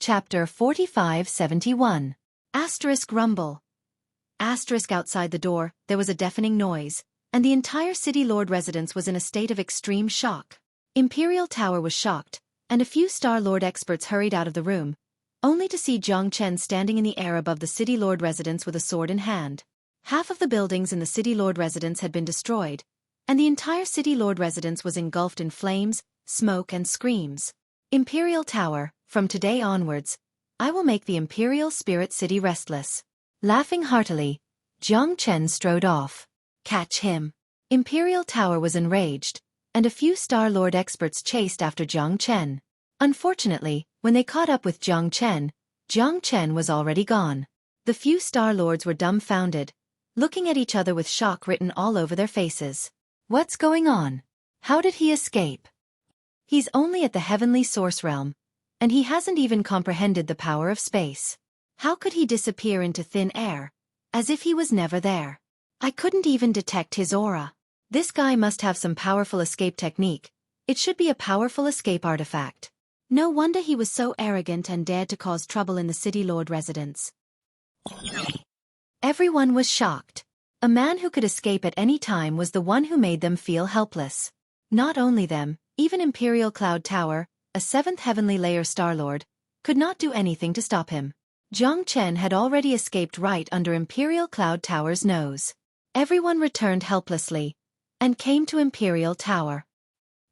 Chapter 4571. Asterisk rumble. Asterisk outside the door, there was a deafening noise, and the entire City Lord residence was in a state of extreme shock. Imperial Tower was shocked, and a few Star Lord experts hurried out of the room, only to see Jiang Chen standing in the air above the City Lord residence with a sword in hand. Half of the buildings in the City Lord residence had been destroyed, and the entire City Lord residence was engulfed in flames, smoke and screams. Imperial Tower, from today onwards, I will make the Imperial Spirit City restless. Laughing heartily, Jiang Chen strode off. Catch him. Imperial Tower was enraged, and a few Star Lord experts chased after Jiang Chen. Unfortunately, when they caught up with Jiang Chen was already gone. The few Star Lords were dumbfounded, looking at each other with shock written all over their faces. What's going on? How did he escape? He's only at the heavenly source realm, and he hasn't even comprehended the power of space. How could he disappear into thin air, as if he was never there? I couldn't even detect his aura. This guy must have some powerful escape technique. It should be a powerful escape artifact. No wonder he was so arrogant and dared to cause trouble in the City Lord residence. Everyone was shocked. A man who could escape at any time was the one who made them feel helpless. Not only them, even Imperial Cloud Tower, a 7th Heavenly Layer Starlord, could not do anything to stop him. Jiang Chen had already escaped right under Imperial Cloud Tower's nose. Everyone returned helplessly, and came to Imperial Tower.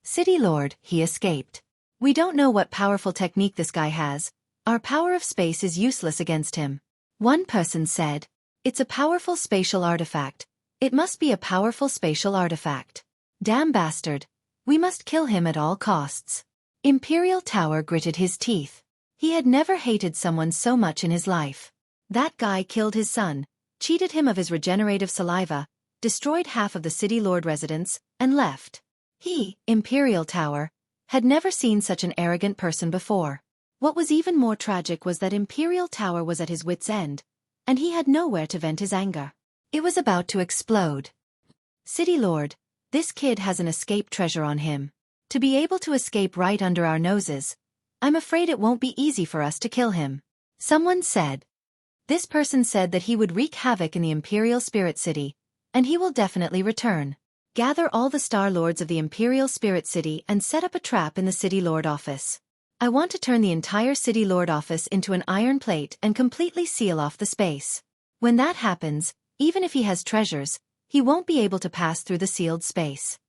City Lord, he escaped. We don't know what powerful technique this guy has. Our power of space is useless against him. One person said, it's a powerful spatial artifact. It must be a powerful spatial artifact. Damn bastard. We must kill him at all costs. Imperial Tower gritted his teeth. He had never hated someone so much in his life. That guy killed his son, cheated him of his regenerative saliva, destroyed half of the City Lord residence, and left. He, Imperial Tower, had never seen such an arrogant person before. What was even more tragic was that Imperial Tower was at his wit's end, and he had nowhere to vent his anger. It was about to explode. City Lord, this kid has an escape treasure on him. To be able to escape right under our noses, I'm afraid it won't be easy for us to kill him. Someone said. This person said that he would wreak havoc in the Imperial Spirit City, and he will definitely return. Gather all the Star Lords of the Imperial Spirit City and set up a trap in the City Lord office. I want to turn the entire City Lord office into an iron plate and completely seal off the space. When that happens, even if he has treasures, he won't be able to pass through the sealed space.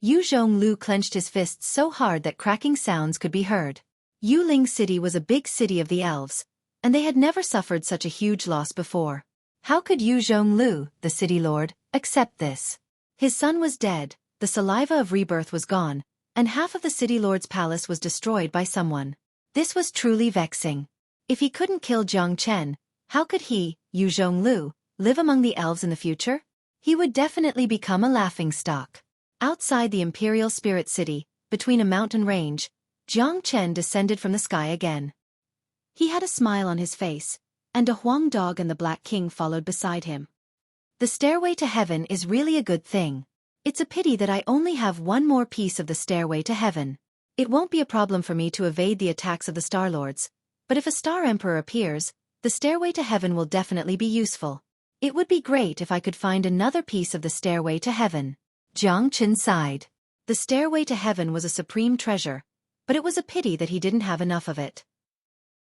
Yu Zhonglu clenched his fists so hard that cracking sounds could be heard. Yuling City was a big city of the elves, and they had never suffered such a huge loss before. How could Yu Zhonglu, the City Lord, accept this? His son was dead, the saliva of rebirth was gone, and half of the City Lord's palace was destroyed by someone. This was truly vexing. If he couldn't kill Jiang Chen, how could he, Yu Zhonglu, live among the elves in the future? He would definitely become a laughingstock. Outside the Imperial Spirit City, between a mountain range, Jiang Chen descended from the sky again. He had a smile on his face, and a Huang dog and the Black King followed beside him. The stairway to heaven is really a good thing. It's a pity that I only have one more piece of the stairway to heaven. It won't be a problem for me to evade the attacks of the Star Lords, but if a Star Emperor appears, the stairway to heaven will definitely be useful. It would be great if I could find another piece of the stairway to heaven. Jiang Chen sighed. The stairway to heaven was a supreme treasure, but it was a pity that he didn't have enough of it.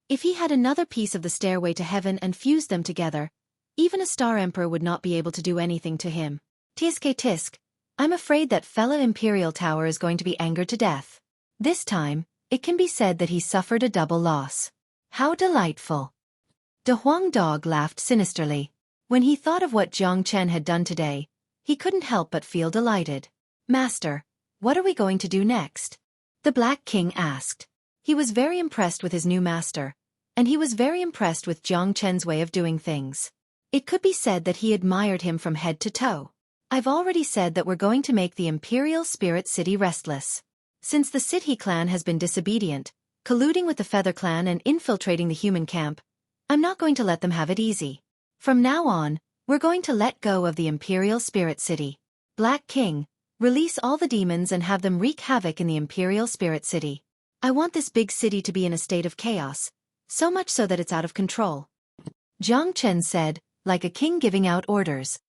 If he had another piece of the stairway to heaven and fused them together, even a Star Emperor would not be able to do anything to him. Tisk, I'm afraid that fella Imperial Tower is going to be angered to death. This time, it can be said that he suffered a double loss. How delightful. De Huang dog laughed sinisterly. When he thought of what Jiang Chen had done today, he couldn't help but feel delighted. Master, what are we going to do next? The Black King asked. He was very impressed with his new master, and he was very impressed with Jiang Chen's way of doing things. It could be said that he admired him from head to toe. I've already said that we're going to make the Imperial Spirit City restless. Since the City clan has been disobedient, colluding with the Feather clan and infiltrating the human camp, I'm not going to let them have it easy. From now on, we're going to let go of the Imperial Spirit City. Black King, release all the demons and have them wreak havoc in the Imperial Spirit City. I want this big city to be in a state of chaos, so much so that it's out of control. Jiang Chen said, like a king giving out orders.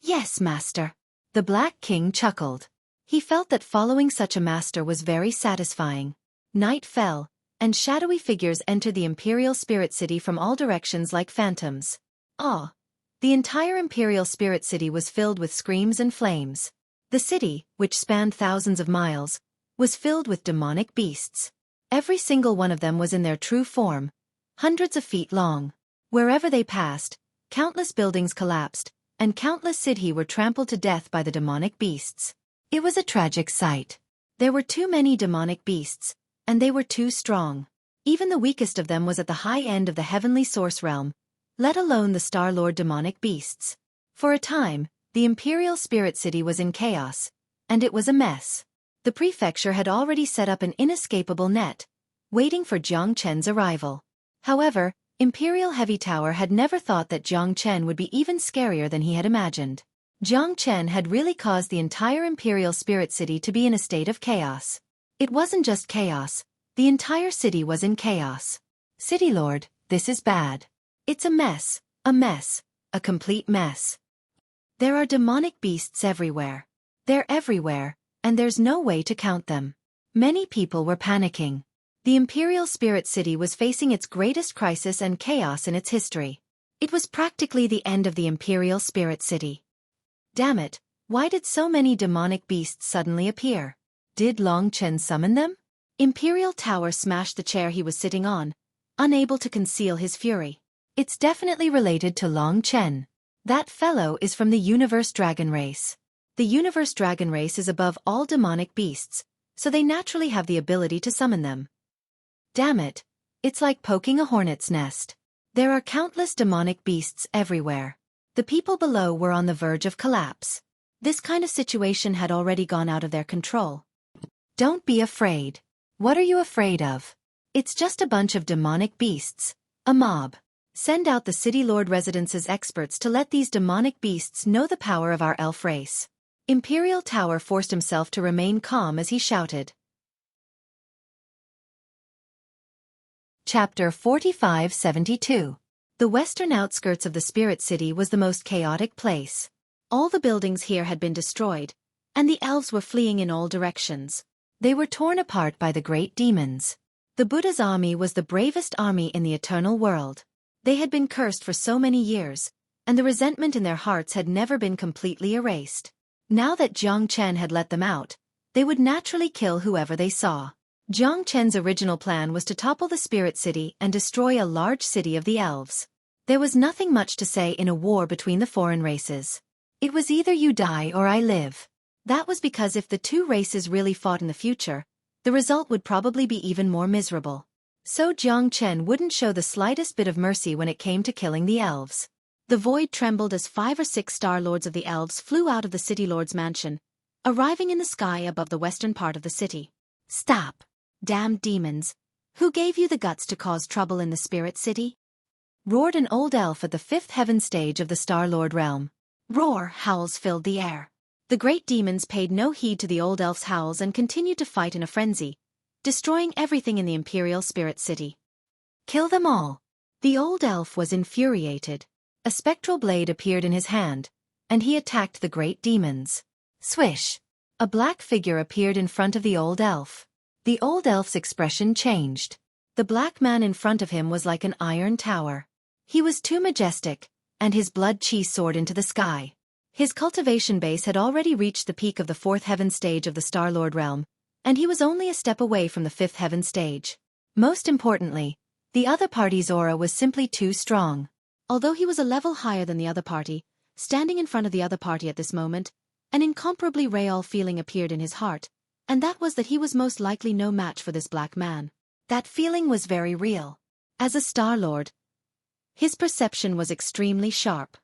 Yes, master. The Black King chuckled. He felt that following such a master was very satisfying. Night fell, and shadowy figures entered the Imperial Spirit City from all directions like phantoms. Ah! The entire Imperial Spirit City was filled with screams and flames. The city, which spanned thousands of miles, was filled with demonic beasts. Every single one of them was in their true form, hundreds of feet long. Wherever they passed, countless buildings collapsed, and countless cities were trampled to death by the demonic beasts. It was a tragic sight. There were too many demonic beasts, and they were too strong. Even the weakest of them was at the high end of the heavenly source realm, let alone the Star-Lord demonic beasts. For a time, the Imperial Spirit City was in chaos, and it was a mess. The prefecture had already set up an inescapable net, waiting for Jiang Chen's arrival. However, Imperial Heavy Tower had never thought that Jiang Chen would be even scarier than he had imagined. Jiang Chen had really caused the entire Imperial Spirit City to be in a state of chaos. It wasn't just chaos, the entire city was in chaos. City Lord, this is bad. It's a mess, a complete mess. There are demonic beasts everywhere. They're everywhere, and there's no way to count them. Many people were panicking. The Imperial Spirit City was facing its greatest crisis and chaos in its history. It was practically the end of the Imperial Spirit City. Damn it, why did so many demonic beasts suddenly appear? Did Long Chen summon them? Imperial Tower smashed the chair he was sitting on, unable to conceal his fury. It's definitely related to Long Chen. That fellow is from the Universe Dragon race. The Universe Dragon race is above all demonic beasts, so they naturally have the ability to summon them. Damn it, it's like poking a hornet's nest. There are countless demonic beasts everywhere. The people below were on the verge of collapse. This kind of situation had already gone out of their control. Don't be afraid. What are you afraid of? It's just a bunch of demonic beasts, a mob. Send out the City Lord Residence's experts to let these demonic beasts know the power of our elf race. Imperial Tower forced himself to remain calm as he shouted. Chapter 4572. The western outskirts of the Spirit City was the most chaotic place. All the buildings here had been destroyed, and the elves were fleeing in all directions. They were torn apart by the great demons. The Buddha's army was the bravest army in the eternal world. They had been cursed for so many years, and the resentment in their hearts had never been completely erased. Now that Jiang Chen had let them out, they would naturally kill whoever they saw. Jiang Chen's original plan was to topple the Spirit City and destroy a large city of the elves. There was nothing much to say in a war between the foreign races. It was either you die or I live. That was because if the two races really fought in the future, the result would probably be even more miserable. So Jiang Chen wouldn't show the slightest bit of mercy when it came to killing the elves. The void trembled as 5 or 6 Star Lords of the elves flew out of the City Lord's mansion, arriving in the sky above the western part of the city. Stop! Damned demons! Who gave you the guts to cause trouble in the Spirit City? Roared an old elf at the 5th heaven stage of the Star-Lord realm. Roar howls filled the air. The great demons paid no heed to the old elf's howls and continued to fight in a frenzy, destroying everything in the Imperial Spirit City. Kill them all! The old elf was infuriated. A spectral blade appeared in his hand, and he attacked the great demons. Swish! A black figure appeared in front of the old elf. The old elf's expression changed. The black man in front of him was like an iron tower. He was too majestic, and his blood chi soared into the sky. His cultivation base had already reached the peak of the 4th heaven stage of the Star-Lord realm, and he was only a step away from the 5th heaven stage. Most importantly, the other party's aura was simply too strong. Although he was a level higher than the other party, standing in front of the other party at this moment, an incomparably real feeling appeared in his heart, and that was that he was most likely no match for this black man. That feeling was very real. As a Star-Lord, his perception was extremely sharp.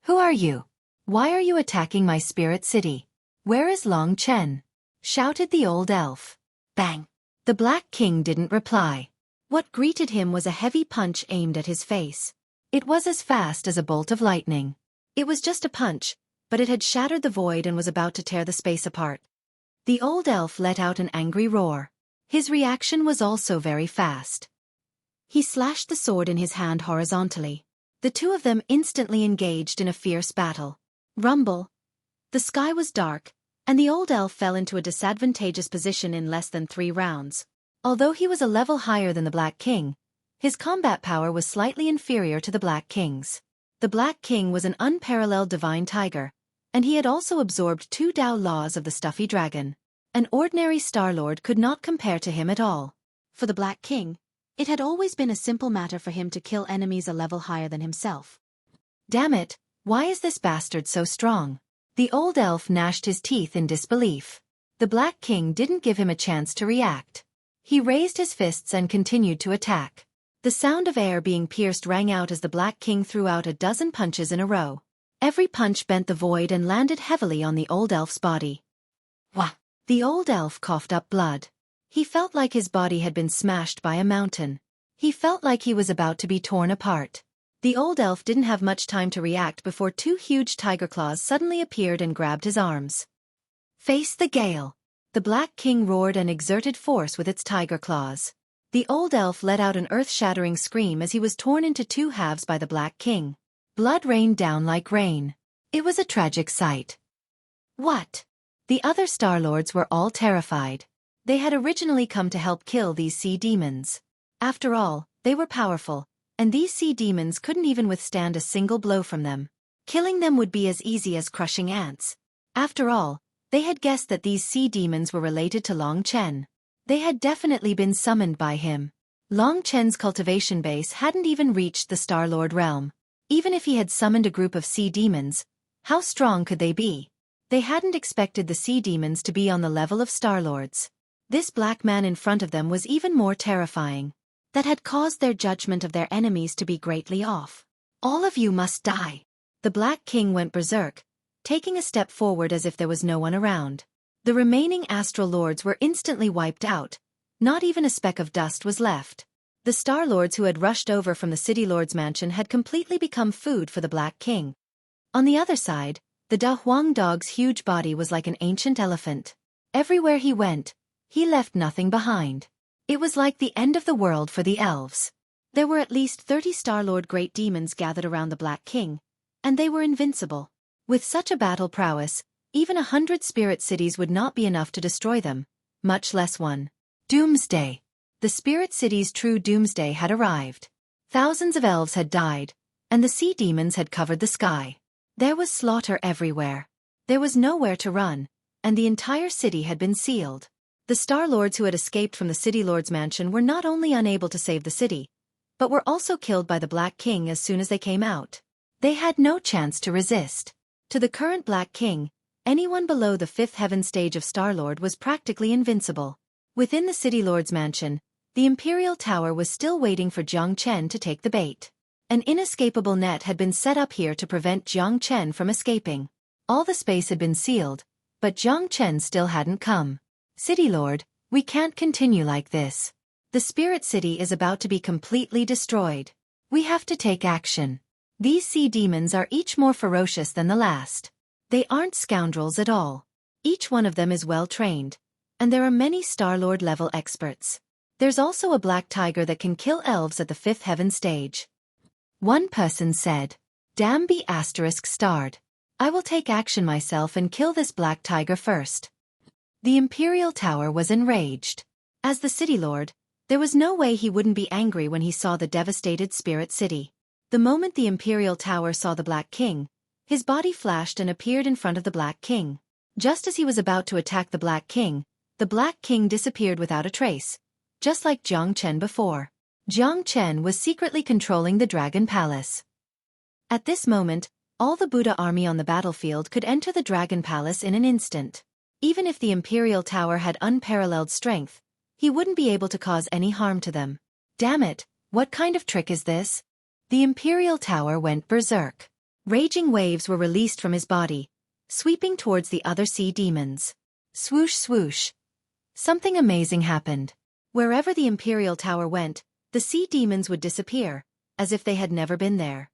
Who are you? Why are you attacking my Spirit City? Where is Long Chen? Shouted the old elf. Bang! The Black King didn't reply. What greeted him was a heavy punch aimed at his face. It was as fast as a bolt of lightning. It was just a punch, but it had shattered the void and was about to tear the space apart. The old elf let out an angry roar. His reaction was also very fast. He slashed the sword in his hand horizontally. The two of them instantly engaged in a fierce battle. Rumble. The sky was dark, and the old elf fell into a disadvantageous position in less than 3 rounds. Although he was a level higher than the Black King, his combat power was slightly inferior to the Black King's. The Black King was an unparalleled divine tiger, and he had also absorbed 2 Tao laws of the stuffy dragon. An ordinary Star-Lord could not compare to him at all. For the Black King, it had always been a simple matter for him to kill enemies a level higher than himself. Damn it, why is this bastard so strong? The old elf gnashed his teeth in disbelief. The Black King didn't give him a chance to react. He raised his fists and continued to attack. The sound of air being pierced rang out as the Black King threw out a dozen punches in a row. Every punch bent the void and landed heavily on the old elf's body. Wah! The old elf coughed up blood. He felt like his body had been smashed by a mountain. He felt like he was about to be torn apart. The old elf didn't have much time to react before 2 huge tiger claws suddenly appeared and grabbed his arms. Face the gale! The Black King roared and exerted force with its tiger claws. The old elf let out an earth-shattering scream as he was torn into 2 halves by the Black King. Blood rained down like rain. It was a tragic sight. What? The other Star-Lords were all terrified. They had originally come to help kill these sea demons. After all, they were powerful, and these sea demons couldn't even withstand a single blow from them. Killing them would be as easy as crushing ants. After all, they had guessed that these sea demons were related to Long Chen. They had definitely been summoned by him. Long Chen's cultivation base hadn't even reached the Star-Lord realm. Even if he had summoned a group of sea demons, how strong could they be? They hadn't expected the sea demons to be on the level of Star-Lords. This black man in front of them was even more terrifying. That had caused their judgment of their enemies to be greatly off. All of you must die. The Black King went berserk, taking a step forward as if there was no one around. The remaining Astral Lords were instantly wiped out. Not even a speck of dust was left. The Star-Lords who had rushed over from the City Lord's mansion had completely become food for the Black King. On the other side, the Da Huang dog's huge body was like an ancient elephant. Everywhere he went, he left nothing behind. It was like the end of the world for the elves. There were at least 30 Star-Lord great demons gathered around the Black King, and they were invincible. With such a battle prowess, even 100 spirit cities would not be enough to destroy them, much less one. Doomsday. The spirit city's true doomsday had arrived. Thousands of elves had died, and the sea demons had covered the sky. There was slaughter everywhere. There was nowhere to run, and the entire city had been sealed. The Star-Lords who had escaped from the City Lord's mansion were not only unable to save the city, but were also killed by the Black King as soon as they came out. They had no chance to resist. To the current Black King, anyone below the 5th heaven stage of Star-Lord was practically invincible. Within the City Lord's mansion, the Imperial Tower was still waiting for Jiang Chen to take the bait. An inescapable net had been set up here to prevent Jiang Chen from escaping. All the space had been sealed, but Jiang Chen still hadn't come. City Lord, we can't continue like this. The Spirit City is about to be completely destroyed. We have to take action. These sea demons are each more ferocious than the last. They aren't scoundrels at all. Each one of them is well trained, and there are many Star-Lord level experts. There's also a black tiger that can kill elves at the 5th heaven stage. One person said, "Damn be **starred. I will take action myself and kill this black tiger first." The Imperial Tower was enraged. As the City Lord, there was no way he wouldn't be angry when he saw the devastated Spirit City. The moment the Imperial Tower saw the Black King, his body flashed and appeared in front of the Black King. Just as he was about to attack the Black King disappeared without a trace, just like Jiang Chen before. Jiang Chen was secretly controlling the Dragon Palace. At this moment, all the Buddha army on the battlefield could enter the Dragon Palace in an instant. Even if the Imperial Tower had unparalleled strength, he wouldn't be able to cause any harm to them. Damn it, what kind of trick is this? The Imperial Tower went berserk. Raging waves were released from his body, sweeping towards the other sea demons. Swoosh swoosh. Something amazing happened. Wherever the Imperial Tower went, the sea demons would disappear, as if they had never been there.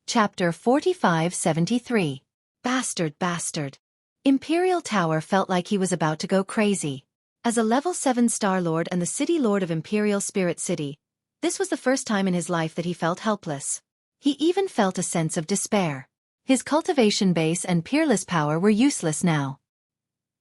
Chapter 4573. Bastard, bastard. Imperial Tower felt like he was about to go crazy. As a level 7 Star Lord and the City Lord of Imperial Spirit City, this was the first time in his life that he felt helpless. He even felt a sense of despair. His cultivation base and peerless power were useless now.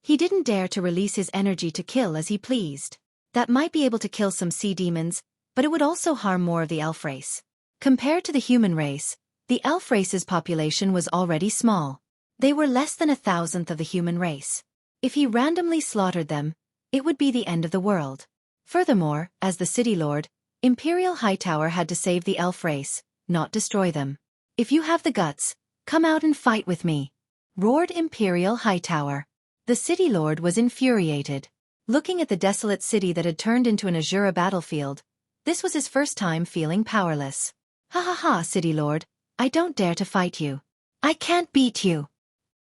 He didn't dare to release his energy to kill as he pleased. That might be able to kill some sea demons, but it would also harm more of the elf race. Compared to the human race, the elf race's population was already small. They were less than 1,000th of the human race. If he randomly slaughtered them, it would be the end of the world. Furthermore, as the City Lord, Imperial Hightower had to save the elf race, not destroy them. "If you have the guts, come out and fight with me," roared Imperial Hightower. The City Lord was infuriated. Looking at the desolate city that had turned into an Azura battlefield, this was his first time feeling powerless. "Ha ha ha, City Lord, I don't dare to fight you. I can't beat you."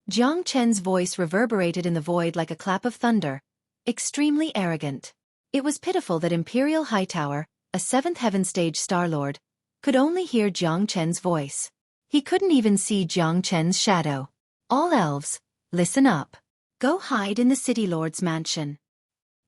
Jiang Chen's voice reverberated in the void like a clap of thunder, extremely arrogant. It was pitiful that Imperial Hightower, a 7th Heaven Stage Star Lord, could only hear Jiang Chen's voice. He couldn't even see Jiang Chen's shadow. "All elves, listen up. Go hide in the City Lord's mansion."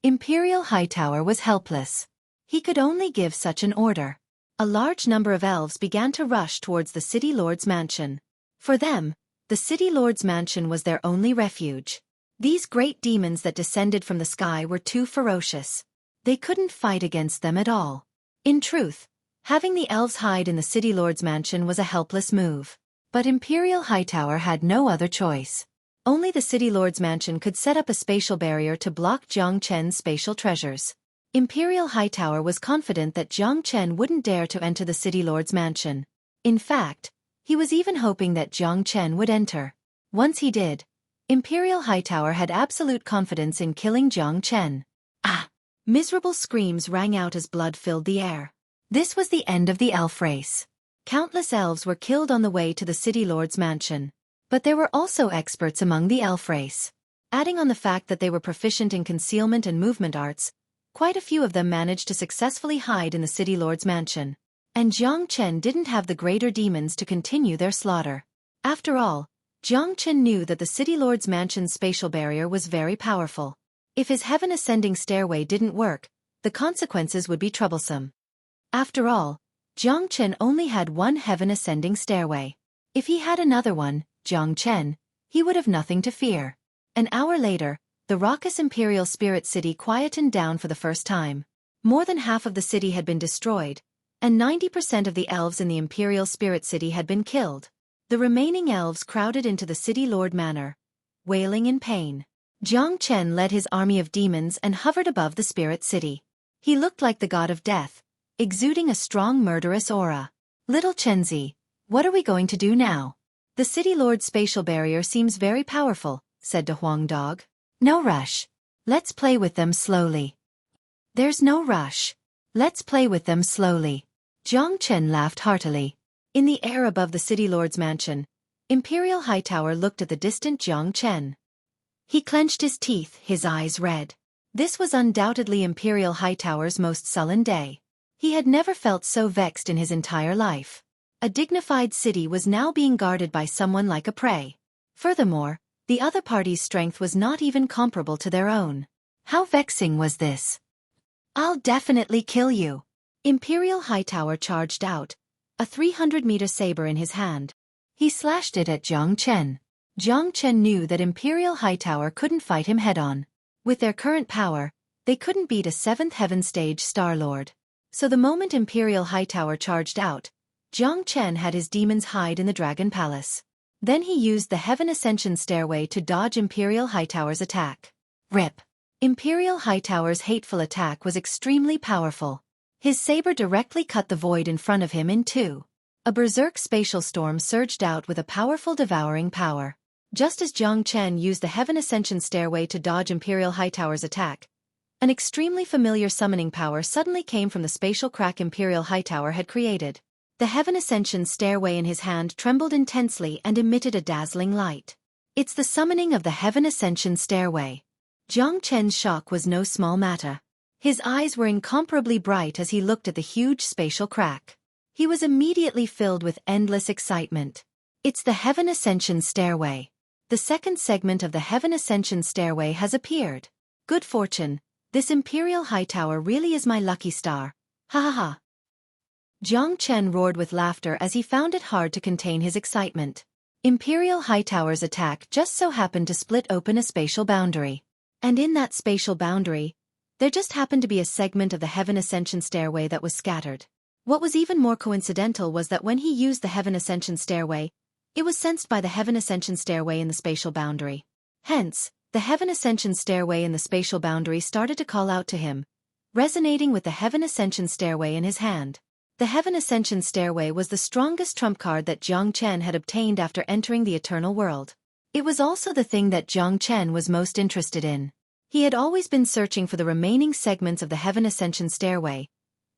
Imperial Hightower was helpless. He could only give such an order. A large number of elves began to rush towards the City Lord's mansion. For them, the City Lord's mansion was their only refuge. These great demons that descended from the sky were too ferocious. They couldn't fight against them at all. In truth, having the elves hide in the City Lord's mansion was a helpless move. But Imperial Hightower had no other choice. Only the City Lord's mansion could set up a spatial barrier to block Jiang Chen's spatial treasures. Imperial Hightower was confident that Jiang Chen wouldn't dare to enter the City Lord's mansion. In fact, he was even hoping that Jiang Chen would enter. Once he did, Imperial Hightower had absolute confidence in killing Jiang Chen. Ah! Miserable screams rang out as blood filled the air. This was the end of the elf race. Countless elves were killed on the way to the City Lord's mansion. But there were also experts among the elf race. Adding on the fact that they were proficient in concealment and movement arts, quite a few of them managed to successfully hide in the City Lord's mansion. And Jiang Chen didn't have the greater demons to continue their slaughter. After all, Jiang Chen knew that the City Lord's mansion's spatial barrier was very powerful. If his heaven ascending stairway didn't work, the consequences would be troublesome. After all, Jiang Chen only had one heaven ascending stairway. If he had another one, Jiang Chen, he would have nothing to fear. An hour later, the raucous Imperial Spirit City quietened down for the first time. More than half of the city had been destroyed, and 90% of the elves in the Imperial Spirit City had been killed. The remaining elves crowded into the City Lord Manor, wailing in pain. Jiang Chen led his army of demons and hovered above the Spirit City. He looked like the god of death, exuding a strong murderous aura. "Little Chenzi, what are we going to do now?" "The City Lord's spatial barrier seems very powerful," said De Huang Dog. "No rush. Let's play with them slowly." "There's no rush. Let's play with them slowly." Jiang Chen laughed heartily. In the air above the City Lord's mansion, Imperial Hightower looked at the distant Jiang Chen. He clenched his teeth, his eyes red. This was undoubtedly Imperial Hightower's most sullen day. He had never felt so vexed in his entire life. A dignified city was now being guarded by someone like a prey. Furthermore, the other party's strength was not even comparable to their own. How vexing was this? "I'll definitely kill you." Imperial Hightower charged out, a 300-meter saber in his hand. He slashed it at Jiang Chen. Jiang Chen knew that Imperial Hightower couldn't fight him head-on. With their current power, they couldn't beat a 7th Heaven Stage Star Lord. So the moment Imperial Hightower charged out, Jiang Chen had his demons hide in the Dragon Palace. Then he used the Heaven Ascension Stairway to dodge Imperial Hightower's attack. Rip! Imperial Hightower's hateful attack was extremely powerful. His saber directly cut the void in front of him in two. A berserk spatial storm surged out with a powerful devouring power. Just as Jiang Chen used the Heaven Ascension Stairway to dodge Imperial Hightower's attack, an extremely familiar summoning power suddenly came from the spatial crack Imperial Hightower had created. The Heaven Ascension Stairway in his hand trembled intensely and emitted a dazzling light. "It's the summoning of the Heaven Ascension Stairway." Jiang Chen's shock was no small matter. His eyes were incomparably bright as he looked at the huge spatial crack. He was immediately filled with endless excitement. "It's the Heaven Ascension Stairway. The second segment of the Heaven Ascension Stairway has appeared. Good fortune, This Imperial Hightower really is my lucky star. Ha ha ha. Jiang Chen roared with laughter as he found it hard to contain his excitement. Imperial Hightower's attack just so happened to split open a spatial boundary. And in that spatial boundary, there just happened to be a segment of the Heaven Ascension Stairway that was scattered. What was even more coincidental was that when he used the Heaven Ascension Stairway, it was sensed by the Heaven Ascension Stairway in the spatial boundary. Hence, the Heaven Ascension Stairway in the spatial boundary started to call out to him, resonating with the Heaven Ascension Stairway in his hand. The Heaven Ascension Stairway was the strongest trump card that Jiang Chen had obtained after entering the Eternal World. It was also the thing that Jiang Chen was most interested in. He had always been searching for the remaining segments of the Heaven Ascension Stairway,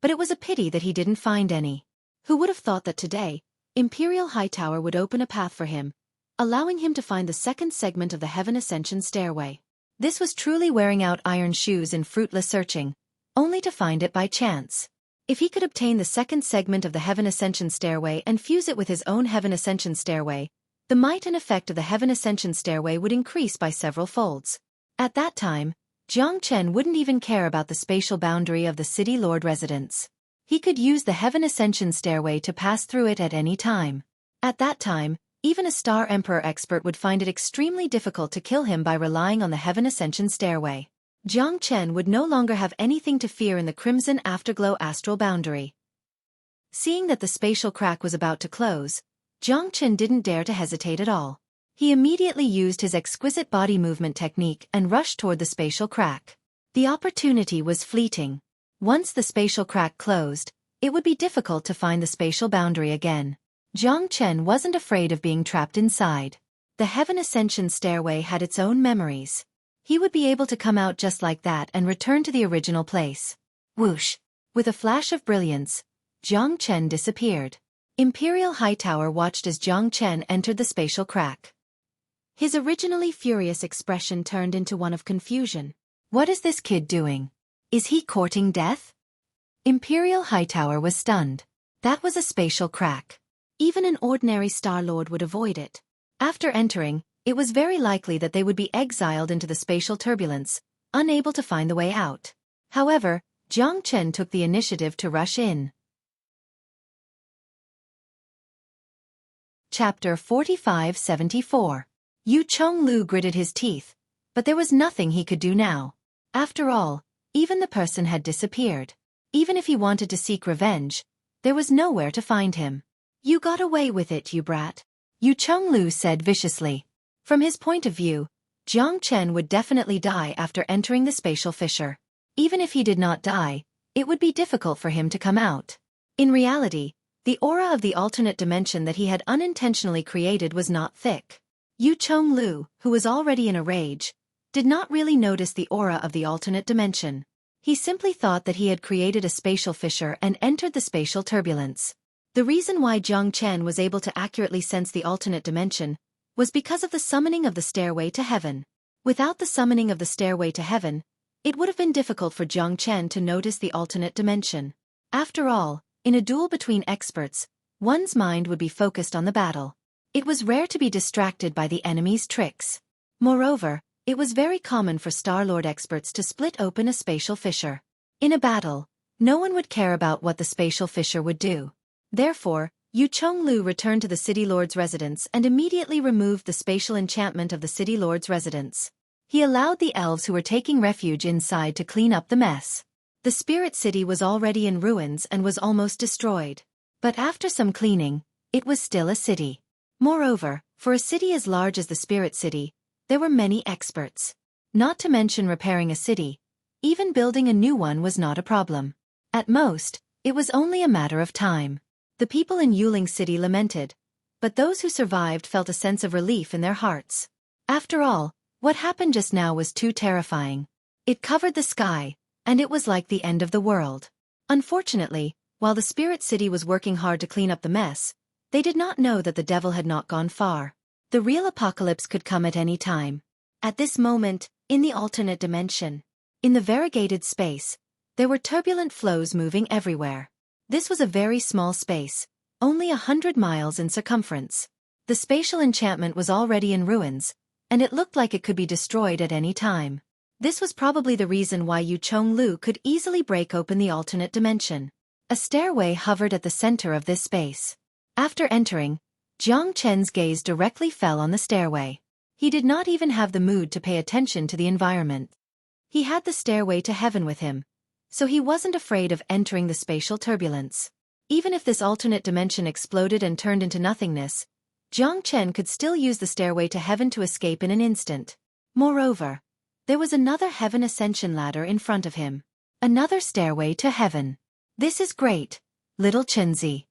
but it was a pity that he didn't find any. Who would have thought that today, Imperial Hightower would open a path for him, allowing him to find the second segment of the Heaven Ascension Stairway. This was truly wearing out iron shoes in fruitless searching, only to find it by chance. If he could obtain the second segment of the Heaven Ascension Stairway and fuse it with his own Heaven Ascension Stairway, the might and effect of the Heaven Ascension Stairway would increase by several folds. At that time, Jiang Chen wouldn't even care about the spatial boundary of the City Lord residence. He could use the Heaven Ascension Stairway to pass through it at any time. At that time, even a Star Emperor expert would find it extremely difficult to kill him by relying on the Heaven Ascension Stairway. Jiang Chen would no longer have anything to fear in the Crimson Afterglow astral boundary. Seeing that the spatial crack was about to close, Jiang Chen didn't dare to hesitate at all. He immediately used his exquisite body movement technique and rushed toward the spatial crack. The opportunity was fleeting. Once the spatial crack closed, it would be difficult to find the spatial boundary again. Jiang Chen wasn't afraid of being trapped inside. The Heaven Ascension Stairway had its own memories. He would be able to come out just like that and return to the original place. Whoosh! With a flash of brilliance, Jiang Chen disappeared. Imperial Hightower watched as Jiang Chen entered the spatial crack. His originally furious expression turned into one of confusion. What is this kid doing? Is he courting death? Imperial Hightower was stunned. That was a spatial crack. Even an ordinary Star Lord would avoid it. After entering, it was very likely that they would be exiled into the spatial turbulence, unable to find the way out. However, Jiang Chen took the initiative to rush in. Chapter 4574. Yu Chonglu gritted his teeth, but there was nothing he could do now. After all, even the person had disappeared. Even if he wanted to seek revenge, there was nowhere to find him. You got away with it, you brat, Yu Chonglu said viciously. From his point of view, Jiang Chen would definitely die after entering the spatial fissure. Even if he did not die, it would be difficult for him to come out. In reality, the aura of the alternate dimension that he had unintentionally created was not thick. Yu Chonglu, who was already in a rage, did not really notice the aura of the alternate dimension. He simply thought that he had created a spatial fissure and entered the spatial turbulence. The reason why Jiang Chen was able to accurately sense the alternate dimension was because of the summoning of the stairway to heaven. Without the summoning of the stairway to heaven, it would have been difficult for Jiang Chen to notice the alternate dimension. After all, in a duel between experts, one's mind would be focused on the battle. It was rare to be distracted by the enemy's tricks. Moreover, it was very common for Star Lord experts to split open a spatial fissure. In a battle, no one would care about what the spatial fissure would do. Therefore, Yu Chonglu returned to the City Lord's residence and immediately removed the spatial enchantment of the City Lord's residence. He allowed the elves who were taking refuge inside to clean up the mess. The Spirit City was already in ruins and was almost destroyed. But after some cleaning, it was still a city. Moreover, for a city as large as the Spirit City, there were many experts. Not to mention repairing a city, even building a new one was not a problem. At most, it was only a matter of time. The people in Yuling City lamented, but those who survived felt a sense of relief in their hearts. After all, what happened just now was too terrifying. It covered the sky, and it was like the end of the world. Unfortunately, while the Spirit City was working hard to clean up the mess, they did not know that the devil had not gone far. The real apocalypse could come at any time. At this moment, in the alternate dimension, in the variegated space, there were turbulent flows moving everywhere. This was a very small space, only 100 miles in circumference. The spatial enchantment was already in ruins, and it looked like it could be destroyed at any time. This was probably the reason why Yu Chonglu could easily break open the alternate dimension. A stairway hovered at the center of this space. After entering, Jiang Chen's gaze directly fell on the stairway. He did not even have the mood to pay attention to the environment. He had the stairway to heaven with him, so he wasn't afraid of entering the spatial turbulence. Even if this alternate dimension exploded and turned into nothingness, Jiang Chen could still use the stairway to heaven to escape in an instant. Moreover, there was another heaven ascension ladder in front of him. Another stairway to heaven. This is great, little Chenzi.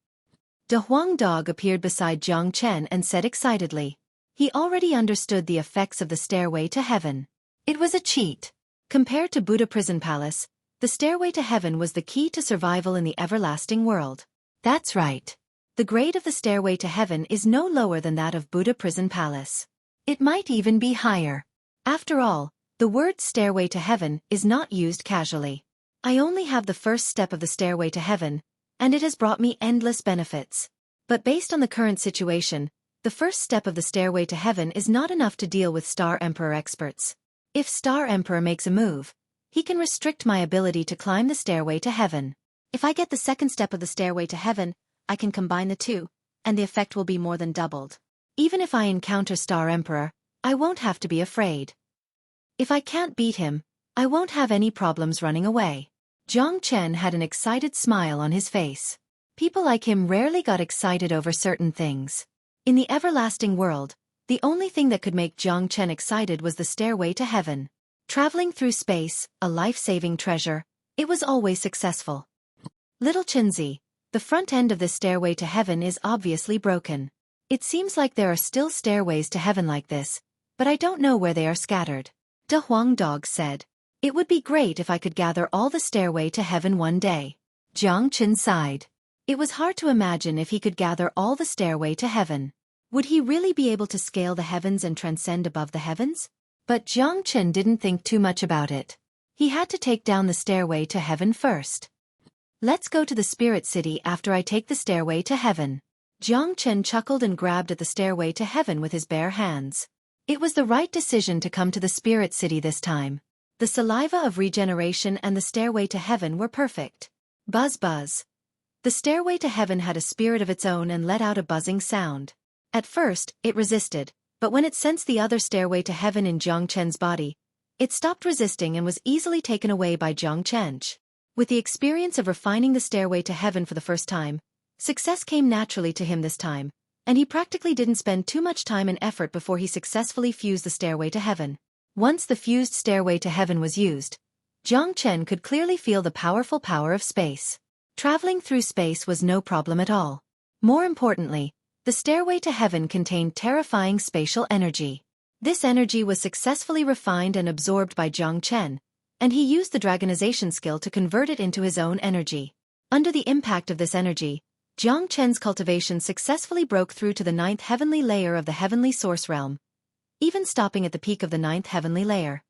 De Huang Dog appeared beside Jiang Chen and said excitedly. He already understood the effects of the stairway to heaven. It was a cheat. Compared to Buddha Prison Palace, the stairway to heaven was the key to survival in the everlasting world. That's right. The grade of the stairway to heaven is no lower than that of Buddha Prison Palace. It might even be higher. After all, the word stairway to heaven is not used casually. I only have the first step of the stairway to heaven, and it has brought me endless benefits. But based on the current situation, the first step of the stairway to heaven is not enough to deal with Star Emperor experts. If Star Emperor makes a move, he can restrict my ability to climb the stairway to heaven. If I get the second step of the stairway to heaven, I can combine the two, and the effect will be more than doubled. Even if I encounter Star Emperor, I won't have to be afraid. If I can't beat him, I won't have any problems running away. Jiang Chen had an excited smile on his face. People like him rarely got excited over certain things. In the everlasting world, the only thing that could make Jiang Chen excited was the stairway to heaven. Traveling through space, a life-saving treasure, it was always successful. Little Chenzi, the front end of this stairway to heaven is obviously broken. It seems like there are still stairways to heaven like this, but I don't know where they are scattered. De Huang Dog said. It would be great if I could gather all the stairway to heaven one day. Jiang Chen sighed. It was hard to imagine if he could gather all the stairway to heaven. Would he really be able to scale the heavens and transcend above the heavens? But Jiang Chen didn't think too much about it. He had to take down the stairway to heaven first. Let's go to the spirit city after I take the stairway to heaven. Jiang Chen chuckled and grabbed at the stairway to heaven with his bare hands. It was the right decision to come to the spirit city this time. The saliva of regeneration and the stairway to heaven were perfect. Buzz buzz. The stairway to heaven had a spirit of its own and let out a buzzing sound. At first, it resisted, but when it sensed the other stairway to heaven in Jiang Chen's body, it stopped resisting and was easily taken away by Jiang Chen. With the experience of refining the stairway to heaven for the first time, success came naturally to him this time, and he practically didn't spend too much time and effort before he successfully fused the stairway to heaven. Once the fused stairway to heaven was used, Jiang Chen could clearly feel the powerful power of space. Traveling through space was no problem at all. More importantly, the stairway to heaven contained terrifying spatial energy. This energy was successfully refined and absorbed by Jiang Chen, and he used the dragonization skill to convert it into his own energy. Under the impact of this energy, Jiang Chen's cultivation successfully broke through to the 9th heavenly layer of the heavenly source realm, even stopping at the peak of the 9th heavenly layer.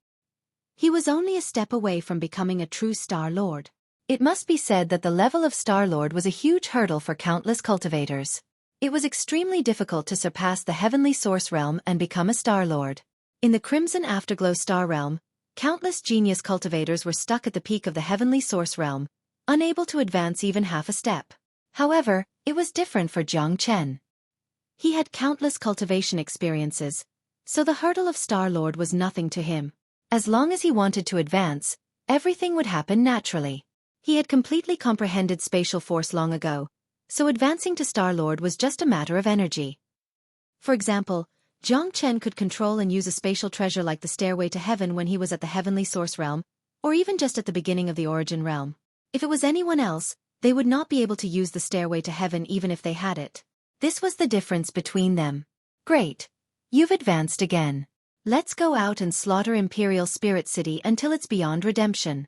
He was only a step away from becoming a true Star Lord. It must be said that the level of Star Lord was a huge hurdle for countless cultivators. It was extremely difficult to surpass the heavenly source realm and become a Star Lord. In the Crimson Afterglow Star realm, countless genius cultivators were stuck at the peak of the heavenly source realm, unable to advance even half a step. However, it was different for Jiang Chen. He had countless cultivation experiences, so the hurdle of Star Lord was nothing to him. As long as he wanted to advance, everything would happen naturally. He had completely comprehended spatial force long ago, so advancing to Star Lord was just a matter of energy. For example, Jiang Chen could control and use a spatial treasure like the stairway to heaven when he was at the heavenly source realm, or even just at the beginning of the origin realm. If it was anyone else, they would not be able to use the stairway to heaven even if they had it. This was the difference between them. Great. You've advanced again. Let's go out and slaughter Imperial Spirit City until it's beyond redemption.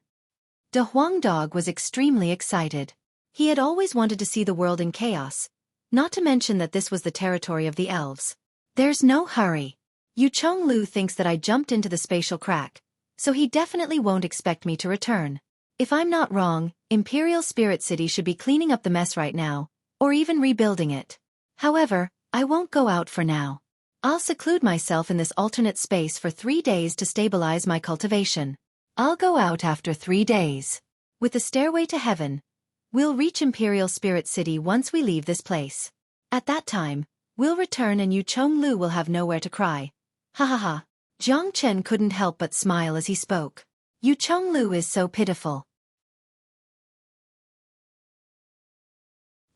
De Huang Dog was extremely excited. He had always wanted to see the world in chaos, not to mention that this was the territory of the elves. There's no hurry. Yu Chonglu thinks that I jumped into the spatial crack, so he definitely won't expect me to return. If I'm not wrong, Imperial Spirit City should be cleaning up the mess right now, or even rebuilding it. However, I won't go out for now. I'll seclude myself in this alternate space for 3 days to stabilize my cultivation. I'll go out after 3 days. With the stairway to heaven, we'll reach Imperial Spirit City once we leave this place. At that time, we'll return and Yu Chonglu will have nowhere to cry. Ha ha ha. Jiang Chen couldn't help but smile as he spoke. Yu Chonglu is so pitiful.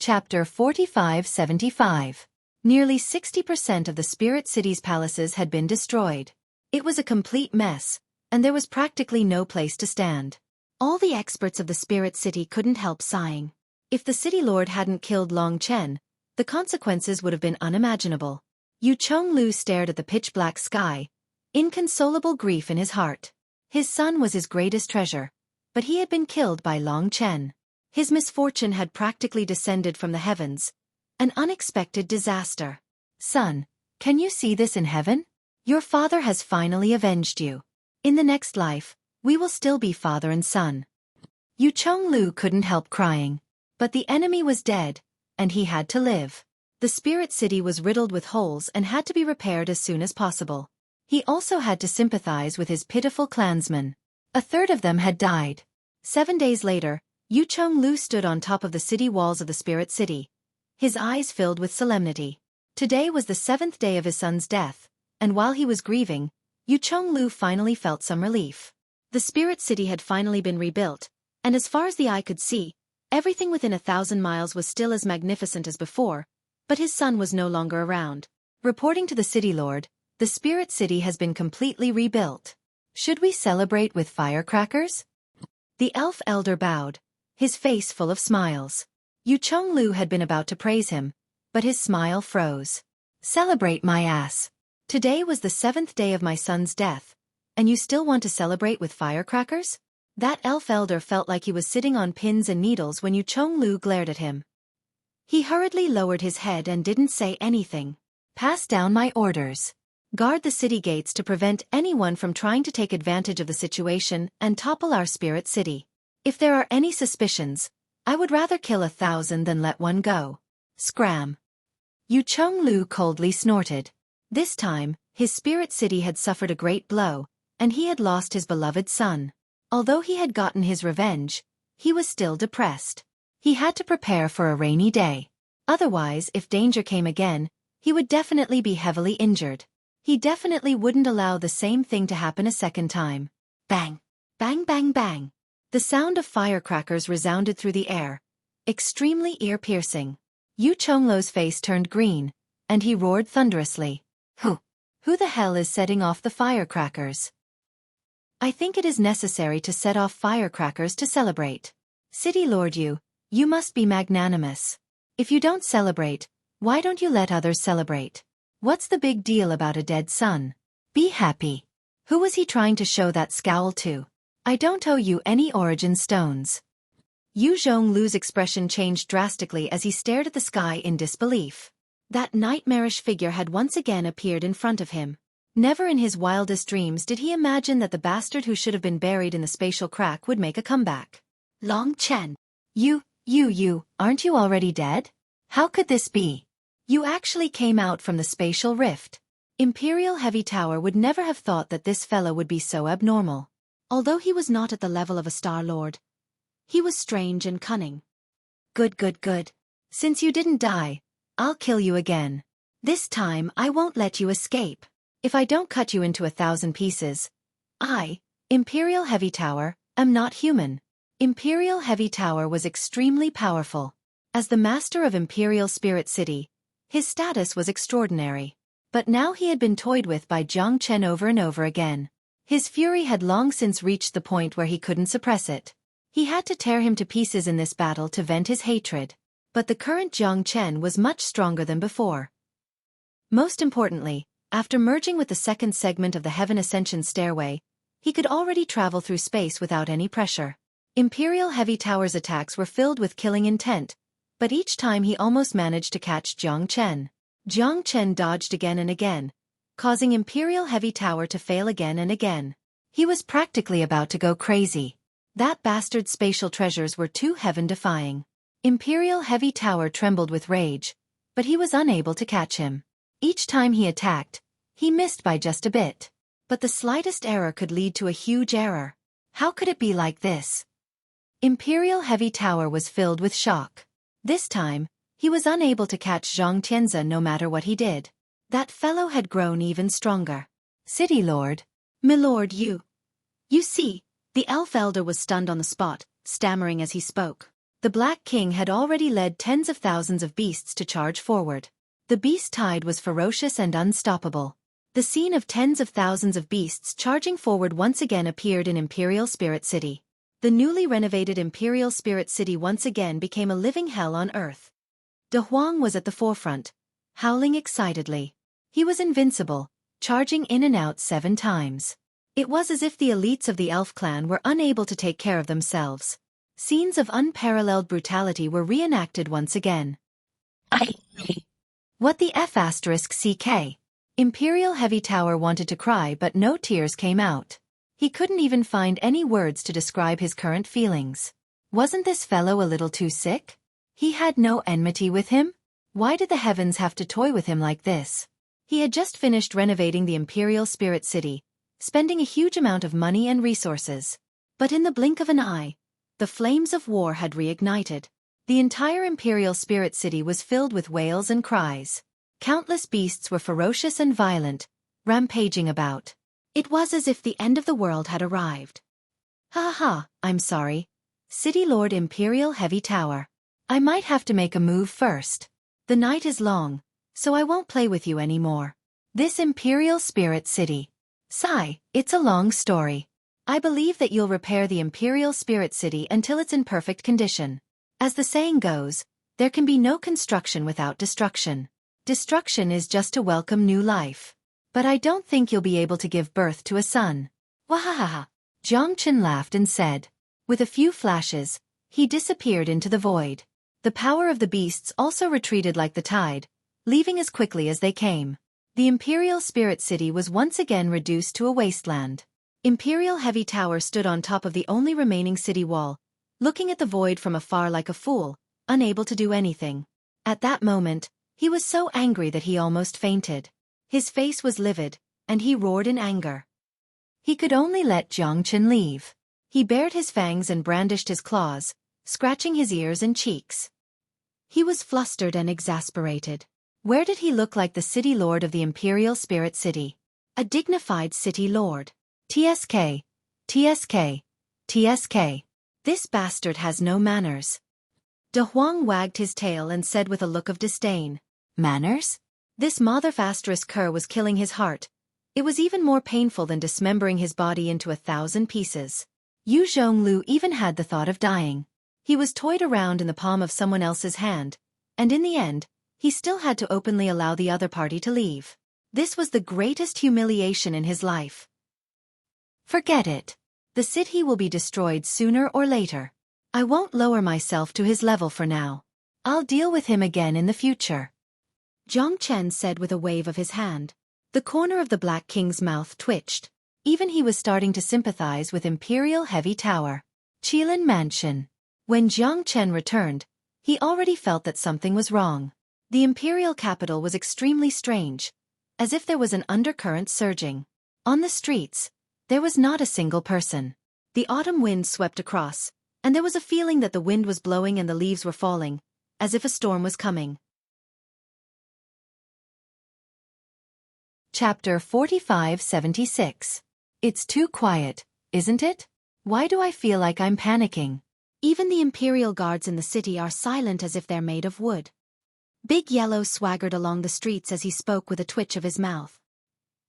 Chapter 45-75. Nearly 60% of the Spirit City's palaces had been destroyed. It was a complete mess, and there was practically no place to stand. All the experts of the Spirit City couldn't help sighing. If the City Lord hadn't killed Long Chen, the consequences would have been unimaginable. Yu Chonglu stared at the pitch-black sky, inconsolable grief in his heart. His son was his greatest treasure, but he had been killed by Long Chen. His misfortune had practically descended from the heavens. An unexpected disaster. Son, can you see this in heaven? Your father has finally avenged you. In the next life, we will still be father and son. Yu Chonglu couldn't help crying. But the enemy was dead, and he had to live. The Spirit City was riddled with holes and had to be repaired as soon as possible. He also had to sympathize with his pitiful clansmen. A third of them had died. 7 days later, Yu Chonglu stood on top of the city walls of the Spirit City, his eyes filled with solemnity. Today was the 7th day of his son's death, and while he was grieving, Yu Chonglu finally felt some relief. The Spirit City had finally been rebuilt, and as far as the eye could see, everything within 1,000 miles was still as magnificent as before, but his son was no longer around. Reporting to the City Lord, the Spirit City has been completely rebuilt. Should we celebrate with firecrackers? The elf elder bowed, his face full of smiles. Yu Chonglu had been about to praise him, but his smile froze. Celebrate my ass. Today was the 7th day of my son's death, and you still want to celebrate with firecrackers? That elf elder felt like he was sitting on pins and needles when Yu Chonglu glared at him. He hurriedly lowered his head and didn't say anything. Pass down my orders. Guard the city gates to prevent anyone from trying to take advantage of the situation and topple our Spirit City. If there are any suspicions, I would rather kill 1,000 than let one go. Scram. Yu Chonglu coldly snorted. This time, his Spirit City had suffered a great blow, and he had lost his beloved son. Although he had gotten his revenge, he was still depressed. He had to prepare for a rainy day. Otherwise, if danger came again, he would definitely be heavily injured. He definitely wouldn't allow the same thing to happen a second time. Bang! Bang bang bang! The sound of firecrackers resounded through the air, extremely ear-piercing. Yu Chonglu's face turned green, and he roared thunderously. Who the hell is setting off the firecrackers? I think it is necessary to set off firecrackers to celebrate. City Lord you must be magnanimous. If you don't celebrate, why don't you let others celebrate? What's the big deal about a dead son? Be happy. Who was he trying to show that scowl to? I don't owe you any origin stones. Yu Zhonglu's expression changed drastically as he stared at the sky in disbelief. That nightmarish figure had once again appeared in front of him. Never in his wildest dreams did he imagine that the bastard who should have been buried in the spatial crack would make a comeback. Long Chen. You, aren't you already dead? How could this be? You actually came out from the spatial rift. Imperial Heavy Tower would never have thought that this fellow would be so abnormal. Although he was not at the level of a Star Lord, he was strange and cunning. Good. Since you didn't die, I'll kill you again. This time I won't let you escape. If I don't cut you into 1,000 pieces, I, Imperial Heavy Tower, am not human. Imperial Heavy Tower was extremely powerful. As the master of Imperial Spirit City, his status was extraordinary. But now he had been toyed with by Jiang Chen over and over again. His fury had long since reached the point where he couldn't suppress it. He had to tear him to pieces in this battle to vent his hatred. But the current Jiang Chen was much stronger than before. Most importantly, after merging with the second segment of the Heaven Ascension Stairway, he could already travel through space without any pressure. Imperial Heavy Tower's attacks were filled with killing intent, but each time he almost managed to catch Jiang Chen. Jiang Chen dodged again and again, causing Imperial Heavy Tower to fail again and again. He was practically about to go crazy. That bastard's spatial treasures were too heaven-defying. Imperial Heavy Tower trembled with rage, but he was unable to catch him. Each time he attacked, he missed by just a bit. But the slightest error could lead to a huge error. How could it be like this? Imperial Heavy Tower was filled with shock. This time, he was unable to catch Zhang Tianze no matter what he did. That fellow had grown even stronger. City Lord. Milord, you see, the elf elder was stunned on the spot, stammering as he spoke. The Black King had already led tens of thousands of beasts to charge forward. The beast tide was ferocious and unstoppable. The scene of tens of thousands of beasts charging forward once again appeared in Imperial Spirit City. The newly renovated Imperial Spirit City once again became a living hell on earth. De Huang was at the forefront, howling excitedly. He was invincible, charging in and out 7 times. It was as if the elites of the elf clan were unable to take care of themselves. Scenes of unparalleled brutality were reenacted once again. What the F***CK? Imperial Heavy Tower wanted to cry but no tears came out. He couldn't even find any words to describe his current feelings. Wasn't this fellow a little too sick? He had no enmity with him? Why did the heavens have to toy with him like this? He had just finished renovating the Imperial Spirit City, spending a huge amount of money and resources. But in the blink of an eye, the flames of war had reignited. The entire Imperial Spirit City was filled with wails and cries. Countless beasts were ferocious and violent, rampaging about. It was as if the end of the world had arrived. Ha ha, I'm sorry. City Lord Imperial Heavy Tower. I might have to make a move first. The night is long, so I won't play with you anymore. This Imperial Spirit City. Sigh, it's a long story. I believe that you'll repair the Imperial Spirit City until it's in perfect condition. As the saying goes, there can be no construction without destruction. Destruction is just to welcome new life. But I don't think you'll be able to give birth to a son. Wahahaha. Zhang Chen laughed and said. With a few flashes, he disappeared into the void. The power of the beasts also retreated like the tide, leaving as quickly as they came. The Imperial Spirit City was once again reduced to a wasteland. Imperial Heavy Tower stood on top of the only remaining city wall, looking at the void from afar like a fool, unable to do anything. At that moment, he was so angry that he almost fainted. His face was livid, and he roared in anger. He could only let Zhang Chen leave. He bared his fangs and brandished his claws, scratching his ears and cheeks. He was flustered and exasperated. Where did he look like the city lord of the Imperial Spirit City? A dignified city lord. TSK, TSK, TSK. This bastard has no manners. De Huang wagged his tail and said with a look of disdain. Manners? This motherfastrous cur was killing his heart. It was even more painful than dismembering his body into 1,000 pieces. Yu Zhonglu even had the thought of dying. He was toyed around in the palm of someone else's hand, and in the end, he still had to openly allow the other party to leave. This was the greatest humiliation in his life. Forget it. The city will be destroyed sooner or later. I won't lower myself to his level for now. I'll deal with him again in the future. Zhang Chen said with a wave of his hand. The corner of the Black King's mouth twitched. Even he was starting to sympathize with Imperial Heavy Tower. Qilin Mansion. When Zhang Chen returned, he already felt that something was wrong. The imperial capital was extremely strange, as if there was an undercurrent surging. On the streets, there was not a single person. The autumn wind swept across, and there was a feeling that the wind was blowing and the leaves were falling, as if a storm was coming. Chapter 4576. It's too quiet, isn't it? Why do I feel like I'm panicking? Even the imperial guards in the city are silent as if they're made of wood. Big Yellow swaggered along the streets as he spoke with a twitch of his mouth.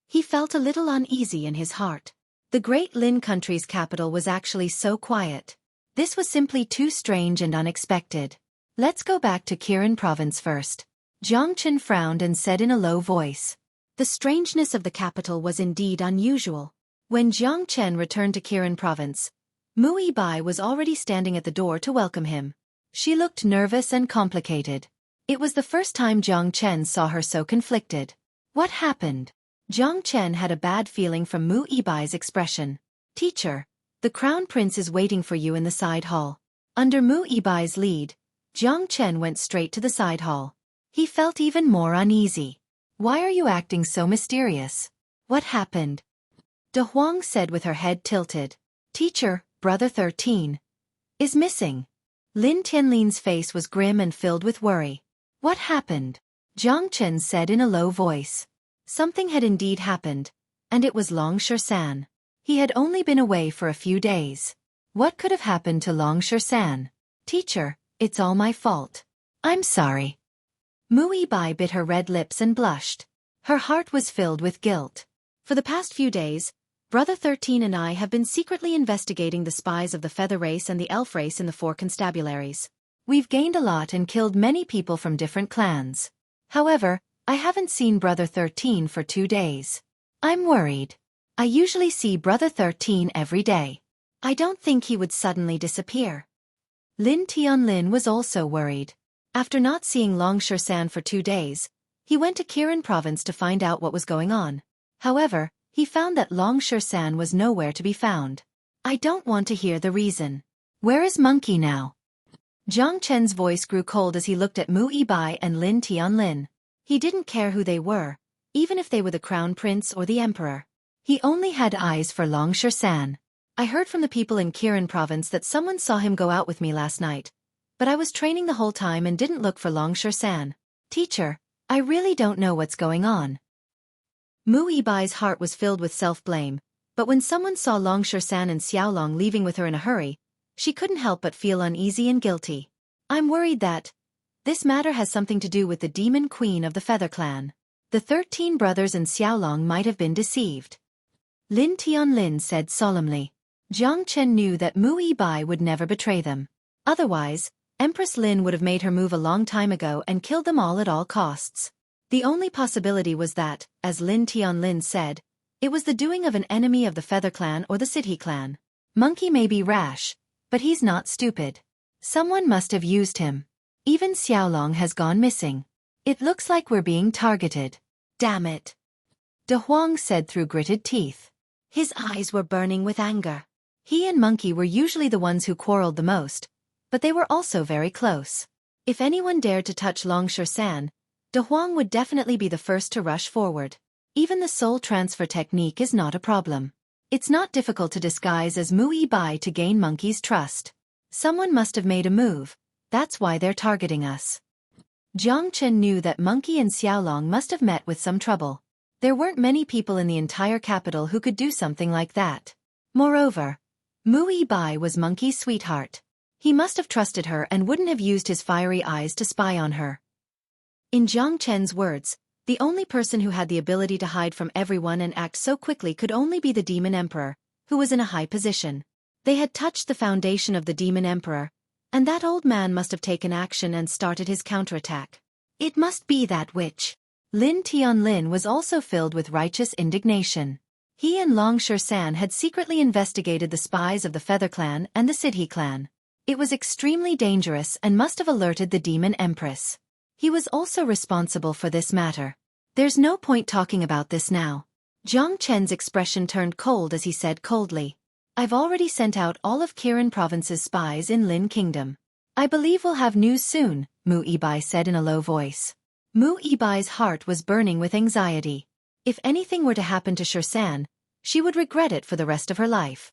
He felt a little uneasy in his heart. The great Lin country's capital was actually so quiet. This was simply too strange and unexpected. Let's go back to Kirin province first. Zhang Chen frowned and said in a low voice. The strangeness of the capital was indeed unusual. When Zhang Chen returned to Kirin province, Mu Yibai was already standing at the door to welcome him. She looked nervous and complicated. It was the first time Zhang Chen saw her so conflicted. What happened? Zhang Chen had a bad feeling from Mu Yibai's expression. Teacher, the crown prince is waiting for you in the side hall. Under Mu Yibai's lead, Zhang Chen went straight to the side hall. He felt even more uneasy. Why are you acting so mysterious? What happened? De Huang said with her head tilted. Teacher, Brother 13, is missing. Lin Tianlin's face was grim and filled with worry. What happened? Jiang Chen said in a low voice. Something had indeed happened, and it was Long San. He had only been away for a few days. What could have happened to Long San? Teacher, it's all my fault. I'm sorry. Mu Yibai bit her red lips and blushed. Her heart was filled with guilt. For the past few days, Brother 13 and I have been secretly investigating the spies of the feather race and the elf race in the 4 constabularies. We've gained a lot and killed many people from different clans. However, I haven't seen Brother 13 for 2 days. I'm worried. I usually see Brother 13 every day. I don't think he would suddenly disappear. Lin Tianlin was also worried. After not seeing Long San for 2 days, he went to Kirin province to find out what was going on. However, he found that Long San was nowhere to be found. I don't want to hear the reason. Where is Monkey now? Jiang Chen's voice grew cold as he looked at Mu Yibai and Lin Tianlin. He didn't care who they were, even if they were the crown prince or the emperor. He only had eyes for Long San. I heard from the people in Kirin province that someone saw him go out with me last night, but I was training the whole time and didn't look for Long San. Teacher, I really don't know what's going on. Mu Yibai's heart was filled with self-blame, but when someone saw Long San and Xiaolong leaving with her in a hurry, she couldn't help but feel uneasy and guilty. I'm worried that this matter has something to do with the demon queen of the Feather Clan. The 13 brothers and Xiaolong might have been deceived. Lin Tianlin said solemnly. Jiang Chen knew that Mu Yibai would never betray them. Otherwise, Empress Lin would have made her move a long time ago and killed them all at all costs. The only possibility was that, as Lin Tianlin said, it was the doing of an enemy of the Feather Clan or the City Clan. Monkey may be rash, but he's not stupid. Someone must have used him. Even Xiaolong has gone missing. It looks like we're being targeted. Damn it. De Huang said through gritted teeth. His eyes were burning with anger. He and Monkey were usually the ones who quarreled the most, but they were also very close. If anyone dared to touch Long San, De Huang would definitely be the first to rush forward. Even the soul transfer technique is not a problem. It's not difficult to disguise as Mu Yibai to gain Monkey's trust. Someone must have made a move, that's why they're targeting us. Jiang Chen knew that Monkey and Xiaolong must have met with some trouble. There weren't many people in the entire capital who could do something like that. Moreover, Mu Yibai was Monkey's sweetheart. He must have trusted her and wouldn't have used his fiery eyes to spy on her. In Jiang Chen's words, the only person who had the ability to hide from everyone and act so quickly could only be the Demon Emperor, who was in a high position. They had touched the foundation of the Demon Emperor, and that old man must have taken action and started his counterattack. It must be that witch. Lin Tianlin was also filled with righteous indignation. He and Long San had secretly investigated the spies of the Feather Clan and the Sidhe Clan. It was extremely dangerous and must have alerted the Demon Empress. He was also responsible for this matter. There's no point talking about this now. Jiang Chen's expression turned cold as he said coldly. I've already sent out all of Kirin province's spies in Lin Kingdom. I believe we'll have news soon, Mu Yibai said in a low voice. Mu Yibai's heart was burning with anxiety. If anything were to happen to San, she would regret it for the rest of her life.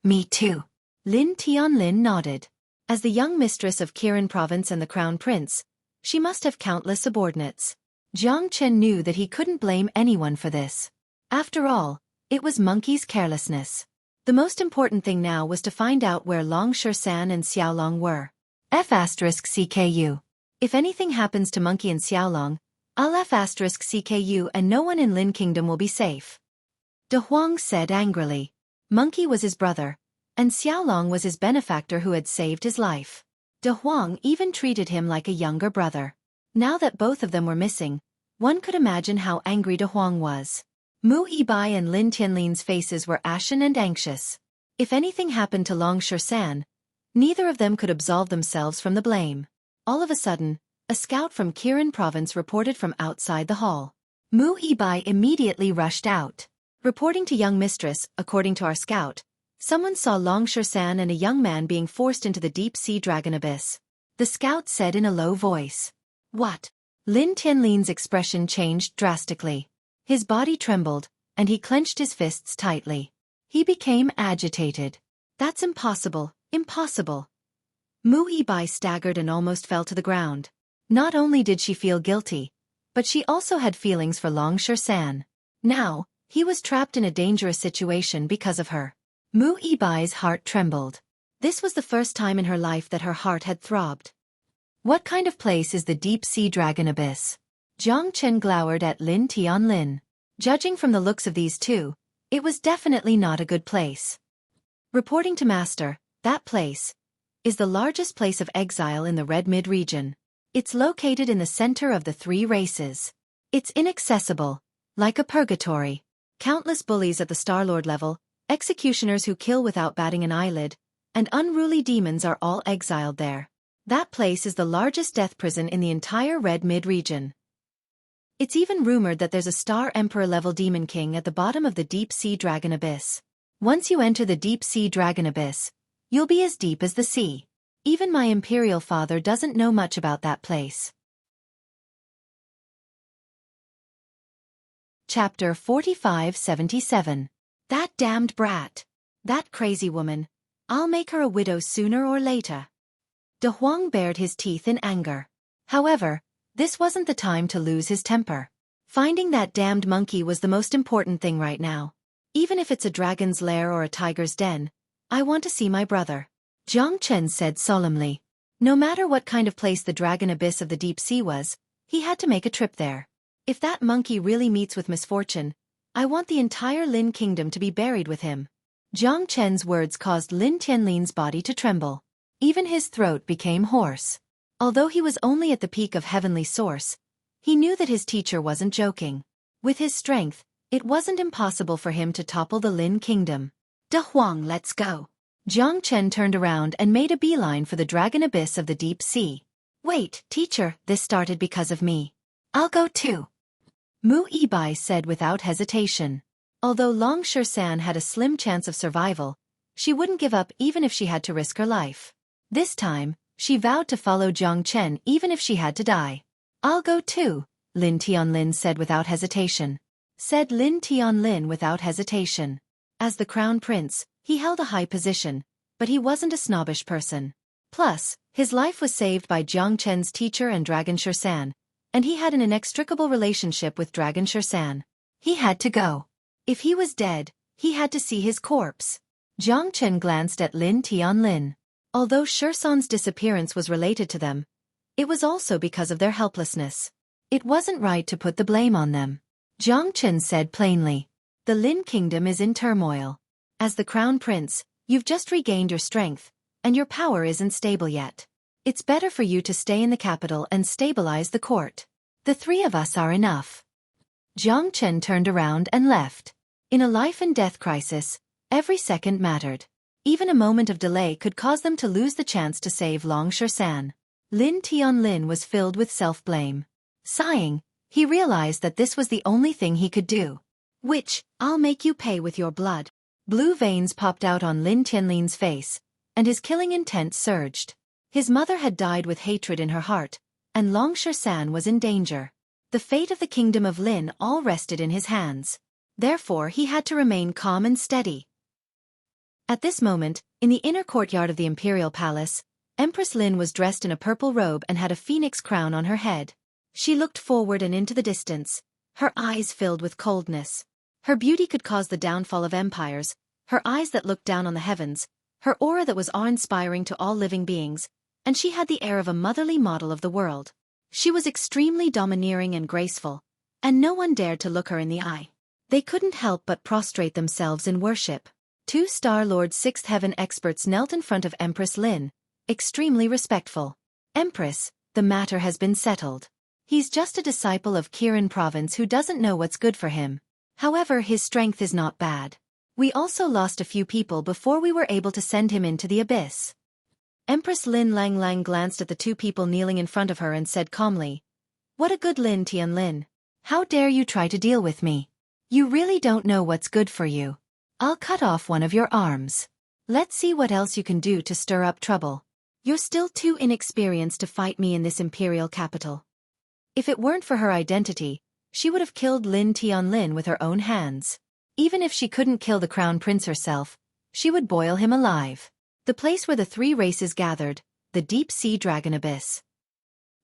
Me too. Lin Tianlin nodded. As the young mistress of Kirin province and the crown prince, she must have countless subordinates. Jiang Chen knew that he couldn't blame anyone for this. After all, it was Monkey's carelessness. The most important thing now was to find out where Long San and Xiaolong were. F***CKU. If anything happens to Monkey and Xiaolong, I'll F***CKU and no one in Lin Kingdom will be safe. De Huang said angrily. Monkey was his brother, and Xiaolong was his benefactor who had saved his life. De Huang even treated him like a younger brother. Now that both of them were missing, one could imagine how angry De Huang was. Mu Yibai and Lin Tianlin's faces were ashen and anxious. If anything happened to Long San, neither of them could absolve themselves from the blame. All of a sudden, a scout from Kirin province reported from outside the hall. Mu Yibai immediately rushed out. Reporting to young mistress, according to our scout, someone saw Long San and a young man being forced into the deep-sea dragon abyss. The scout said in a low voice. What? Lin Tianlin's expression changed drastically. His body trembled, and he clenched his fists tightly. He became agitated. That's impossible, impossible. Mu Yibai staggered and almost fell to the ground. Not only did she feel guilty, but she also had feelings for Long Shan. Now, he was trapped in a dangerous situation because of her. Mu Yibai's heart trembled. This was the first time in her life that her heart had throbbed. What kind of place is the deep-sea dragon abyss? Jiang Chen glowered at Lin Tianlin. Judging from the looks of these two, it was definitely not a good place. Reporting to Master, that place is the largest place of exile in the Red Mid region. It's located in the center of the three races. It's inaccessible, like a purgatory. Countless bullies at the Starlord level, executioners who kill without batting an eyelid, and unruly demons are all exiled there. That place is the largest death prison in the entire Red Mid region. It's even rumored that there's a Star Emperor-level Demon King at the bottom of the Deep-Sea Dragon Abyss. Once you enter the Deep-Sea Dragon Abyss, you'll be as deep as the sea. Even my Imperial father doesn't know much about that place. Chapter 45-77. That damned brat. That crazy woman. I'll make her a widow sooner or later. De Huang bared his teeth in anger. However, this wasn't the time to lose his temper. Finding that damned monkey was the most important thing right now. Even if it's a dragon's lair or a tiger's den, I want to see my brother. Jiang Chen said solemnly. No matter what kind of place the dragon abyss of the deep sea was, he had to make a trip there. If that monkey really meets with misfortune, I want the entire Lin kingdom to be buried with him. Jiang Chen's words caused Lin Tianlin's body to tremble. Even his throat became hoarse. Although he was only at the peak of heavenly source, he knew that his teacher wasn't joking. With his strength, it wasn't impossible for him to topple the Lin kingdom. De Huang, let's go. Jiang Chen turned around and made a beeline for the dragon abyss of the deep sea. Wait, teacher, this started because of me. I'll go too. Mu Yibai said without hesitation. Although Long Shan had a slim chance of survival, she wouldn't give up even if she had to risk her life. This time, she vowed to follow Jiang Chen even if she had to die. I'll go too, Lin Tianlin said without hesitation. As the crown prince, he held a high position, but he wasn't a snobbish person. Plus, his life was saved by Jiang Chen's teacher and Dragon Shan, and he had an inextricable relationship with Dragon Shan. He had to go. If he was dead, he had to see his corpse. Jiang Chen glanced at Lin Tianlin. Although Shan's disappearance was related to them, it was also because of their helplessness. It wasn't right to put the blame on them. Jiang Chen said plainly. The Lin kingdom is in turmoil. As the crown prince, you've just regained your strength, and your power isn't stable yet. It's better for you to stay in the capital and stabilize the court. The three of us are enough. Jiang Chen turned around and left. In a life-and-death crisis, every second mattered. Even a moment of delay could cause them to lose the chance to save Long Shan. Lin Tianlin was filled with self-blame. Sighing, he realized that this was the only thing he could do. Which, I'll make you pay with your blood. Blue veins popped out on Lin Tianlin's face, and his killing intent surged. His mother had died with hatred in her heart, and Long Shan was in danger. The fate of the kingdom of Lin all rested in his hands. Therefore he had to remain calm and steady. At this moment, in the inner courtyard of the imperial palace, Empress Lin was dressed in a purple robe and had a phoenix crown on her head. She looked forward and into the distance, her eyes filled with coldness. Her beauty could cause the downfall of empires, her eyes that looked down on the heavens, her aura that was awe-inspiring to all living beings, and she had the air of a motherly model of the world. She was extremely domineering and graceful, and no one dared to look her in the eye. They couldn't help but prostrate themselves in worship. 2 Star-Lord 6th Heaven experts knelt in front of Empress Lin, extremely respectful. Empress, the matter has been settled. He's just a disciple of Kirin province who doesn't know what's good for him. However, his strength is not bad. We also lost a few people before we were able to send him into the abyss. Empress Lin Lang glanced at the 2 people kneeling in front of her and said calmly, What a good Lin Tianlin. How dare you try to deal with me? You really don't know what's good for you. I'll cut off one of your arms. Let's see what else you can do to stir up trouble. You're still too inexperienced to fight me in this imperial capital. If it weren't for her identity, she would have killed Lin Tianlin with her own hands. Even if she couldn't kill the crown prince herself, she would boil him alive. The place where the three races gathered, the deep-sea dragon abyss.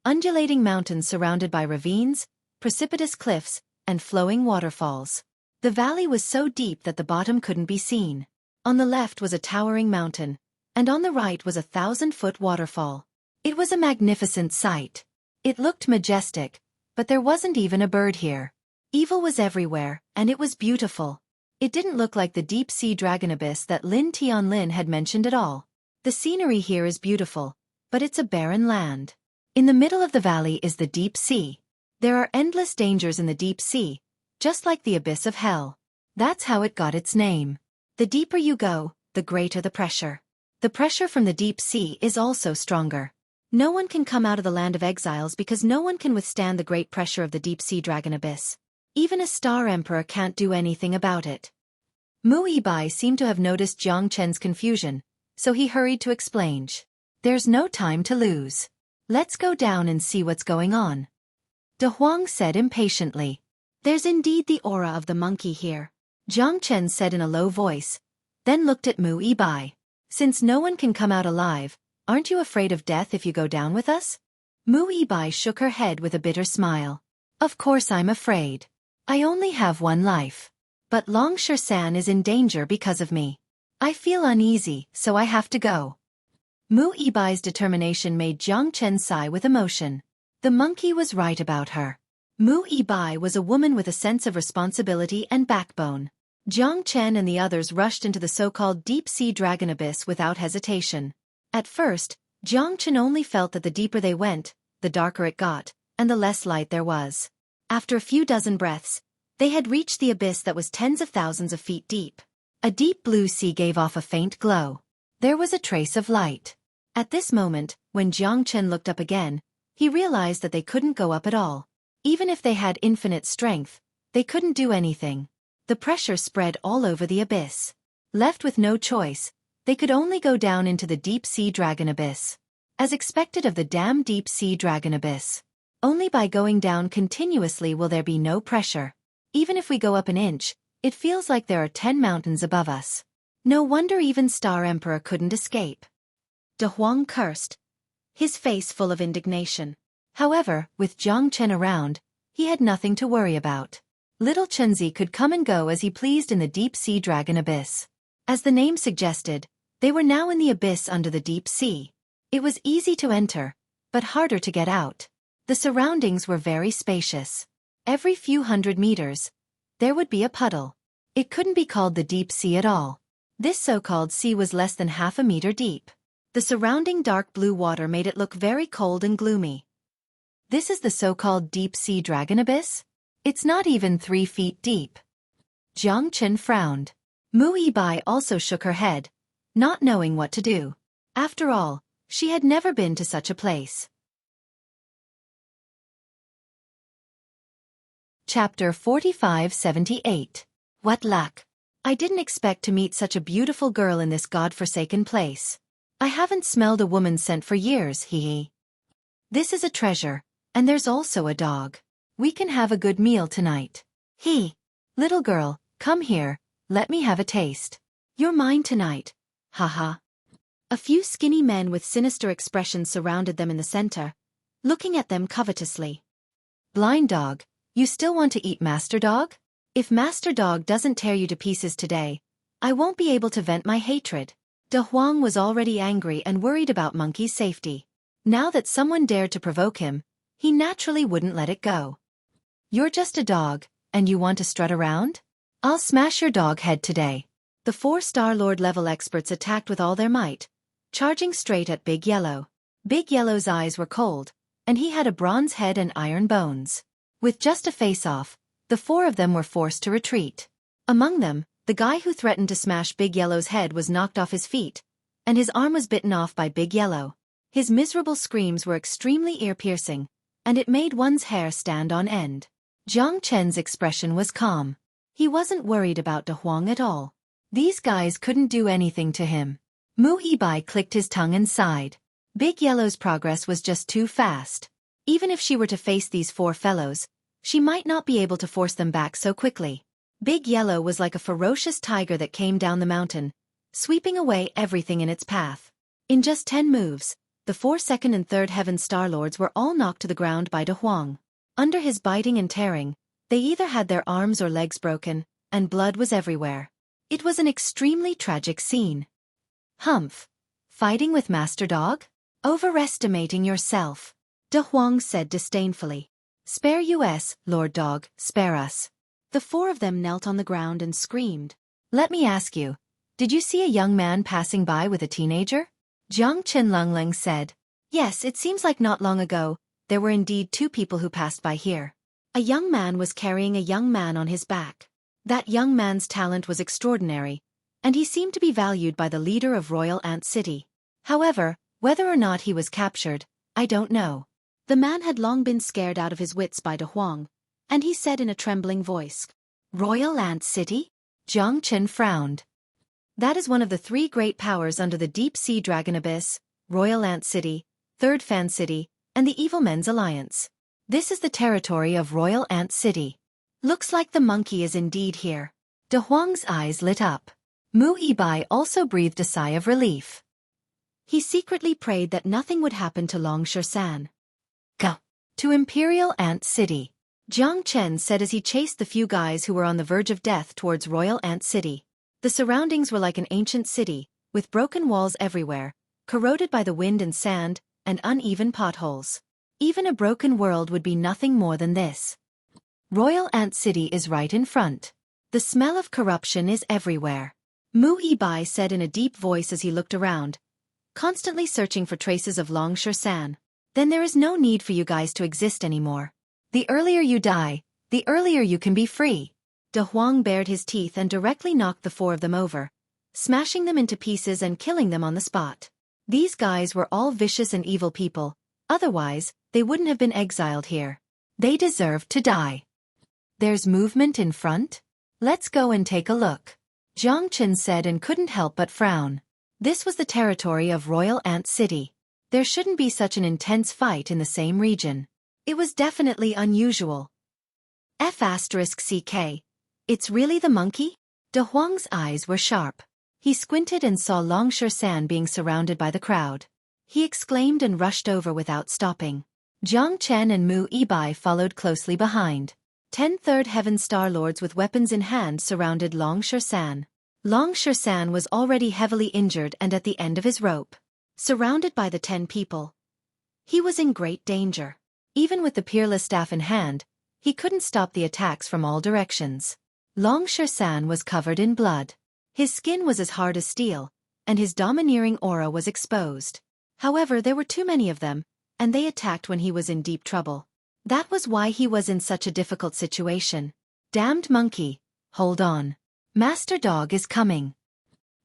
Undulating mountains surrounded by ravines, precipitous cliffs, and flowing waterfalls. The valley was so deep that the bottom couldn't be seen. On the left was a towering mountain, and on the right was a 1,000-foot waterfall. It was a magnificent sight. It looked majestic, but there wasn't even a bird here. Evil was everywhere, and it was beautiful. It didn't look like the deep-sea dragon abyss that Lin Tianlin had mentioned at all. The scenery here is beautiful, but it's a barren land. In the middle of the valley is the deep sea. There are endless dangers in the deep sea, just like the abyss of hell. That's how it got its name. The deeper you go, the greater the pressure. The pressure from the deep sea is also stronger. No one can come out of the land of exiles because no one can withstand the great pressure of the deep-sea dragon abyss. Even a star emperor can't do anything about it. Mu Yibai seemed to have noticed Jiang Chen's confusion, so he hurried to explain. There's no time to lose. Let's go down and see what's going on. De Huang said impatiently. There's indeed the aura of the monkey here, Jiang Chen said in a low voice, then looked at Mu Yibai. Since no one can come out alive, aren't you afraid of death if you go down with us? Mu Yibai shook her head with a bitter smile. Of course I'm afraid. I only have one life. But Long San is in danger because of me. I feel uneasy, so I have to go. Mu Yibai's determination made Jiang Chen sigh with emotion. The monkey was right about her. Mu Yibai was a woman with a sense of responsibility and backbone. Jiang Chen and the others rushed into the so-called deep-sea dragon abyss without hesitation. At first, Jiang Chen only felt that the deeper they went, the darker it got, and the less light there was. After a few dozen breaths, they had reached the abyss that was tens of thousands of feet deep. A deep blue sea gave off a faint glow. There was a trace of light. At this moment, when Jiang Chen looked up again, he realized that they couldn't go up at all. Even if they had infinite strength, they couldn't do anything. The pressure spread all over the abyss. Left with no choice, they could only go down into the deep-sea dragon abyss. As expected of the damn deep-sea dragon abyss. Only by going down continuously will there be no pressure. Even if we go up an inch, it feels like there are 10 mountains above us. No wonder even Star Emperor couldn't escape. De Huang cursed, his face full of indignation. However, with Jiang Chen around, he had nothing to worry about. Little Chenzi could come and go as he pleased in the deep-sea dragon abyss. As the name suggested, they were now in the abyss under the deep sea. It was easy to enter, but harder to get out. The surroundings were very spacious. Every few hundred meters, there would be a puddle. It couldn't be called the deep sea at all. This so-called sea was less than half a meter deep. The surrounding dark blue water made it look very cold and gloomy. This is the so-called deep-sea dragon abyss? It's not even 3 feet deep. Jiang Chen frowned. Mu Yibai also shook her head, not knowing what to do. After all, she had never been to such a place. Chapter 4578. What luck! I didn't expect to meet such a beautiful girl in this god-forsaken place. I haven't smelled a woman's scent for years, hee. This is a treasure, and there's also a dog. We can have a good meal tonight. Little girl, come here, let me have a taste. You're mine tonight, haha. A few skinny men with sinister expressions surrounded them in the center, looking at them covetously. Blind dog, you still want to eat Master Dog? If Master Dog doesn't tear you to pieces today, I won't be able to vent my hatred. De Huang was already angry and worried about Monkey's safety. Now that someone dared to provoke him, he naturally wouldn't let it go. You're just a dog, and you want to strut around? I'll smash your dog head today. The 4 Star Lord level experts attacked with all their might, charging straight at Big Yellow. Big Yellow's eyes were cold, and he had a bronze head and iron bones. With just a face-off, the 4 of them were forced to retreat. Among them, the guy who threatened to smash Big Yellow's head was knocked off his feet, and his arm was bitten off by Big Yellow. His miserable screams were extremely ear-piercing, and it made one's hair stand on end. Jiang Chen's expression was calm. He wasn't worried about De Huang at all. These guys couldn't do anything to him. Mu Yibai clicked his tongue and sighed. Big Yellow's progress was just too fast. Even if she were to face these four fellows, she might not be able to force them back so quickly. Big Yellow was like a ferocious tiger that came down the mountain, sweeping away everything in its path. In just 10 moves, the 4 second and 3rd Heaven Star Lords were all knocked to the ground by De Huang. Under his biting and tearing, they either had their arms or legs broken, and blood was everywhere. It was an extremely tragic scene. Humph! Fighting with Master Dog? Overestimating yourself, De Huang said disdainfully. Spare us, Lord Dog, spare us. The 4 of them knelt on the ground and screamed. Let me ask you, did you see a young man passing by with a teenager? Jiang Qinlungleng said. Yes, it seems like not long ago, there were indeed 2 people who passed by here. A young man was carrying a young man on his back. That young man's talent was extraordinary, and he seemed to be valued by the leader of Royal Ant City. However, whether or not he was captured, I don't know. The man had long been scared out of his wits by De Huang, and he said in a trembling voice, Royal Ant City? Jiang Qin frowned. That is one of the 3 great powers under the Deep-Sea Dragon Abyss, Royal Ant City, 3rd Fan City, and the Evil Men's Alliance. This is the territory of Royal Ant City. Looks like the monkey is indeed here. De Huang's eyes lit up. Mu Yibai also breathed a sigh of relief. He secretly prayed that nothing would happen to Long Shersan. Go to Imperial Ant City, Jiang Chen said as he chased the few guys who were on the verge of death towards Royal Ant City. The surroundings were like an ancient city, with broken walls everywhere, corroded by the wind and sand, and uneven potholes. Even a broken world would be nothing more than this. Royal Ant City is right in front. The smell of corruption is everywhere. Mu Yibai said in a deep voice as he looked around, constantly searching for traces of Long Shersan. Then there is no need for you guys to exist anymore. The earlier you die, the earlier you can be free. De Huang bared his teeth and directly knocked the 4 of them over, smashing them into pieces and killing them on the spot. These guys were all vicious and evil people, otherwise, they wouldn't have been exiled here. They deserved to die. There's movement in front? Let's go and take a look, Jiang Qin said and couldn't help but frown. This was the territory of Royal Ant City. There shouldn't be such an intense fight in the same region. It was definitely unusual. F***CK. It's really the monkey? De Huang's eyes were sharp. He squinted and saw Long Shersan being surrounded by the crowd. He exclaimed and rushed over without stopping. Jiang Chen and Mu Yibai followed closely behind. 10 Third Heaven Star Lords with weapons in hand surrounded Long Shersan. Long Shersan was already heavily injured and at the end of his rope. Surrounded by the 10 people, he was in great danger. Even with the peerless staff in hand, he couldn't stop the attacks from all directions. Long Shersan was covered in blood. His skin was as hard as steel, and his domineering aura was exposed. However, there were too many of them, and they attacked when he was in deep trouble. That was why he was in such a difficult situation. Damned monkey, hold on. Master Dog is coming.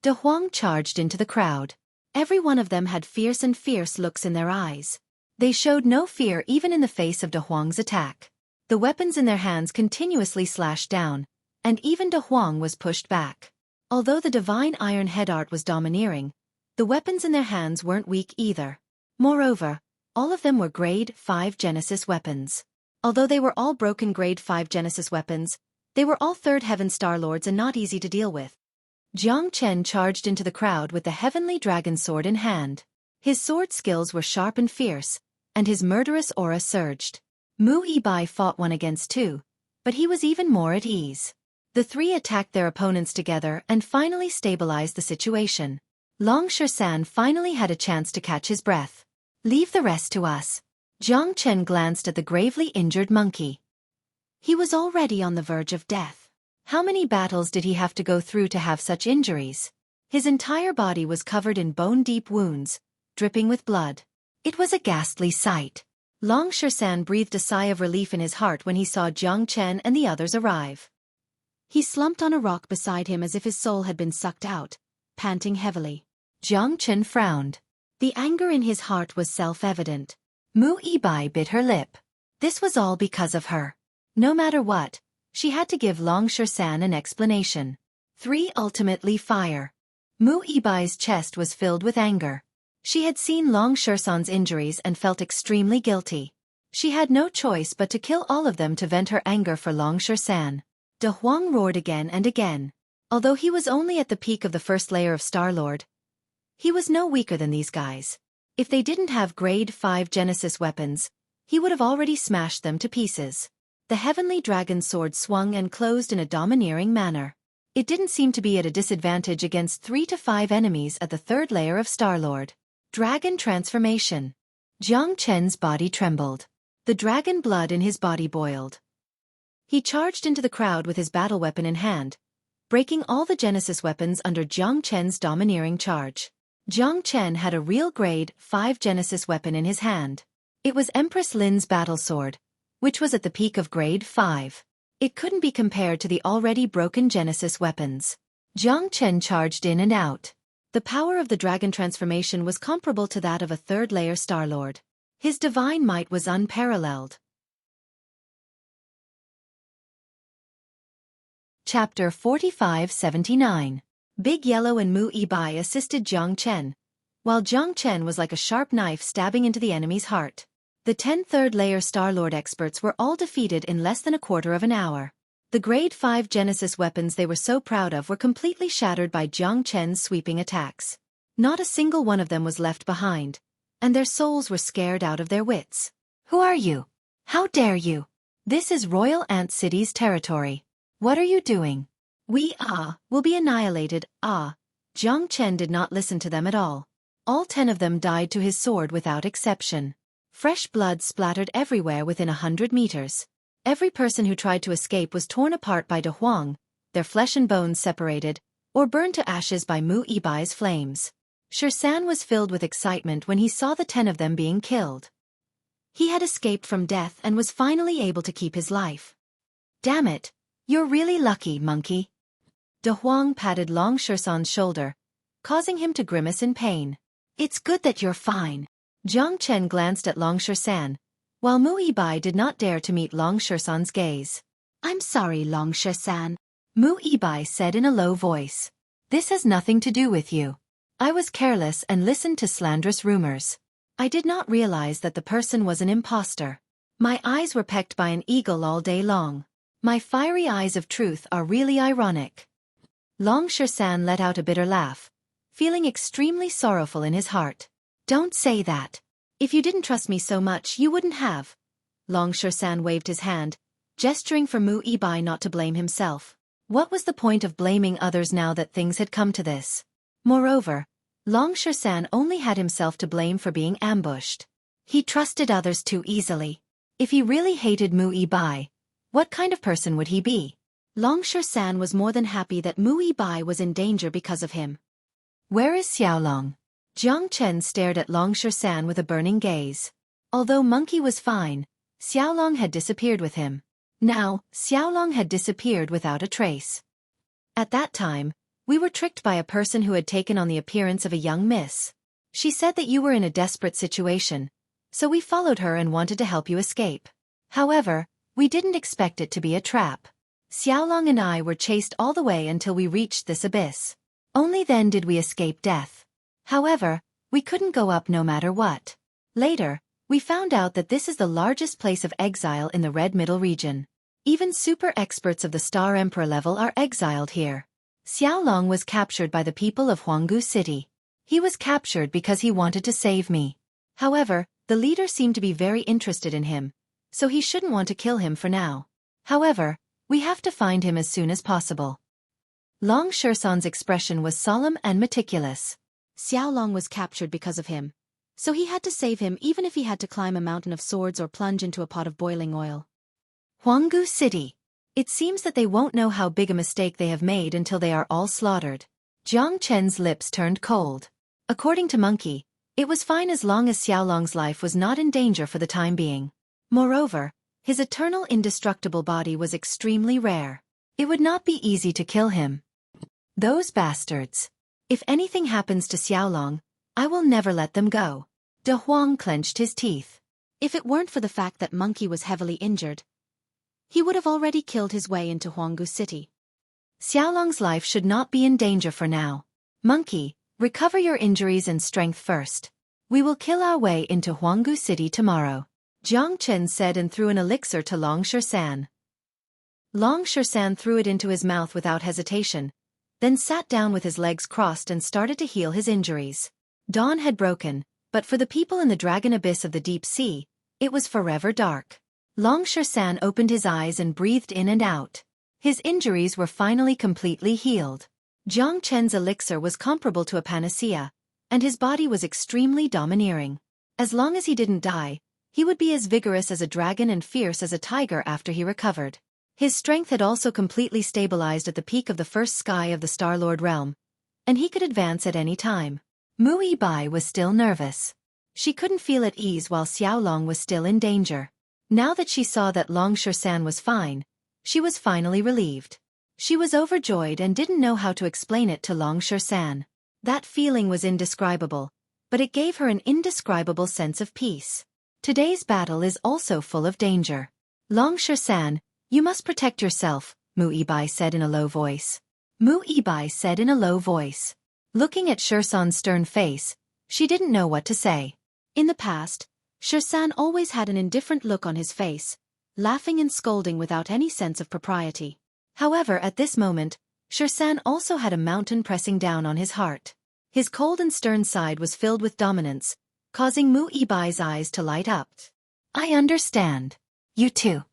De Huang charged into the crowd. Every one of them had fierce looks in their eyes. They showed no fear even in the face of De Huang's attack. The weapons in their hands continuously slashed down, and even De Huang was pushed back. Although the divine iron head art was domineering, the weapons in their hands weren't weak either. Moreover, all of them were Grade 5 Genesis weapons. Although they were all broken Grade 5 Genesis weapons, they were all 3rd Heaven Star Lords and not easy to deal with. Jiang Chen charged into the crowd with the heavenly dragon sword in hand. His sword skills were sharp and fierce, and his murderous aura surged. Mu Yibai fought 1 against 2, but he was even more at ease. The 3 attacked their opponents together and finally stabilized the situation. Long Shersan finally had a chance to catch his breath. Leave the rest to us. Jiang Chen glanced at the gravely injured monkey. He was already on the verge of death. How many battles did he have to go through to have such injuries? His entire body was covered in bone-deep wounds, dripping with blood. It was a ghastly sight. Long Shersan breathed a sigh of relief in his heart when he saw Jiang Chen and the others arrive. He slumped on a rock beside him as if his soul had been sucked out, panting heavily. Jiang Chen frowned. The anger in his heart was self-evident. Mu Yibai bit her lip. This was all because of her. No matter what, she had to give Long Shersan an explanation. 3 Ultimately fire. Mu Yibai's chest was filled with anger. She had seen Long Shersan's injuries and felt extremely guilty. She had no choice but to kill all of them to vent her anger for Long San. De Huang roared again and again. Although he was only at the peak of the first layer of Star-Lord, he was no weaker than these guys. If they didn't have grade 5 Genesis weapons, he would have already smashed them to pieces. The heavenly dragon sword swung and closed in a domineering manner. It didn't seem to be at a disadvantage against 3 to 5 enemies at the third layer of Star-Lord. Dragon transformation. Jiang Chen's body trembled. The dragon blood in his body boiled. He charged into the crowd with his battle weapon in hand, breaking all the Genesis weapons under Jiang Chen's domineering charge. Jiang Chen had a real grade 5 Genesis weapon in his hand. It was Empress Lin's battle sword, which was at the peak of grade 5. It couldn't be compared to the already broken Genesis weapons. Jiang Chen charged in and out. The power of the dragon transformation was comparable to that of a third-layer Star-Lord. His divine might was unparalleled. Chapter 45-79. Big Yellow and Mu Yibai assisted Jiang Chen, while Jiang Chen was like a sharp knife stabbing into the enemy's heart. The 10 third-layer Star-Lord experts were all defeated in less than a quarter of an hour. The grade 5 Genesis weapons they were so proud of were completely shattered by Jiang Chen's sweeping attacks. Not a single one of them was left behind, and their souls were scared out of their wits. Who are you? How dare you? This is Royal Ant City's territory. What are you doing? We will be annihilated. Jiang Chen did not listen to them at all. All 10 of them died to his sword without exception. Fresh blood splattered everywhere within 100 meters. Every person who tried to escape was torn apart by De Huang, their flesh and bones separated, or burned to ashes by Mu Yibai's flames. Xueqi was filled with excitement when he saw the 10 of them being killed. He had escaped from death and was finally able to keep his life. Damn it, you're really lucky, monkey. De Huang patted Long Xueqi's shoulder, causing him to grimace in pain. It's good that you're fine. Jiang Chen glanced at Long Xueqi, while Mu Yibai did not dare to meet Long Xueqi's gaze. I'm sorry, Long Xueqi. Mu Yibai said in a low voice. This has nothing to do with you. I was careless and listened to slanderous rumors. I did not realize that the person was an imposter. My eyes were pecked by an eagle all day long. My fiery eyes of truth are really ironic. Long Xueqi let out a bitter laugh, feeling extremely sorrowful in his heart. Don't say that. If you didn't trust me so much, you wouldn't have. Long Xueqi waved his hand, gesturing for Mu Yibai not to blame himself. What was the point of blaming others now that things had come to this? Moreover, Long Xueqi only had himself to blame for being ambushed. He trusted others too easily. If he really hated Mu Yibai, what kind of person would he be? Long Xueqi was more than happy that Mu Yibai was in danger because of him. Where is Xiaolong? Jiang Chen stared at Long Xueqi with a burning gaze. Although Monkey was fine, Xiaolong had disappeared with him. Now, Xiaolong had disappeared without a trace. At that time, we were tricked by a person who had taken on the appearance of a young miss. She said that you were in a desperate situation, so we followed her and wanted to help you escape. However, we didn't expect it to be a trap. Xiaolong and I were chased all the way until we reached this abyss. Only then did we escape death. However, we couldn't go up no matter what. Later, we found out that this is the largest place of exile in the Red Middle region. Even super experts of the Star Emperor level are exiled here. Xiaolong was captured by the people of Huanggu City. He was captured because he wanted to save me. However, the leader seemed to be very interested in him, so he shouldn't want to kill him for now. However, we have to find him as soon as possible. Long Xueqi's expression was solemn and meticulous. Xiaolong was captured because of him, so he had to save him even if he had to climb a mountain of swords or plunge into a pot of boiling oil. Huanggu City. It seems that they won't know how big a mistake they have made until they are all slaughtered. Jiang Chen's lips turned cold. According to Monkey, it was fine as long as Xiaolong's life was not in danger for the time being. Moreover, his eternal indestructible body was extremely rare. It would not be easy to kill him. Those bastards. If anything happens to Xiaolong, I will never let them go. De Huang clenched his teeth. If it weren't for the fact that Monkey was heavily injured, he would have already killed his way into Huanggu City. Xiaolong's life should not be in danger for now. Monkey, recover your injuries and strength first. We will kill our way into Huanggu City tomorrow. Jiang Chen said and threw an elixir to Long Shersan. Long Shersan threw it into his mouth without hesitation, then sat down with his legs crossed and started to heal his injuries. Dawn had broken, but for the people in the dragon abyss of the deep sea, it was forever dark. Long Shersan opened his eyes and breathed in and out. His injuries were finally completely healed. Jiang Chen's elixir was comparable to a panacea, and his body was extremely domineering. As long as he didn't die, he would be as vigorous as a dragon and fierce as a tiger after he recovered. His strength had also completely stabilized at the peak of the first sky of the Star-Lord realm, and he could advance at any time. Mu Yibai was still nervous. She couldn't feel at ease while Xiaolong was still in danger. Now that she saw that Long Shersan was fine, she was finally relieved. She was overjoyed and didn't know how to explain it to Long Shersan. That feeling was indescribable, but it gave her an indescribable sense of peace. Today's battle is also full of danger. Long Shersan, you must protect yourself, Mu Yibai said in a low voice. Mu Yibai said in a low voice. Looking at Shersan's stern face, she didn't know what to say. In the past, Shersan always had an indifferent look on his face, laughing and scolding without any sense of propriety. However, at this moment, Shersan also had a mountain pressing down on his heart. His cold and stern side was filled with dominance, causing Mu Yibai's eyes to light up. I understand. You too.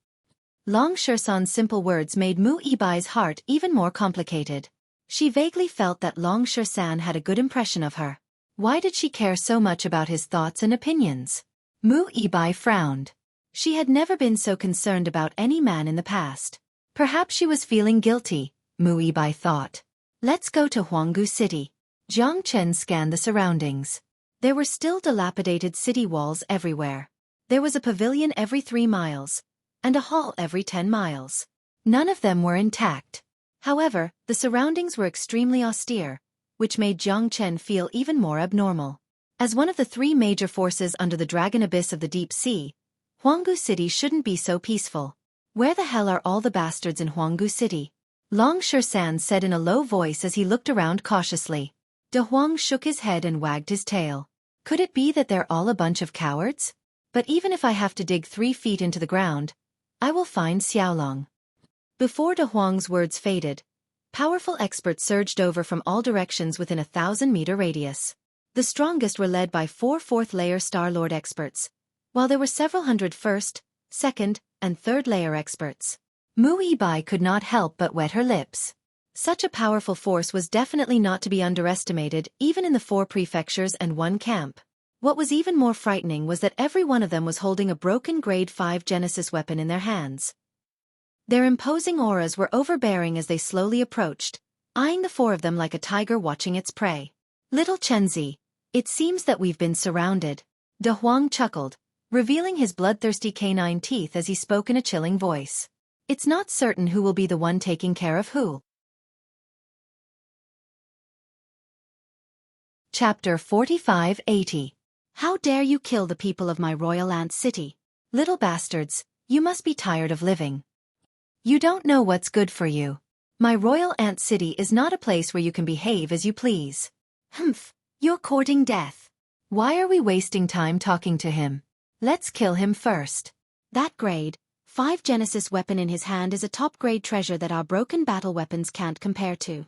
Long Shersan's simple words made Mu Yibai's heart even more complicated. She vaguely felt that Long Shersan had a good impression of her. Why did she care so much about his thoughts and opinions? Mu Yibai frowned. She had never been so concerned about any man in the past. Perhaps she was feeling guilty, Mu Yibai thought. Let's go to Huanggu City. Jiang Chen scanned the surroundings. There were still dilapidated city walls everywhere. There was a pavilion every 3 miles, and a hall every 10 miles. None of them were intact. However, the surroundings were extremely austere, which made Jiang Chen feel even more abnormal. As one of the 3 major forces under the dragon abyss of the deep sea, Huanggu City shouldn't be so peaceful. Where the hell are all the bastards in Huanggu City? Long Shersan said in a low voice as he looked around cautiously. De Huang shook his head and wagged his tail. Could it be that they're all a bunch of cowards? But even if I have to dig 3 feet into the ground, I will find Xiaolong. Before De Huang's words faded, powerful experts surged over from all directions within a 1,000-meter radius. The strongest were led by 4 fourth-layer Star-Lord experts, while there were several hundred first, second, and third-layer experts. Mu Yibai could not help but wet her lips. Such a powerful force was definitely not to be underestimated even in the 4 prefectures and 1 camp. What was even more frightening was that every one of them was holding a broken Grade 5 Genesis weapon in their hands. Their imposing auras were overbearing as they slowly approached, eyeing the 4 of them like a tiger watching its prey. Little Chenzi, it seems that we've been surrounded. De Huang chuckled, revealing his bloodthirsty canine teeth as he spoke in a chilling voice. It's not certain who will be the one taking care of who. Chapter 45-80. How dare you kill the people of my royal ant city? Little bastards, you must be tired of living. You don't know what's good for you. My royal ant city is not a place where you can behave as you please. Humph, you're courting death. Why are we wasting time talking to him? Let's kill him first. That Grade 5 Genesis weapon in his hand is a top-grade treasure that our broken battle weapons can't compare to.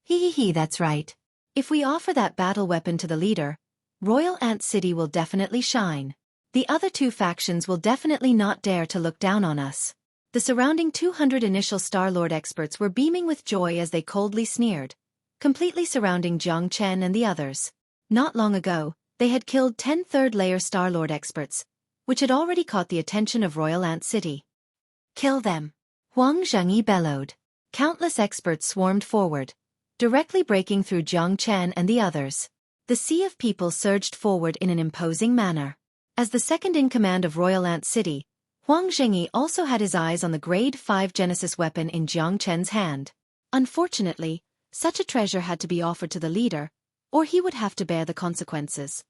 Hee, that's right. If we offer that battle weapon to the leader, Royal Ant City will definitely shine. The other 2 factions will definitely not dare to look down on us. The surrounding 200 initial Star-Lord experts were beaming with joy as they coldly sneered, completely surrounding Jiang Chen and the others. Not long ago, they had killed 10 third-layer Star-Lord experts, which had already caught the attention of Royal Ant City. Kill them! Huang Zhengyi bellowed. Countless experts swarmed forward, directly breaking through Jiang Chen and the others. The sea of people surged forward in an imposing manner. As the second-in-command of Royal Ant City, Huang Zhengyi also had his eyes on the Grade 5 Genesis weapon in Jiang Chen's hand. Unfortunately, such a treasure had to be offered to the leader, or he would have to bear the consequences.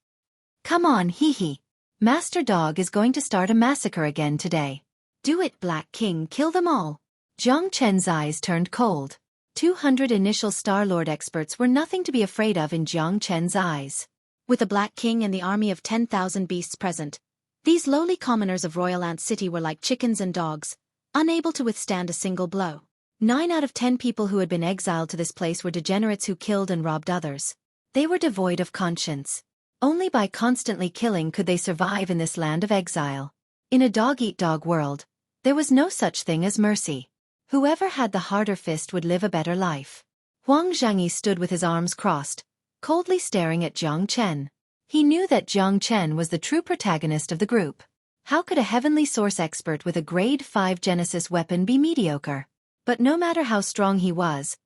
Come on, hee. Master Dog is going to start a massacre again today. Do it, Black King, kill them all. Jiang Chen's eyes turned cold. 200 initial Star-Lord experts were nothing to be afraid of in Jiang Chen's eyes. With the Black King and the army of 10,000 beasts present, These lowly commoners of Royal Ant City were like chickens and dogs, unable to withstand a single blow. 9 out of 10 people who had been exiled to this place were degenerates who killed and robbed others. They were devoid of conscience. Only by constantly killing could they survive in this land of exile. In a dog-eat-dog world, there was no such thing as mercy. Whoever had the harder fist would live a better life. Huang Zhangyi stood with his arms crossed, coldly staring at Jiang Chen. He knew that Jiang Chen was the true protagonist of the group. How could a heavenly source expert with a grade 5 Genesis weapon be mediocre? But no matter how strong he was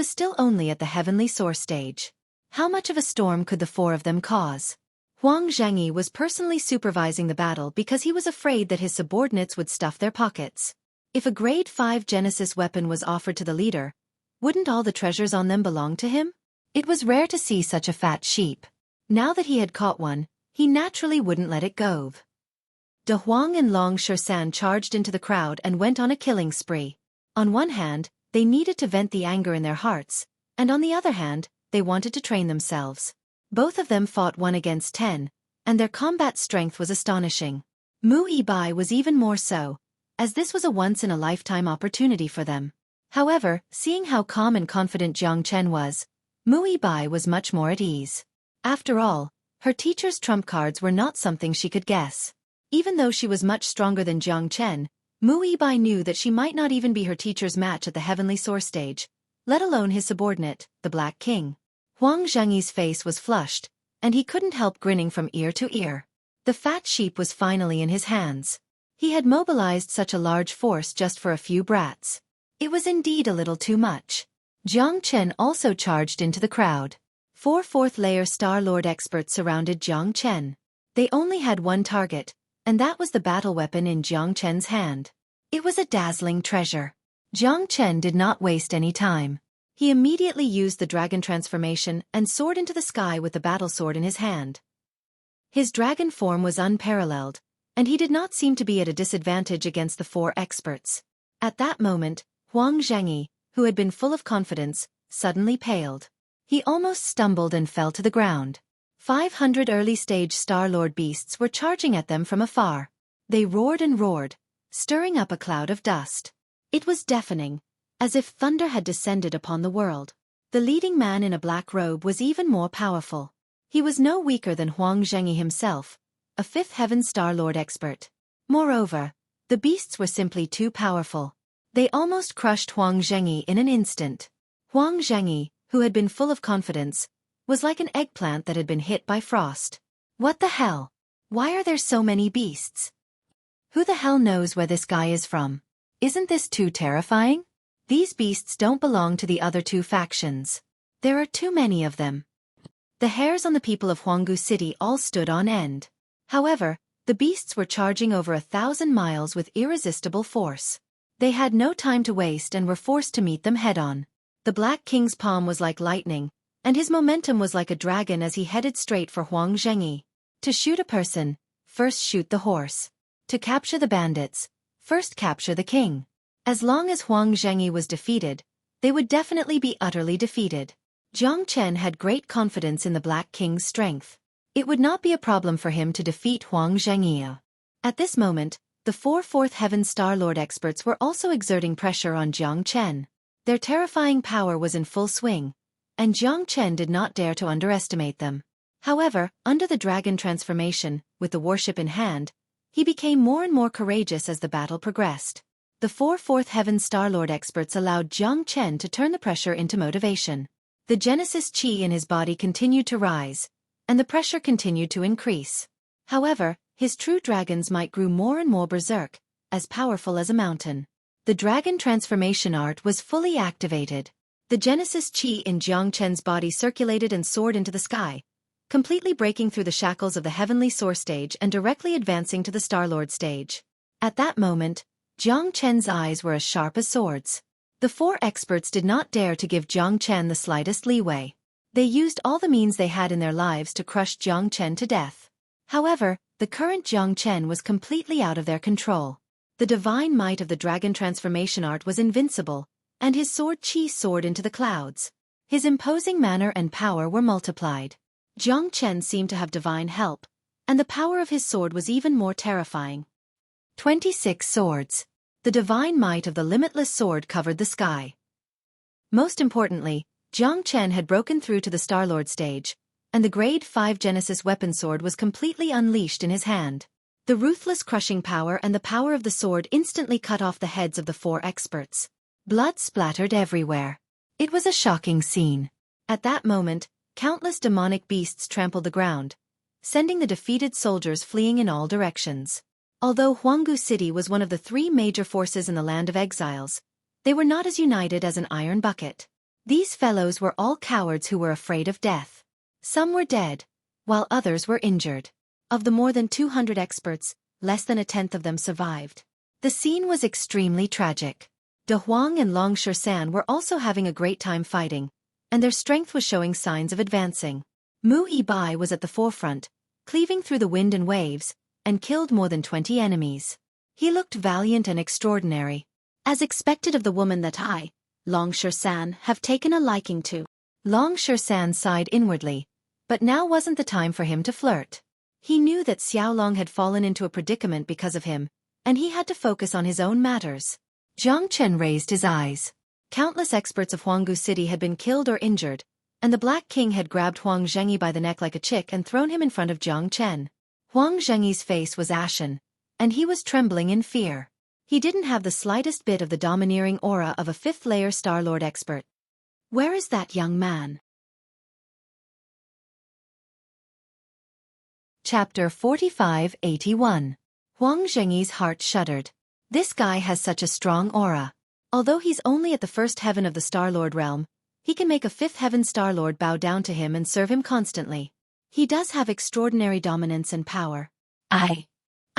still only at the heavenly source stage. How much of a storm could the 4 of them cause? Huang Zhangyi was personally supervising the battle because he was afraid that his subordinates would stuff their pockets. If a grade 5 Genesis weapon was offered to the leader, wouldn't all the treasures on them belong to him? It was rare to see such a fat sheep. Now that he had caught one, he naturally wouldn't let it go. De Huang and Long Shersan charged into the crowd and went on a killing spree. On one hand, they needed to vent the anger in their hearts, and on the other hand, they wanted to train themselves. Both of them fought 1 against 10, and their combat strength was astonishing. Mu Yibai was even more so, as this was a once-in-a-lifetime opportunity for them. However, seeing how calm and confident Jiang Chen was, Mu Yibai was much more at ease. After all, her teacher's trump cards were not something she could guess. Even though she was much stronger than Jiang Chen, Mu Yibai knew that she might not even be her teacher's match at the heavenly source stage, let alone his subordinate, the Black King. Huang Zhangyi's face was flushed, and he couldn't help grinning from ear to ear. The fat sheep was finally in his hands. He had mobilized such a large force just for a few brats. It was indeed a little too much. Jiang Chen also charged into the crowd. 4 4th-layer Star Lord experts surrounded Jiang Chen. They only had one target, and that was the battle weapon in Jiang Chen's hand. It was a dazzling treasure. Jiang Chen did not waste any time. He immediately used the dragon transformation and soared into the sky with the battle sword in his hand. His dragon form was unparalleled, and he did not seem to be at a disadvantage against the 4 experts. At that moment, Huang Zhangyi, who had been full of confidence, suddenly paled. He almost stumbled and fell to the ground. 500 early-stage Star Lord beasts were charging at them from afar. They roared and roared, stirring up a cloud of dust. It was deafening, as if thunder had descended upon the world. The leading man in a black robe was even more powerful. He was no weaker than Huang Zhangyi himself, a 5th Heaven Star Lord expert. Moreover, the beasts were simply too powerful. They almost crushed Huang Zhangyi in an instant. Huang Zhangyi, who had been full of confidence, was like an eggplant that had been hit by frost. What the hell? Why are there so many beasts? Who the hell knows where this guy is from? Isn't this too terrifying? These beasts don't belong to the other 2 factions. There are too many of them. The hairs on the people of Huanggu City all stood on end. However, the beasts were charging over 1,000 miles with irresistible force. They had no time to waste and were forced to meet them head-on. The Black King's palm was like lightning, and his momentum was like a dragon as he headed straight for Huang Zhangyi. To shoot a person, first shoot the horse. To capture the bandits, first capture the king. As long as Huang Zhangyi was defeated, they would definitely be utterly defeated. Jiang Chen had great confidence in the Black King's strength. It would not be a problem for him to defeat Huang Zhangyi. At this moment, the 4 4th Heaven Star Lord experts were also exerting pressure on Jiang Chen. Their terrifying power was in full swing, and Jiang Chen did not dare to underestimate them. However, under the dragon transformation, with the warship in hand, he became more and more courageous as the battle progressed. The 4 4th Heaven Star Lord experts allowed Jiang Chen to turn the pressure into motivation. The Genesis chi in his body continued to rise, and the pressure continued to increase. However, his true dragon's might grew more and more berserk, as powerful as a mountain. The dragon transformation art was fully activated. The Genesis chi in Jiang Chen's body circulated and soared into the sky, completely breaking through the shackles of the heavenly source stage and directly advancing to the Star Lord stage. At that moment, Jiang Chen's eyes were as sharp as swords. The 4 experts did not dare to give Jiang Chen the slightest leeway. They used all the means they had in their lives to crush Jiang Chen to death. However, the current Jiang Chen was completely out of their control. The divine might of the dragon transformation art was invincible, and his sword chi soared into the clouds. His imposing manner and power were multiplied. Jiang Chen seemed to have divine help, And the power of his sword was even more terrifying. 26 swords. The divine might of the limitless sword covered the sky. Most importantly, Jiang Chen had broken through to the Star-Lord stage, and the Grade 5 Genesis weapon sword was completely unleashed in his hand. The ruthless crushing power and the power of the sword instantly cut off the heads of the 4 experts. Blood splattered everywhere. It was a shocking scene. At that moment, countless demonic beasts trampled the ground, sending the defeated soldiers fleeing in all directions. Although Huanggu City was one of the 3 major forces in the Land of Exiles, they were not as united as an iron bucket. These fellows were all cowards who were afraid of death. Some were dead, while others were injured. Of the more than 200 experts, less than a tenth of them survived. The scene was extremely tragic. De Huang and Long Shersan were also having a great time fighting, and their strength was showing signs of advancing. Mu Yibai was at the forefront, cleaving through the wind and waves, and killed more than 20 enemies. He looked valiant and extraordinary. As expected of the woman that I, Long Shersan, have taken a liking to. Long Shersan sighed inwardly, but now wasn't the time for him to flirt. He knew that Xiaolong had fallen into a predicament because of him, and he had to focus on his own matters. Jiang Chen raised his eyes. Countless experts of Huanggu City had been killed or injured, and the Black King had grabbed Huang Zhengyi by the neck like a chick and thrown him in front of Jiang Chen. Huang Zhengyi's face was ashen, and he was trembling in fear. He didn't have the slightest bit of the domineering aura of a 5th-layer Star-Lord expert. Where is that young man? Chapter 45-81. Huang Zhengyi's heart shuddered. This guy has such a strong aura. Although he's only at the 1st heaven of the Star-Lord realm, he can make a 5th heaven Star-Lord bow down to him and serve him constantly. He does have extraordinary dominance and power. I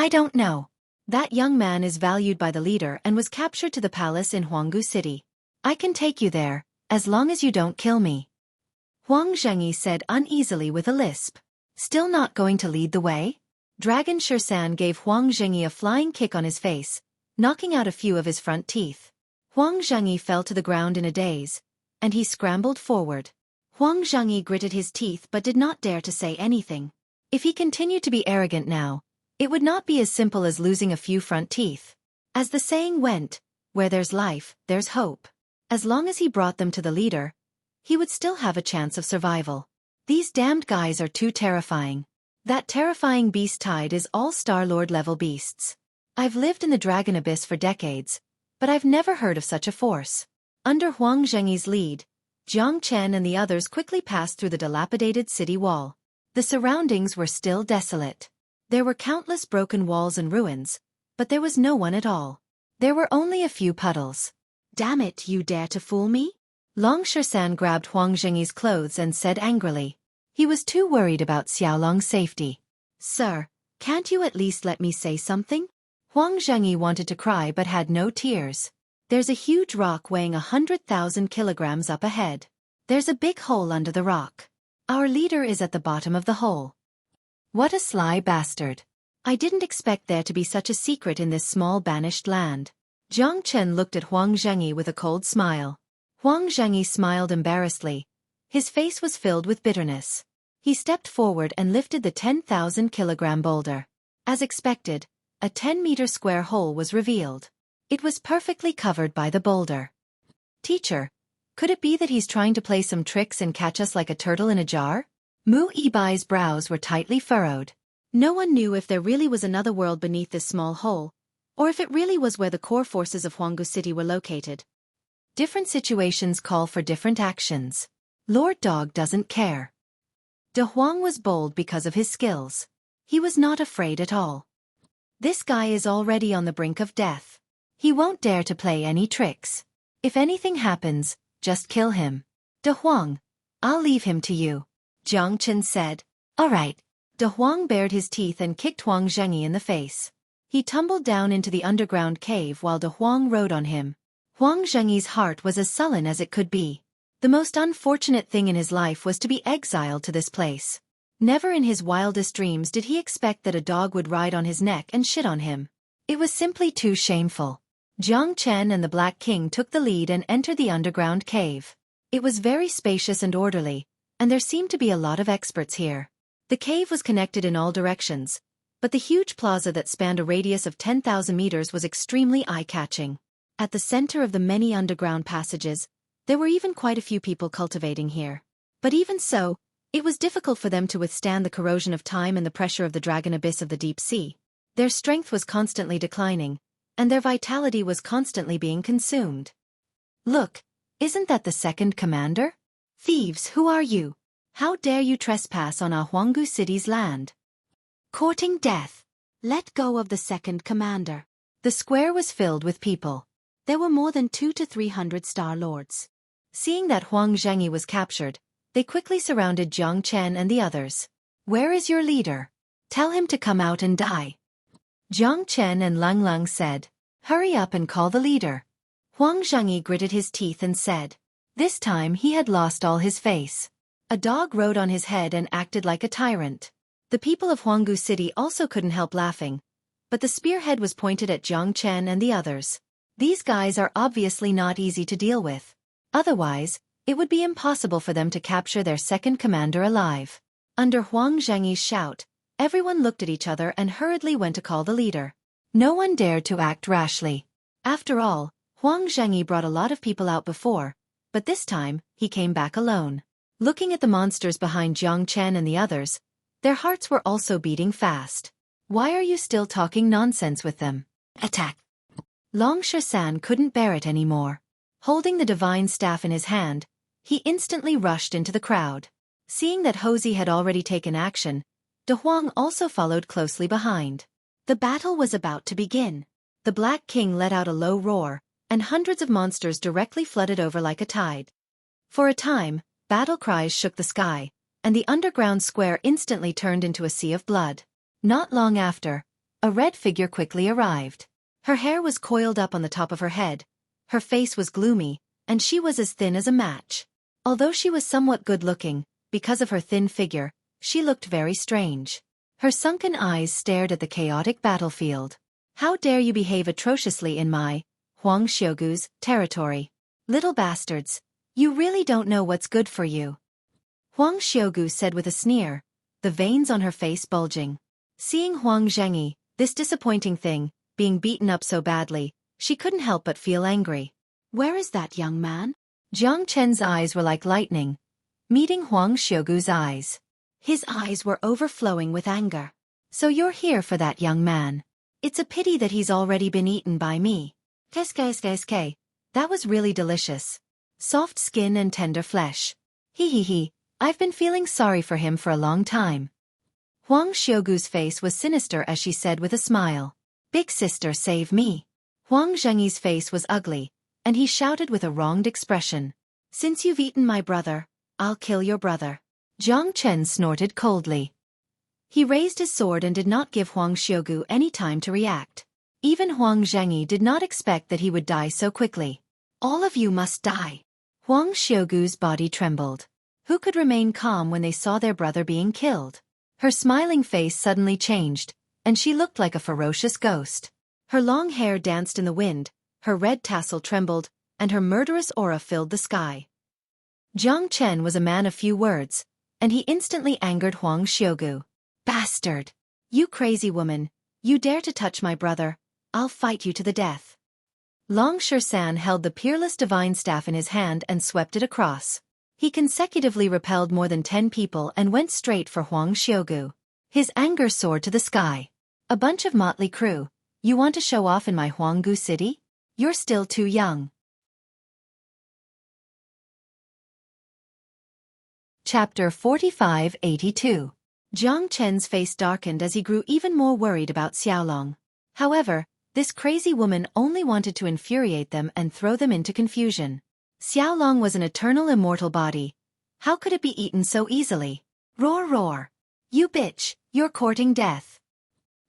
don't know. That young man is valued by the leader and was captured to the palace in Huanggu City. I can take you there, as long as you don't kill me. Huang Zhengyi said uneasily with a lisp. Still not going to lead the way? Dragon Shersan gave Huang Zhengyi a flying kick on his face, knocking out a few of his front teeth. Huang Zhengyi fell to the ground in a daze, and he scrambled forward. Huang Zhengyi gritted his teeth but did not dare to say anything. If he continued to be arrogant now, it would not be as simple as losing a few front teeth. As the saying went, where there's life, there's hope. As long as he brought them to the leader, he would still have a chance of survival. These damned guys are too terrifying. That terrifying beast tide is all Star-Lord level beasts. I've lived in the Dragon Abyss for decades, but I've never heard of such a force. Under Huang Zhengyi's lead, Jiang Chen and the others quickly passed through the dilapidated city wall. The surroundings were still desolate. There were countless broken walls and ruins, but there was no one at all. There were only a few puddles. Damn it, you dare to fool me? Long Shersan grabbed Huang Zhengyi's clothes and said angrily. He was too worried about Xiaolong's safety. Sir, can't you at least let me say something? Huang Zhengyi wanted to cry but had no tears. There's a huge rock weighing 100,000 kilograms up ahead. There's a big hole under the rock. Our leader is at the bottom of the hole. What a sly bastard. I didn't expect there to be such a secret in this small banished land. Jiang Chen looked at Huang Zhengyi with a cold smile. Huang Zhengyi smiled embarrassedly. His face was filled with bitterness. He stepped forward and lifted the 10,000-kilogram boulder. As expected, a 10-meter square hole was revealed. It was perfectly covered by the boulder. Teacher, could it be that he's trying to play some tricks and catch us like a turtle in a jar? Mu Yibai's brows were tightly furrowed. No one knew if there really was another world beneath this small hole, or if it really was where the core forces of Huanggu City were located. Different situations call for different actions. Lord Dog doesn't care. De Huang was bold because of his skills. He was not afraid at all. This guy is already on the brink of death. He won't dare to play any tricks. If anything happens, just kill him. De Huang, I'll leave him to you. Jiang Chen said. All right. De Huang bared his teeth and kicked Huang Zhengyi in the face. He tumbled down into the underground cave while De Huang rode on him. Huang Zhengyi's heart was as sullen as it could be. The most unfortunate thing in his life was to be exiled to this place. Never in his wildest dreams did he expect that a dog would ride on his neck and shit on him. It was simply too shameful. Jiang Chen and the Black King took the lead and entered the underground cave. It was very spacious and orderly, and there seemed to be a lot of experts here. The cave was connected in all directions, but the huge plaza that spanned a radius of 10,000 meters was extremely eye-catching. At the center of the many underground passages, there were even quite a few people cultivating here. But even so, it was difficult for them to withstand the corrosion of time and the pressure of the dragon abyss of the deep sea. Their strength was constantly declining, and their vitality was constantly being consumed. Look, isn't that the second commander? Thieves, who are you? How dare you trespass on our Huanggu city's land? Courting death. Let go of the second commander. The square was filled with people. There were more than 200 to 300 Star Lords. Seeing that Huang Zhengyi was captured, they quickly surrounded Jiang Chen and the others. Where is your leader? Tell him to come out and die. Jiang Chen and Lang Lang said. Hurry up and call the leader. Huang Zhengyi gritted his teeth and said. This time he had lost all his face. A dog rode on his head and acted like a tyrant. The people of Huanggu City also couldn't help laughing, but the spearhead was pointed at Jiang Chen and the others. These guys are obviously not easy to deal with. Otherwise, it would be impossible for them to capture their second commander alive. Under Huang Zhengyi's shout, everyone looked at each other and hurriedly went to call the leader. No one dared to act rashly. After all, Huang Zhengyi brought a lot of people out before, but this time, he came back alone. Looking at the monsters behind Jiang Chen and the others, their hearts were also beating fast. Why are you still talking nonsense with them? Attack! Long Shi-san couldn't bear it anymore. Holding the divine staff in his hand, he instantly rushed into the crowd. Seeing that Hosey had already taken action, De Huang also followed closely behind. The battle was about to begin. The Black King let out a low roar, and hundreds of monsters directly flooded over like a tide. For a time, battle cries shook the sky, and the underground square instantly turned into a sea of blood. Not long after, a red figure quickly arrived. Her hair was coiled up on the top of her head, her face was gloomy, and she was as thin as a match. Although she was somewhat good-looking, because of her thin figure, she looked very strange. Her sunken eyes stared at the chaotic battlefield. How dare you behave atrociously in my, Huang Xiugu's, territory? Little bastards, you really don't know what's good for you. Huang Xiugu said with a sneer, the veins on her face bulging. Seeing Huang Zhengyi, this disappointing thing, being beaten up so badly, she couldn't help but feel angry. Where is that young man? Jiang Chen's eyes were like lightning, meeting Huang Xiugu's eyes. His eyes were overflowing with anger. So you're here for that young man. It's a pity that he's already been eaten by me. Keske, that was really delicious. Soft skin and tender flesh. He. I've been feeling sorry for him for a long time. Huang Xiugu's face was sinister as she said with a smile. Big sister, save me. Huang Zhengyi's face was ugly, and he shouted with a wronged expression. Since you've eaten my brother, I'll kill your brother. Jiang Chen snorted coldly. He raised his sword and did not give Huang Xiugu any time to react. Even Huang Zhengyi did not expect that he would die so quickly. All of you must die. Huang Xiugu's body trembled. Who could remain calm when they saw their brother being killed? Her smiling face suddenly changed, and she looked like a ferocious ghost. Her long hair danced in the wind, her red tassel trembled, and her murderous aura filled the sky. Jiang Chen was a man of few words, and he instantly angered Huang Xiugu. Bastard! You crazy woman, you dare to touch my brother, I'll fight you to the death. Long Shi-san held the peerless divine staff in his hand and swept it across. He consecutively repelled more than 10 people and went straight for Huang Xiugu. His anger soared to the sky. A bunch of motley crew, you want to show off in my Huanggu city? You're still too young. Chapter 4582. Jiang Chen's face darkened as he grew even more worried about Xiaolong. However, this crazy woman only wanted to infuriate them and throw them into confusion. Xiaolong was an eternal immortal body. How could it be eaten so easily? Roar roar! You bitch, you're courting death.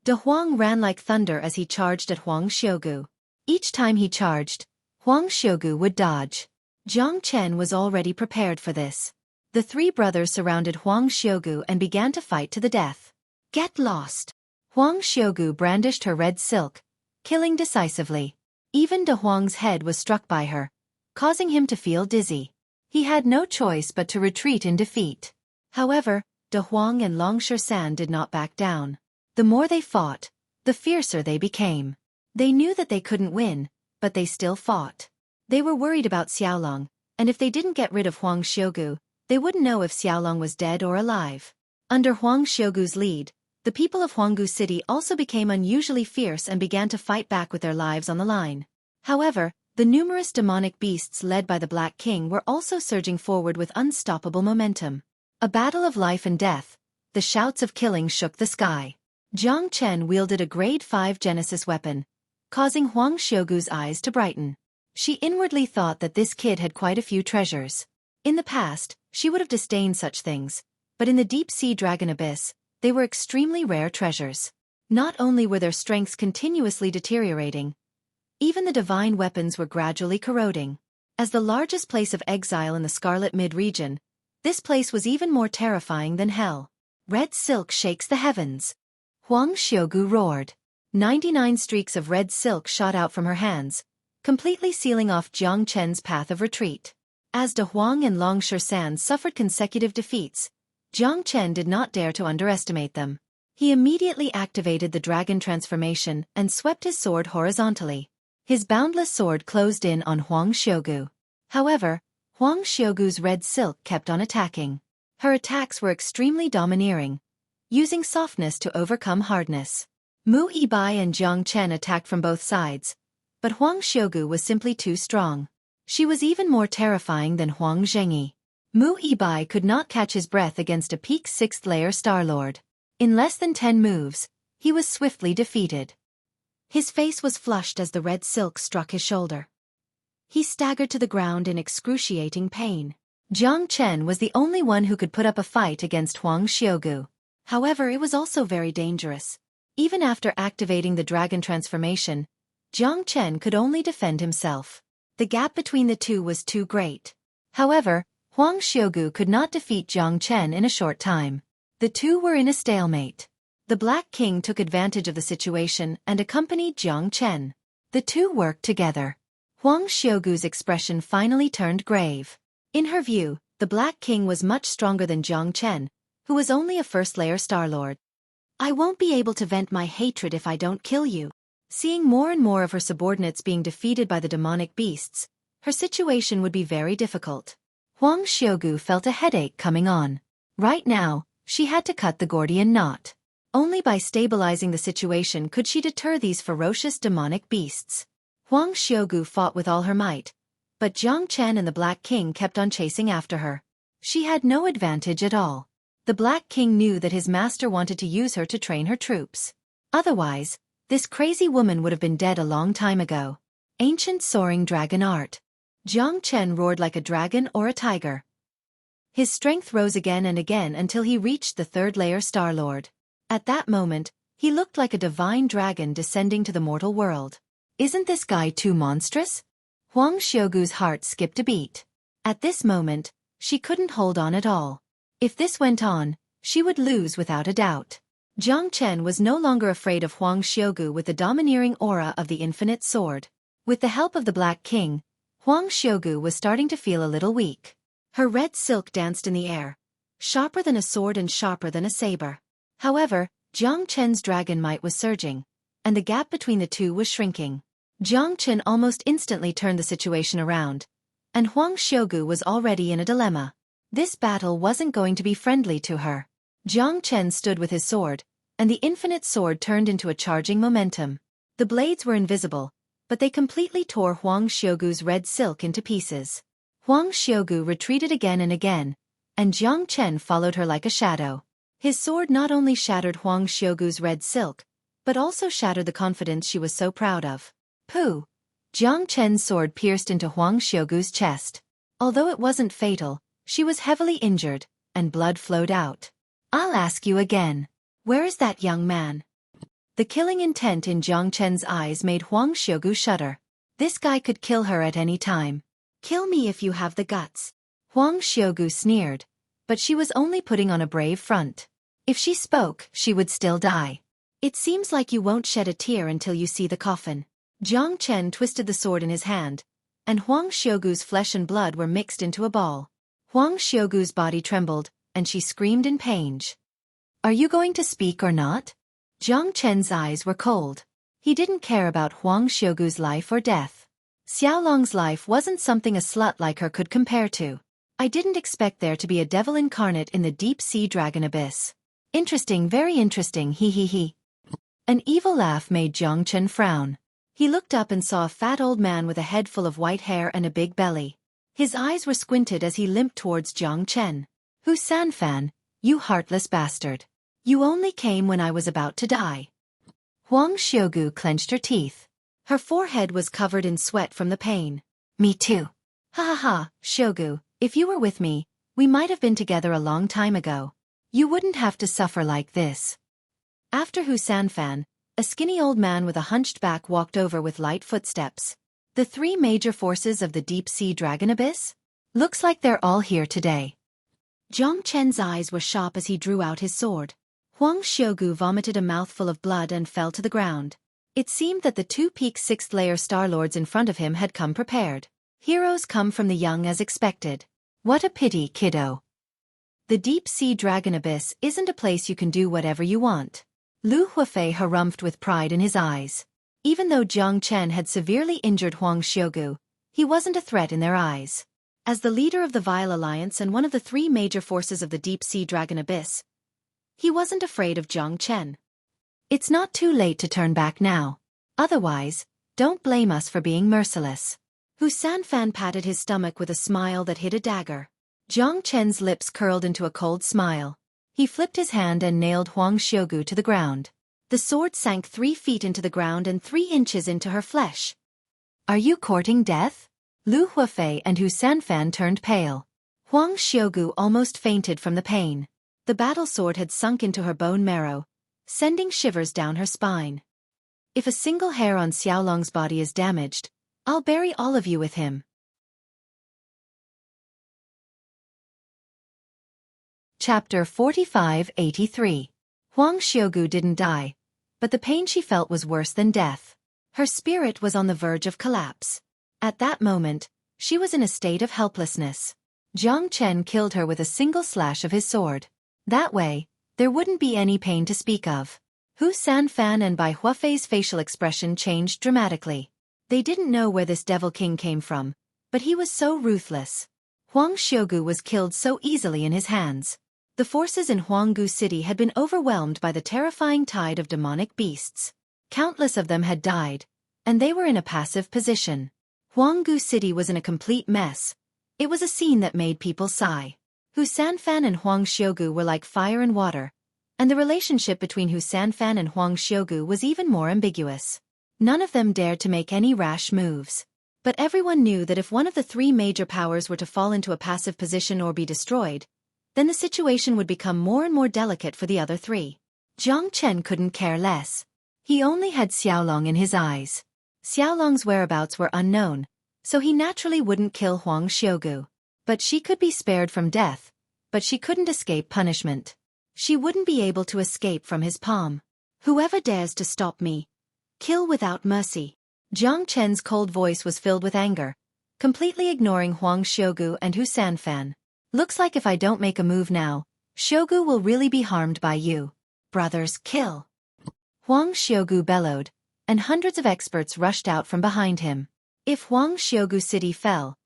De Huang ran like thunder as he charged at Huang Xiugu. Each time he charged, Huang Xiugu would dodge. Jiang Chen was already prepared for this. The three brothers surrounded Huang Xiugu and began to fight to the death. Get lost! Huang Xiugu brandished her red silk, killing decisively. Even De Huang's head was struck by her, causing him to feel dizzy. He had no choice but to retreat in defeat. However, De Huang and Long Shan did not back down. The more they fought, the fiercer they became. They knew that they couldn't win, but they still fought. They were worried about Xiaolong, and if they didn't get rid of Huang Xiugu, they wouldn't know if Xiaolong was dead or alive. Under Huang Xiugu's lead, the people of Huanggu City also became unusually fierce and began to fight back with their lives on the line. However, the numerous demonic beasts led by the Black King were also surging forward with unstoppable momentum. A battle of life and death. The shouts of killing shook the sky. Jiang Chen wielded a grade 5 Genesis weapon, causing Huang Xiugu's eyes to brighten. She inwardly thought that this kid had quite a few treasures. In the past, she would have disdained such things, but in the deep-sea dragon abyss, they were extremely rare treasures. Not only were their strengths continuously deteriorating, even the divine weapons were gradually corroding. As the largest place of exile in the Scarlet Mid-region, this place was even more terrifying than hell. Red silk shakes the heavens. Huang Xiugu roared. 99 streaks of red silk shot out from her hands, completely sealing off Jiang Chen's path of retreat. As De Huang and Long Shan suffered consecutive defeats, Jiang Chen did not dare to underestimate them. He immediately activated the dragon transformation and swept his sword horizontally. His boundless sword closed in on Huang Xiugu. However, Huang Xiugu's red silk kept on attacking. Her attacks were extremely domineering, using softness to overcome hardness. Mu Yibai and Jiang Chen attacked from both sides, but Huang Xiugu was simply too strong. She was even more terrifying than Huang Zhengyi. Mu Yibai could not catch his breath against a peak 6th layer Star-Lord. In less than 10 moves, he was swiftly defeated. His face was flushed as the red silk struck his shoulder. He staggered to the ground in excruciating pain. Jiang Chen was the only one who could put up a fight against Huang Xiugu. However, it was also very dangerous. Even after activating the dragon transformation, Jiang Chen could only defend himself. The gap between the two was too great. However, Huang Xiugu could not defeat Jiang Chen in a short time. The two were in a stalemate. The Black King took advantage of the situation and accompanied Jiang Chen. The two worked together. Huang Xiugu's expression finally turned grave. In her view, the Black King was much stronger than Jiang Chen, who was only a first-layer Star-Lord. I won't be able to vent my hatred if I don't kill you. Seeing more and more of her subordinates being defeated by the demonic beasts, her situation would be very difficult. Huang Xiugu felt a headache coming on. Right now, she had to cut the Gordian knot. Only by stabilizing the situation could she deter these ferocious demonic beasts. Huang Xiugu fought with all her might, but Jiang Chen and the Black King kept on chasing after her. She had no advantage at all. The Black King knew that his master wanted to use her to train her troops. Otherwise, this crazy woman would have been dead a long time ago. Ancient soaring dragon art. Jiang Chen roared like a dragon or a tiger. His strength rose again and again until he reached the 3rd-layer Star-Lord. At that moment, he looked like a divine dragon descending to the mortal world. Isn't this guy too monstrous? Huang Xiugu's heart skipped a beat. At this moment, she couldn't hold on at all. If this went on, she would lose without a doubt. Jiang Chen was no longer afraid of Huang Xiugu with the domineering aura of the infinite sword. With the help of the Black King, Huang Xiugu was starting to feel a little weak. Her red silk danced in the air, sharper than a sword and sharper than a saber. However, Jiang Chen's dragon might was surging, and the gap between the two was shrinking. Jiang Chen almost instantly turned the situation around, and Huang Xiugu was already in a dilemma. This battle wasn't going to be friendly to her. Jiang Chen stood with his sword, and the infinite sword turned into a charging momentum. The blades were invisible, but they completely tore Huang Xiugu's red silk into pieces. Huang Xiugu retreated again and again, and Jiang Chen followed her like a shadow. His sword not only shattered Huang Xiugu's red silk, but also shattered the confidence she was so proud of. Pooh! Jiang Chen's sword pierced into Huang Xiugu's chest. Although it wasn't fatal, she was heavily injured, and blood flowed out. I'll ask you again. Where is that young man? The killing intent in Jiang Chen's eyes made Huang Xiugu shudder. This guy could kill her at any time. Kill me if you have the guts. Huang Xiugu sneered, but she was only putting on a brave front. If she spoke, she would still die. It seems like you won't shed a tear until you see the coffin. Jiang Chen twisted the sword in his hand, and Huang Xiugu's flesh and blood were mixed into a ball. Huang Xiugu's body trembled, and she screamed in pain. Are you going to speak or not? Jiang Chen's eyes were cold. He didn't care about Huang Xiugu's life or death. Xiaolong's life wasn't something a slut like her could compare to. I didn't expect there to be a devil incarnate in the deep-sea dragon abyss. Interesting, very interesting, he. An evil laugh made Jiang Chen frown. He looked up and saw a fat old man with a head full of white hair and a big belly. His eyes were squinted as he limped towards Jiang Chen. Hu Sanfan, you heartless bastard. You only came when I was about to die. Huang Xiugu clenched her teeth. Her forehead was covered in sweat from the pain. Me too. Ha, Xiugu, if you were with me, we might have been together a long time ago. You wouldn't have to suffer like this. After Hu Sanfan, a skinny old man with a hunched back walked over with light footsteps. The three major forces of the deep-sea dragon abyss? Looks like they're all here today. Jiang Chen's eyes were sharp as he drew out his sword. Huang Xiugu vomited a mouthful of blood and fell to the ground. It seemed that the two-peak sixth-layer Star-Lords in front of him had come prepared. Heroes come from the young as expected. What a pity, kiddo. The deep-sea dragon abyss isn't a place you can do whatever you want. Lu Huafei harumphed with pride in his eyes. Even though Jiang Chen had severely injured Huang Xiugu, he wasn't a threat in their eyes. As the leader of the Vile Alliance and one of the three major forces of the deep-sea dragon abyss, he wasn't afraid of Jiang Chen. It's not too late to turn back now. Otherwise, don't blame us for being merciless. Hu Sanfan patted his stomach with a smile that hid a dagger. Jiang Chen's lips curled into a cold smile. He flipped his hand and nailed Huang Xiugu to the ground. The sword sank 3 feet into the ground and 3 inches into her flesh. Are you courting death? Lu Huafei and Hu Sanfan turned pale. Huang Xiugu almost fainted from the pain. The battle sword had sunk into her bone marrow, sending shivers down her spine. If a single hair on Xiaolong's body is damaged, I'll bury all of you with him. Chapter 45-83. Huang Xiugu didn't die, but the pain she felt was worse than death. Her spirit was on the verge of collapse. At that moment, she was in a state of helplessness. Jiang Chen killed her with a single slash of his sword. That way, there wouldn't be any pain to speak of. Hu Sanfan and Bai Huafei's facial expression changed dramatically. They didn't know where this devil king came from, but he was so ruthless. Huang Xiugu was killed so easily in his hands. The forces in Huanggu City had been overwhelmed by the terrifying tide of demonic beasts. Countless of them had died, and they were in a passive position. Huanggu City was in a complete mess. It was a scene that made people sigh. Hu Sanfan and Huang Xiugu were like fire and water, and the relationship between Hu Sanfan and Huang Xiugu was even more ambiguous. None of them dared to make any rash moves. But everyone knew that if one of the three major powers were to fall into a passive position or be destroyed, then the situation would become more and more delicate for the other three. Jiang Chen couldn't care less. He only had Xiaolong in his eyes. Xiaolong's whereabouts were unknown, so he naturally wouldn't kill Huang Xiugu. But she could be spared from death, but she couldn't escape punishment. She wouldn't be able to escape from his palm. Whoever dares to stop me, kill without mercy. Jiang Chen's cold voice was filled with anger, completely ignoring Huang Xiugu and Hu Sanfan. Looks like if I don't make a move now, Xiugu will really be harmed by you. Brothers, kill! Huang Xiugu bellowed, and hundreds of experts rushed out from behind him. If Huang Xiugu City fell,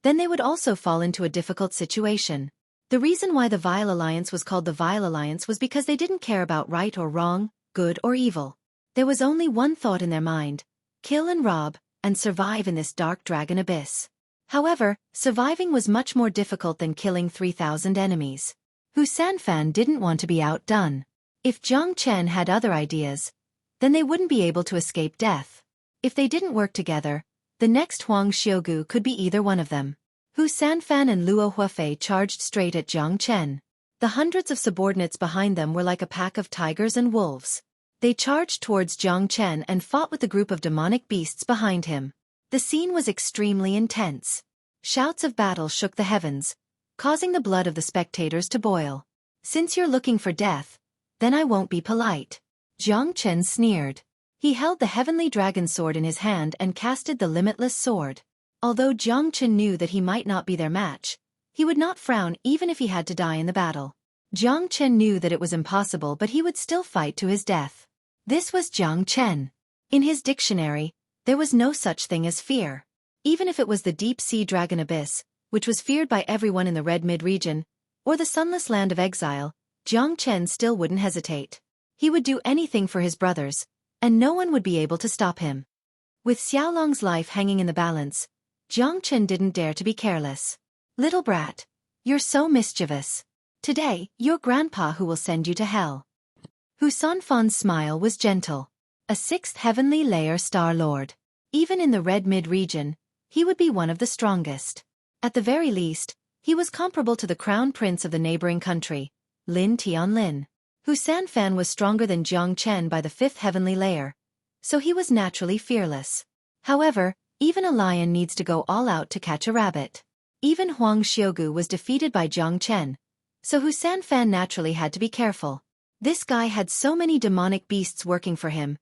then they would also fall into a difficult situation. The reason why the Vile Alliance was called the Vile Alliance was because they didn't care about right or wrong, good or evil. There was only one thought in their mind: kill and rob, and survive in this dark dragon abyss. However, surviving was much more difficult than killing 3,000 enemies. Hu Sanfan didn't want to be outdone. If Jiang Chen had other ideas, then they wouldn't be able to escape death. If they didn't work together, the next Huang Xiugu could be either one of them. Hu Sanfan and Luo Huafei charged straight at Jiang Chen. The hundreds of subordinates behind them were like a pack of tigers and wolves. They charged towards Jiang Chen and fought with the group of demonic beasts behind him. The scene was extremely intense. Shouts of battle shook the heavens, causing the blood of the spectators to boil. Since you're looking for death, then I won't be polite. Jiang Chen sneered. He held the heavenly dragon sword in his hand and casted the limitless sword. Although Jiang Chen knew that he might not be their match, he would not frown even if he had to die in the battle. Jiang Chen knew that it was impossible, but he would still fight to his death. This was Jiang Chen. In his dictionary, there was no such thing as fear. Even if it was the deep-sea dragon abyss, which was feared by everyone in the Red Mid-region, or the sunless land of exile, Jiang Chen still wouldn't hesitate. He would do anything for his brothers, and no one would be able to stop him. With Xiaolong's life hanging in the balance, Jiang Chen didn't dare to be careless. "Little brat, you're so mischievous. Today, your grandpa who will send you to hell." Hu Sanfan's smile was gentle. A sixth heavenly layer Star Lord. Even in the Red Mid-region, he would be one of the strongest. At the very least, he was comparable to the crown prince of the neighboring country, Lin Tianlin. Hu Sanfan was stronger than Jiang Chen by the fifth heavenly layer, so he was naturally fearless. However, even a lion needs to go all out to catch a rabbit. Even Huang Xiugu was defeated by Jiang Chen, so Hu Sanfan naturally had to be careful. This guy had so many demonic beasts working for him.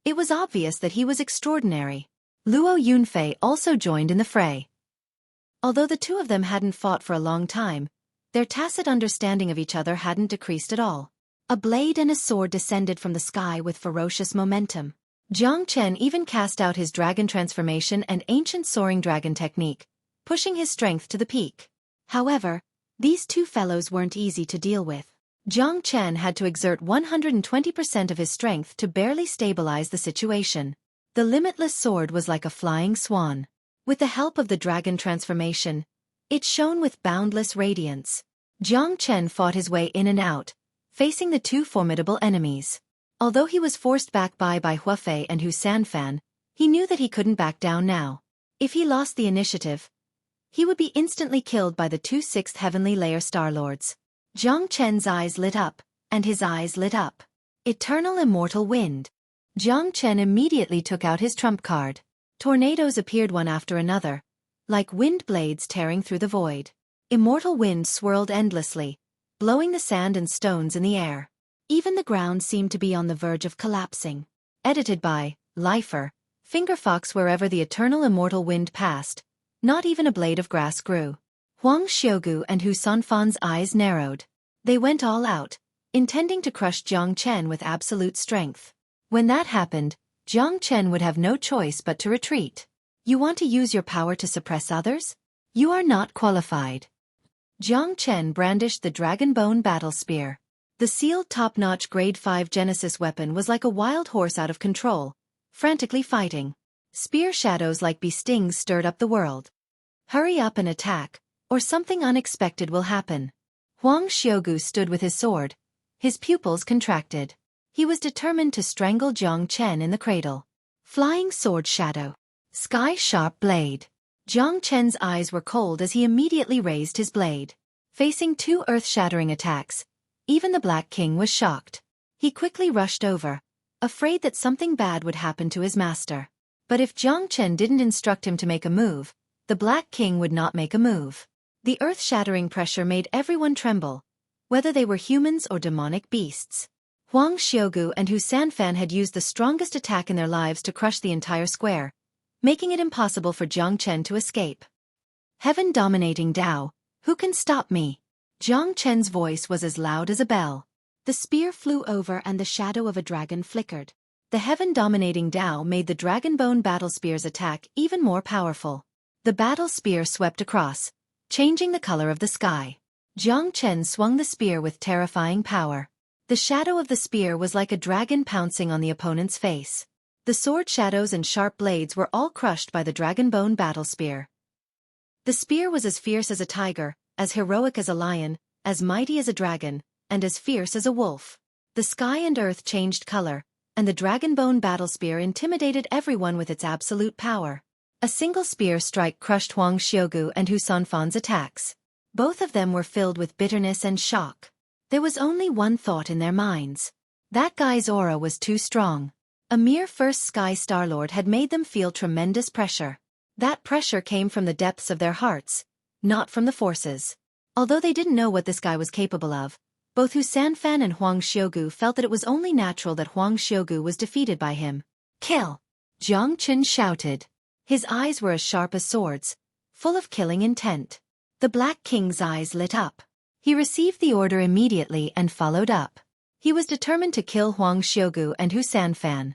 It was obvious that he was extraordinary. Luo Yunfei also joined in the fray. Although the two of them hadn't fought for a long time, their tacit understanding of each other hadn't decreased at all. A blade and a sword descended from the sky with ferocious momentum. Jiang Chen even cast out his dragon transformation and ancient soaring dragon technique, pushing his strength to the peak. However, these two fellows weren't easy to deal with. Jiang Chen had to exert 120% of his strength to barely stabilize the situation. The limitless sword was like a flying swan. With the help of the dragon transformation, it shone with boundless radiance. Jiang Chen fought his way in and out, facing the two formidable enemies. Although he was forced back by Huafei and Hu Sanfan, he knew that he couldn't back down now. If he lost the initiative, he would be instantly killed by the two sixth heavenly layer Star Lords. Jiang Chen's eyes lit up, and his eyes lit up. Eternal Immortal Wind. Jiang Chen immediately took out his trump card. Tornadoes appeared one after another, like wind blades tearing through the void. Immortal wind swirled endlessly, blowing the sand and stones in the air. Even the ground seemed to be on the verge of collapsing. Edited by Lifer, Fingerfox. Wherever the eternal immortal wind passed, not even a blade of grass grew. Huang Xiugu and Hu Sanfan's eyes narrowed. They went all out, intending to crush Jiang Chen with absolute strength. When that happened, Jiang Chen would have no choice but to retreat. You want to use your power to suppress others? You are not qualified. Jiang Chen brandished the Dragon Bone Battle Spear. The sealed top-notch Grade 5 Genesis weapon was like a wild horse out of control, frantically fighting. Spear shadows like bee stings stirred up the world. Hurry up and attack, or something unexpected will happen. Huang Xiugu stood with his sword, his pupils contracted. He was determined to strangle Jiang Chen in the cradle. Flying sword shadow. Sky sharp blade. Jiang Chen's eyes were cold as he immediately raised his blade. Facing two earth-shattering attacks, even the Black King was shocked. He quickly rushed over, afraid that something bad would happen to his master. But if Jiang Chen didn't instruct him to make a move, the Black King would not make a move. The earth-shattering pressure made everyone tremble, whether they were humans or demonic beasts. Huang Xiugu and Hu Sanfan had used the strongest attack in their lives to crush the entire square, making it impossible for Jiang Chen to escape. Heaven-dominating Tao, who can stop me? Jiang Chen's voice was as loud as a bell. The spear flew over and the shadow of a dragon flickered. The heaven-dominating Tao made the Dragon Bone Battle Spear's attack even more powerful. The battle spear swept across, changing the color of the sky. Jiang Chen swung the spear with terrifying power. The shadow of the spear was like a dragon pouncing on the opponent's face. The sword shadows and sharp blades were all crushed by the Dragon Bone Battle Spear. The spear was as fierce as a tiger, as heroic as a lion, as mighty as a dragon, and as fierce as a wolf. The sky and earth changed color, and the Dragon Bone Battle Spear intimidated everyone with its absolute power. A single spear strike crushed Huang Xiugu and Hu Sanfan's attacks. Both of them were filled with bitterness and shock. There was only one thought in their minds. That guy's aura was too strong. A mere first Sky Starlord had made them feel tremendous pressure. That pressure came from the depths of their hearts, not from the forces. Although they didn't know what this guy was capable of, both Hu Sanfan and Huang Xiugu felt that it was only natural that Huang Xiugu was defeated by him. Kill! Jiang Chen shouted. His eyes were as sharp as swords, full of killing intent. The Black King's eyes lit up. He received the order immediately and followed up. He was determined to kill Huang Xiugu and Hu Sanfan.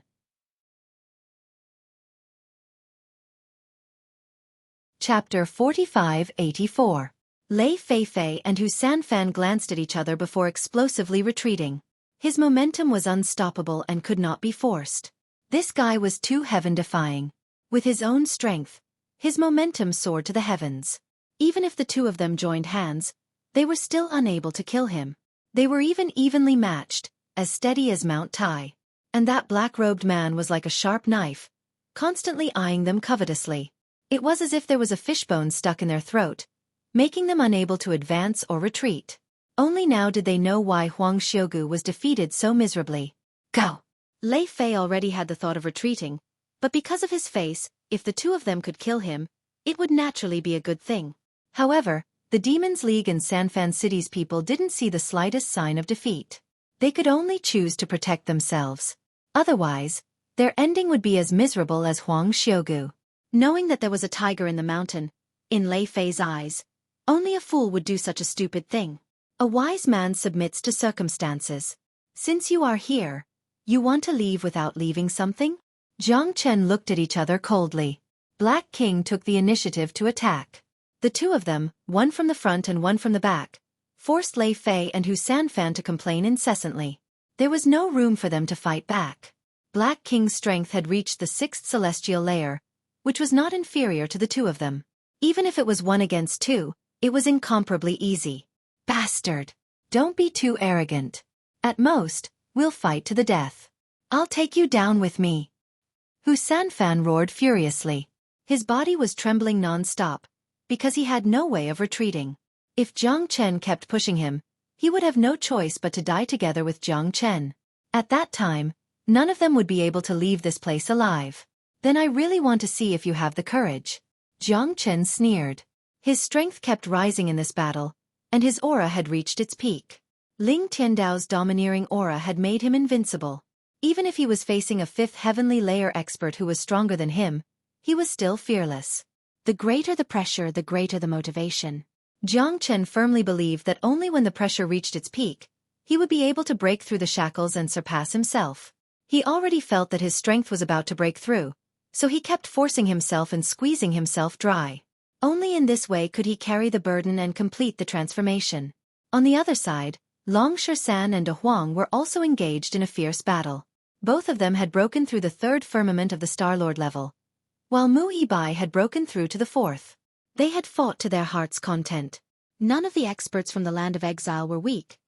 Chapter 45-84. Lei Feifei and Hu Sanfan glanced at each other before explosively retreating. His momentum was unstoppable and could not be forced. This guy was too heaven-defying. With his own strength, his momentum soared to the heavens. Even if the two of them joined hands, they were still unable to kill him. They were even evenly matched, as steady as Mount Tai. And that black-robed man was like a sharp knife, constantly eyeing them covetously. It was as if there was a fishbone stuck in their throat, making them unable to advance or retreat. Only now did they know why Huang Xiugu was defeated so miserably. Go! Lei Fei already had the thought of retreating, but because of his face, if the two of them could kill him, it would naturally be a good thing. However, the Demon's League and Sanfan City's people didn't see the slightest sign of defeat. They could only choose to protect themselves. Otherwise, their ending would be as miserable as Huang Xiugu. Knowing that there was a tiger in the mountain, in Lei Fei's eyes, only a fool would do such a stupid thing. A wise man submits to circumstances. Since you are here, you want to leave without leaving something? Jiang Chen looked at each other coldly. Black King took the initiative to attack. The two of them, one from the front and one from the back, forced Lei Fei and Hu Sanfan to complain incessantly. There was no room for them to fight back. Black King's strength had reached the 6th celestial layer, which was not inferior to the two of them. Even if it was 1 against 2, it was incomparably easy. Bastard! Don't be too arrogant. At most, we'll fight to the death. I'll take you down with me. Hu Sanfan roared furiously. His body was trembling non-stop, because he had no way of retreating. If Jiang Chen kept pushing him, he would have no choice but to die together with Jiang Chen. At that time, none of them would be able to leave this place alive. Then I really want to see if you have the courage. Jiang Chen sneered. His strength kept rising in this battle, and his aura had reached its peak. Ling Tiandao's domineering aura had made him invincible. Even if he was facing a 5th heavenly layer expert who was stronger than him, he was still fearless. The greater the pressure, the greater the motivation. Jiang Chen firmly believed that only when the pressure reached its peak, he would be able to break through the shackles and surpass himself. He already felt that his strength was about to break through, so he kept forcing himself and squeezing himself dry. Only in this way could he carry the burden and complete the transformation. On the other side, Long Shersan and De Huang were also engaged in a fierce battle. Both of them had broken through the 3rd firmament of the Starlord level, while Mu Yibai had broken through to the 4th. They had fought to their heart's content. None of the experts from the land of exile were weak.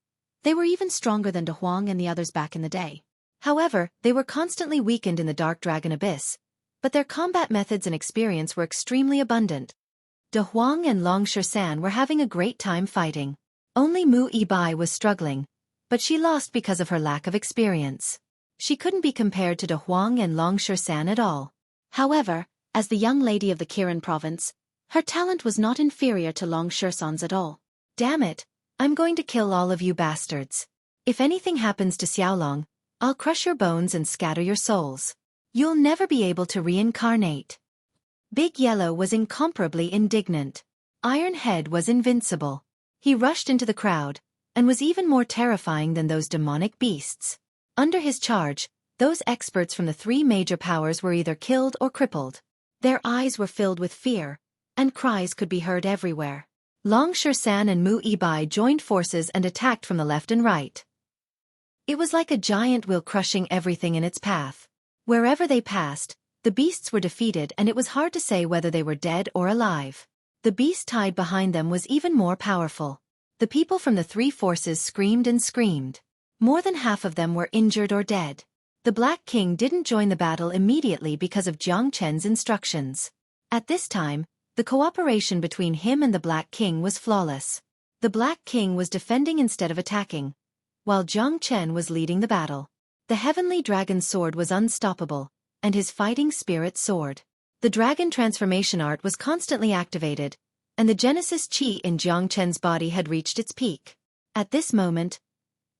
They were even stronger than De Huang and the others back in the day. However, they were constantly weakened in the Dark Dragon Abyss, but their combat methods and experience were extremely abundant. De Huang and Long Shersan were having a great time fighting. Only Mu Yibai was struggling, but she lost because of her lack of experience. She couldn't be compared to De Huang and Long Shersan at all. However, as the young lady of the Kirin province, her talent was not inferior to Long Shersan's at all. Damn it, I'm going to kill all of you bastards. If anything happens to Xiaolong, I'll crush your bones and scatter your souls. You'll never be able to reincarnate. Big Yellow was incomparably indignant. Iron Head was invincible. He rushed into the crowd, and was even more terrifying than those demonic beasts. Under his charge, those experts from the 3 major powers were either killed or crippled. Their eyes were filled with fear, and cries could be heard everywhere. Long Shersan and Mu Yibai joined forces and attacked from the left and right. It was like a giant wheel crushing everything in its path. Wherever they passed, the beasts were defeated, and it was hard to say whether they were dead or alive. The beast tied behind them was even more powerful. The people from the 3 forces screamed and screamed. More than half of them were injured or dead. The Black King didn't join the battle immediately because of Jiang Chen's instructions. At this time, the cooperation between him and the Black King was flawless. The Black King was defending instead of attacking, while Jiang Chen was leading the battle. The Heavenly Dragon's sword was unstoppable, and his fighting spirit soared. The dragon transformation art was constantly activated, and the Genesis Chi in Jiang Chen's body had reached its peak. At this moment,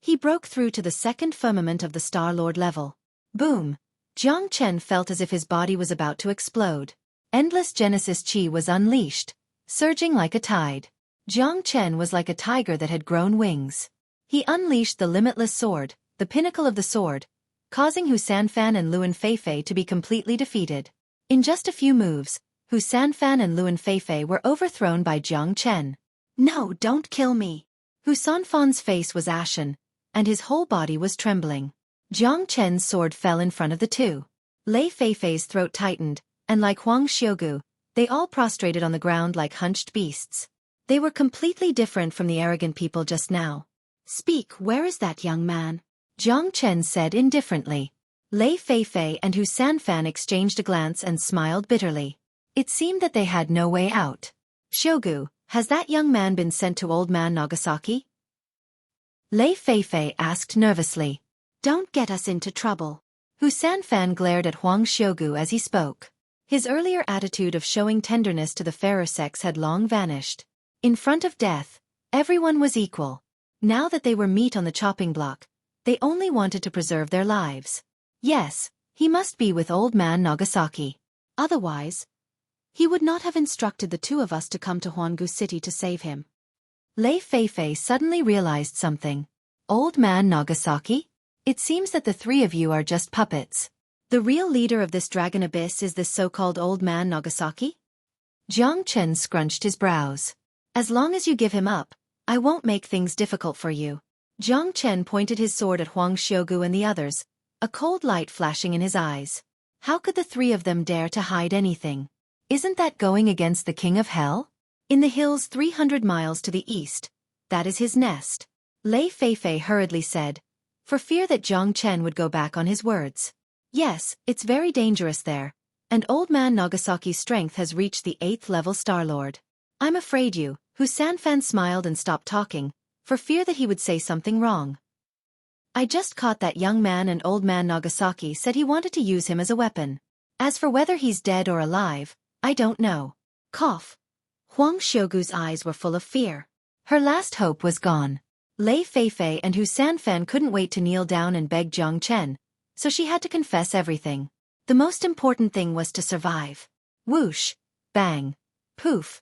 he broke through to the 2nd firmament of the Star-Lord level. Boom! Jiang Chen felt as if his body was about to explode. Endless Genesis Chi was unleashed, surging like a tide. Jiang Chen was like a tiger that had grown wings. He unleashed the limitless sword, the pinnacle of the sword, causing Hu Sanfan and Luan Feifei to be completely defeated. In just a few moves, Hu Sanfan and Luan Feifei were overthrown by Jiang Chen. "No, don't kill me." Hu Sanfan's face was ashen, and his whole body was trembling. Jiang Chen's sword fell in front of the two. Lei Feifei's throat tightened, and like Huang Xiugu, they all prostrated on the ground like hunched beasts. They were completely different from the arrogant people just now. "Speak, where is that young man?" Jiang Chen said indifferently. Lei Feifei and Hu Sanfan exchanged a glance and smiled bitterly. It seemed that they had no way out. "Shogu, has that young man been sent to Old Man Nagasaki?" Lei Feifei asked nervously. "Don't get us into trouble." Hu Sanfan glared at Huang Xiugu as he spoke. His earlier attitude of showing tenderness to the fairer sex had long vanished. In front of death, everyone was equal. Now that they were meat on the chopping block, they only wanted to preserve their lives. Yes, he must be with Old Man Nagasaki. Otherwise, he would not have instructed the two of us to come to Huanggu City to save him. Lei Feifei suddenly realized something. Old Man Nagasaki? It seems that the three of you are just puppets. The real leader of this dragon abyss is this so-called Old Man Nagasaki? Jiang Chen scrunched his brows. "As long as you give him up, I won't make things difficult for you." Jiang Chen pointed his sword at Huang Xiugu and the others, a cold light flashing in his eyes. How could the three of them dare to hide anything? Isn't that going against the King of Hell? In the hills 300 miles to the east, that is his nest. Lei Feifei hurriedly said, for fear that Jiang Chen would go back on his words. "Yes, it's very dangerous there, and Old Man Nagasaki's strength has reached the 8th level Star Lord. I'm afraid you." Hu Sanfan smiled and stopped talking, for fear that he would say something wrong. "I just caught that young man, and Old Man Nagasaki said he wanted to use him as a weapon. As for whether he's dead or alive, I don't know." Cough. Huang Xiugu's eyes were full of fear. Her last hope was gone. Lei Feifei and Hu Sanfan couldn't wait to kneel down and beg Jiang Chen, so she had to confess everything. The most important thing was to survive. Whoosh, bang, poof.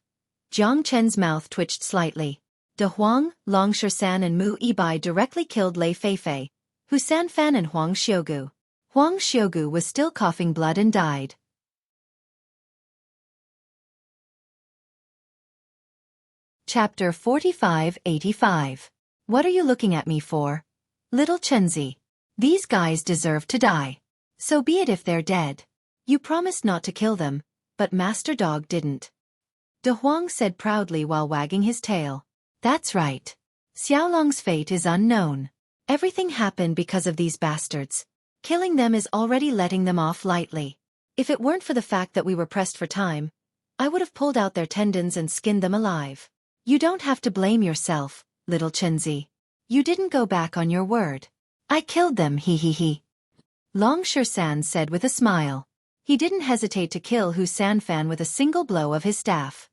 Jiang Chen's mouth twitched slightly. De Huang, Long Shisan and Mu Yibai directly killed Lei Feifei, Hu Sanfan and Huang Xiugu. Huang Xiugu was still coughing blood and died. Chapter 45-85. What are you looking at me for? Little Chenzi. These guys deserve to die. So be it if they're dead. You promised not to kill them, but Master Dog didn't. De Huang said proudly while wagging his tail. That's right. Xiaolong's fate is unknown. Everything happened because of these bastards. Killing them is already letting them off lightly. If it weren't for the fact that we were pressed for time, I would have pulled out their tendons and skinned them alive. You don't have to blame yourself, little Chenzi. You didn't go back on your word. I killed them, he. Long Shisan said with a smile. He didn't hesitate to kill Hu Sanfan with a single blow of his staff.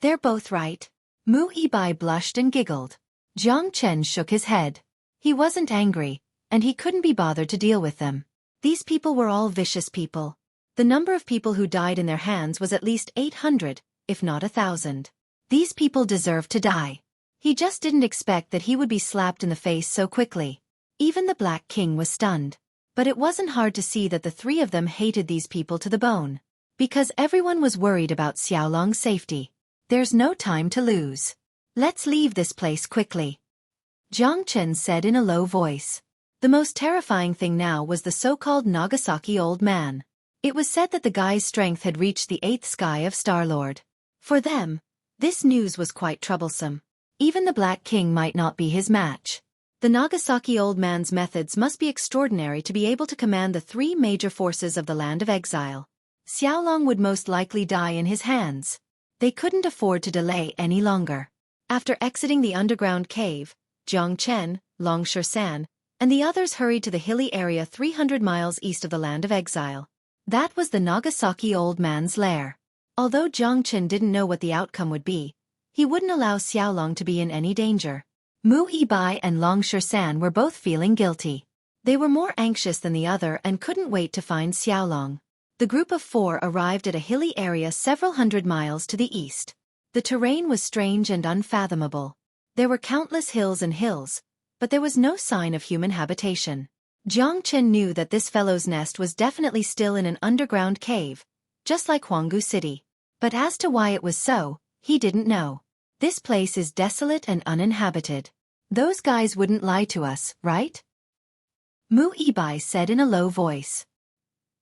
They're both right. Mu Yibai blushed and giggled. Jiang Chen shook his head. He wasn't angry, and he couldn't be bothered to deal with them. These people were all vicious people. The number of people who died in their hands was at least 800, if not 1,000. These people deserved to die. He just didn't expect that he would be slapped in the face so quickly. Even the Black King was stunned. But it wasn't hard to see that the three of them hated these people to the bone. Because everyone was worried about Xiaolong's safety. There's no time to lose. Let's leave this place quickly. Jiang Chen said in a low voice. The most terrifying thing now was the so-called Nagasaki old man. It was said that the guy's strength had reached the 8th sky of Star-Lord. For them, this news was quite troublesome. Even the Black King might not be his match. The Nagasaki old man's methods must be extraordinary to be able to command the 3 major forces of the land of exile. Xiaolong would most likely die in his hands. They couldn't afford to delay any longer. After exiting the underground cave, Jiang Chen, Long Shisan, and the others hurried to the hilly area 300 miles east of the land of exile. That was the Nagasaki old man's lair. Although Jiang Chen didn't know what the outcome would be, he wouldn't allow Xiaolong to be in any danger. Mu Yibai and Long Shisan were both feeling guilty. They were more anxious than the other and couldn't wait to find Xiaolong. The group of 4 arrived at a hilly area several hundred miles to the east. The terrain was strange and unfathomable. There were countless hills and hills, but there was no sign of human habitation. Jiang Chen knew that this fellow's nest was definitely still in an underground cave, just like Huanggu City. But as to why it was so, he didn't know. This place is desolate and uninhabited. Those guys wouldn't lie to us, right? Mu Yibai said in a low voice.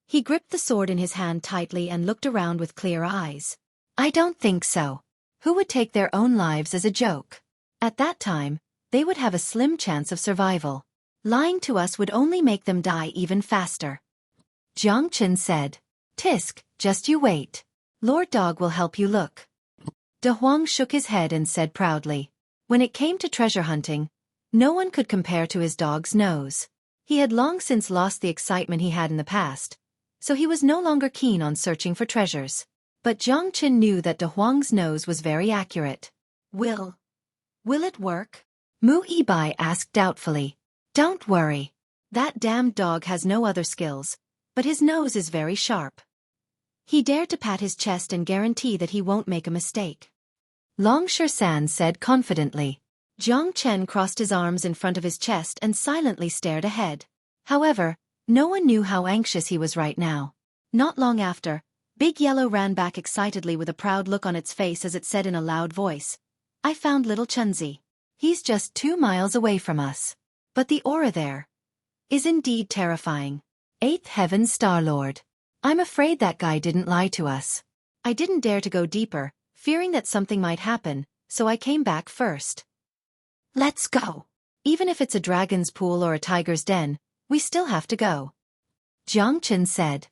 He gripped the sword in his hand tightly and looked around with clear eyes. I don't think so. Who would take their own lives as a joke? At that time, they would have a slim chance of survival. Lying to us would only make them die even faster. Jiang Chen said. Tisk, just you wait. Lord Dog will help you look. De Huang shook his head and said proudly. When it came to treasure hunting, no one could compare to his dog's nose. He had long since lost the excitement he had in the past, so he was no longer keen on searching for treasures. But Jiang Chen knew that De Huang's nose was very accurate. Will it work? Mu Yibai asked doubtfully. Don't worry. That damned dog has no other skills, but his nose is very sharp. He dared to pat his chest and guarantee that he won't make a mistake. Long Shan said confidently. Jiang Chen crossed his arms in front of his chest and silently stared ahead. However, no one knew how anxious he was right now. Not long after, Big Yellow ran back excitedly with a proud look on its face as it said in a loud voice. I found little Chunzi. He's just 2 miles away from us. But the aura there is indeed terrifying. 8th Heaven Star-Lord. I'm afraid that guy didn't lie to us. I didn't dare to go deeper, fearing that something might happen, so I came back first. Let's go. Even if it's a dragon's pool or a tiger's den, we still have to go. Jiang Chen said.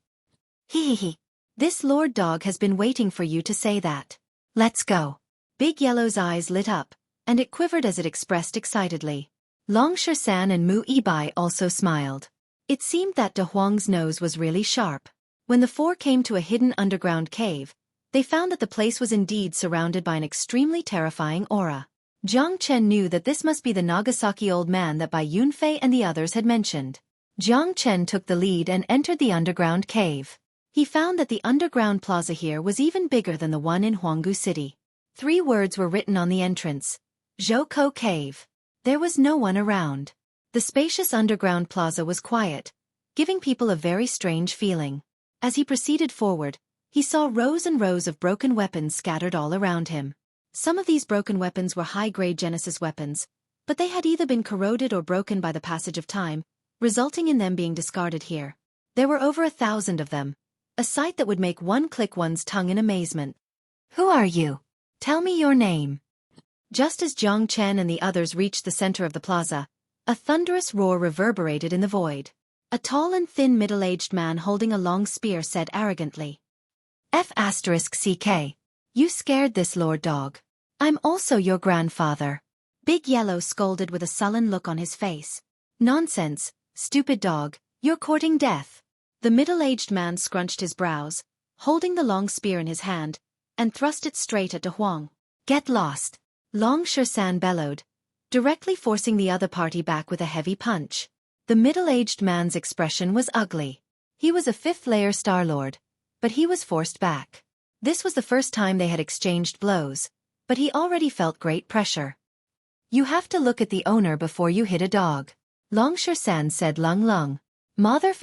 Hee. This Lord Dog has been waiting for you to say that. Let's go. Big Yellow's eyes lit up, and it quivered as it expressed excitedly. Long Shan and Mu Yibai also smiled. It seemed that De Huang's nose was really sharp. When the four came to a hidden underground cave, they found that the place was indeed surrounded by an extremely terrifying aura. Jiang Chen knew that this must be the Nagasaki old man that Bai Yunfei and the others had mentioned. Jiang Chen took the lead and entered the underground cave. He found that the underground plaza here was even bigger than the one in Huanggu City. 3 words were written on the entrance. Xueqi Cave. There was no one around. The spacious underground plaza was quiet, giving people a very strange feeling. As he proceeded forward, he saw rows and rows of broken weapons scattered all around him. Some of these broken weapons were high-grade Genesis weapons, but they had either been corroded or broken by the passage of time, resulting in them being discarded here. There were over 1,000 of them, a sight that would make one click one's tongue in amazement. Who are you? Tell me your name. Just as Jiang Chen and the others reached the center of the plaza, a thunderous roar reverberated in the void. A tall and thin middle-aged man holding a long spear said arrogantly. F***CK. You scared this Lord Dog. I'm also your grandfather. Big Yellow scolded with a sullen look on his face. Nonsense, stupid dog, you're courting death. The middle-aged man scrunched his brows, holding the long spear in his hand, and thrust it straight at De Huang. Get lost. Long Shan bellowed, directly forcing the other party back with a heavy punch. The middle-aged man's expression was ugly. He was a 5th-layer Star-Lord, but he was forced back. This was the first time they had exchanged blows, but he already felt great pressure. You have to look at the owner before you hit a dog. Long Shan said lung. Motherf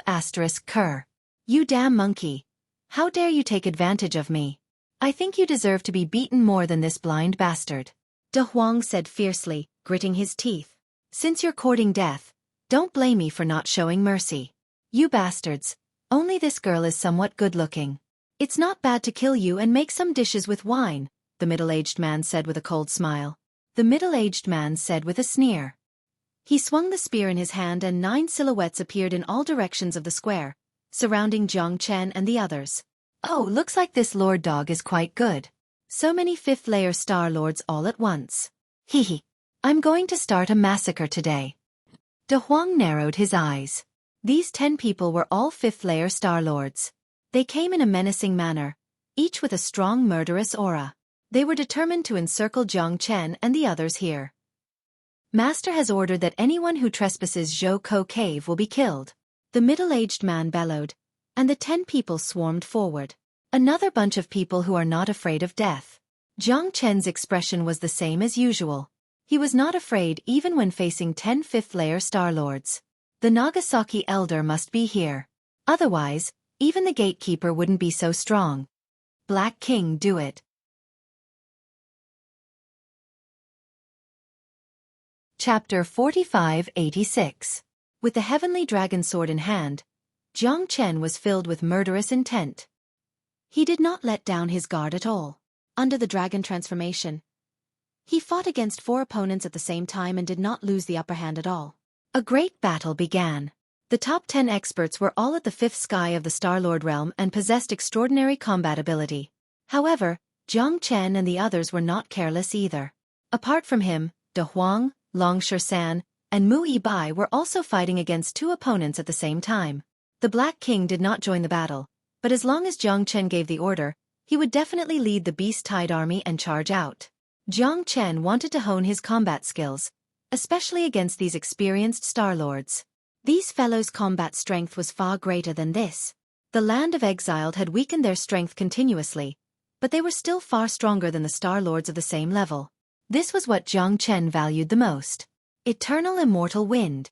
* cur. You damn monkey. How dare you take advantage of me? I think you deserve to be beaten more than this blind bastard. De Huang said fiercely, gritting his teeth. Since you're courting death, don't blame me for not showing mercy. You bastards, only this girl is somewhat good-looking. It's not bad to kill you and make some dishes with wine, the middle-aged man said with a cold smile. The middle-aged man said with a sneer. He swung the spear in his hand and 9 silhouettes appeared in all directions of the square, surrounding Jiang Chen and the others. Oh, looks like this Lord Dog is quite good. So many 5th-layer Star-Lords all at once. Hee. I'm going to start a massacre today. De Huang narrowed his eyes. These 10 people were all 5th-layer Star-Lords. They came in a menacing manner, each with a strong murderous aura. They were determined to encircle Jiang Chen and the others here. Master has ordered that anyone who trespasses Xueqi Cave will be killed. The middle-aged man bellowed, and the 10 people swarmed forward. Another bunch of people who are not afraid of death. Jiang Chen's expression was the same as usual. He was not afraid even when facing 10 fifth-layer Star-Lords. The Nagasaki Elder must be here. Otherwise, even the gatekeeper wouldn't be so strong. Black King, do it. Chapter 45-86. With the heavenly dragon sword in hand, Jiang Chen was filled with murderous intent. He did not let down his guard at all. Under the dragon transformation, he fought against 4 opponents at the same time and did not lose the upper hand at all. A great battle began. The top 10 experts were all at the 5th sky of the Star-Lord realm and possessed extraordinary combat ability. However, Jiang Chen and the others were not careless either. Apart from him, De Huang, Long Shersan, and Mu Yibai were also fighting against 2 opponents at the same time. The Black King did not join the battle, but as long as Jiang Chen gave the order, he would definitely lead the beast-tide army and charge out. Jiang Chen wanted to hone his combat skills, especially against these experienced Star-Lords. These fellows' combat strength was far greater than this. The land of exiled had weakened their strength continuously, but they were still far stronger than the Star-Lords of the same level. This was what Jiang Chen valued the most. Eternal immortal wind.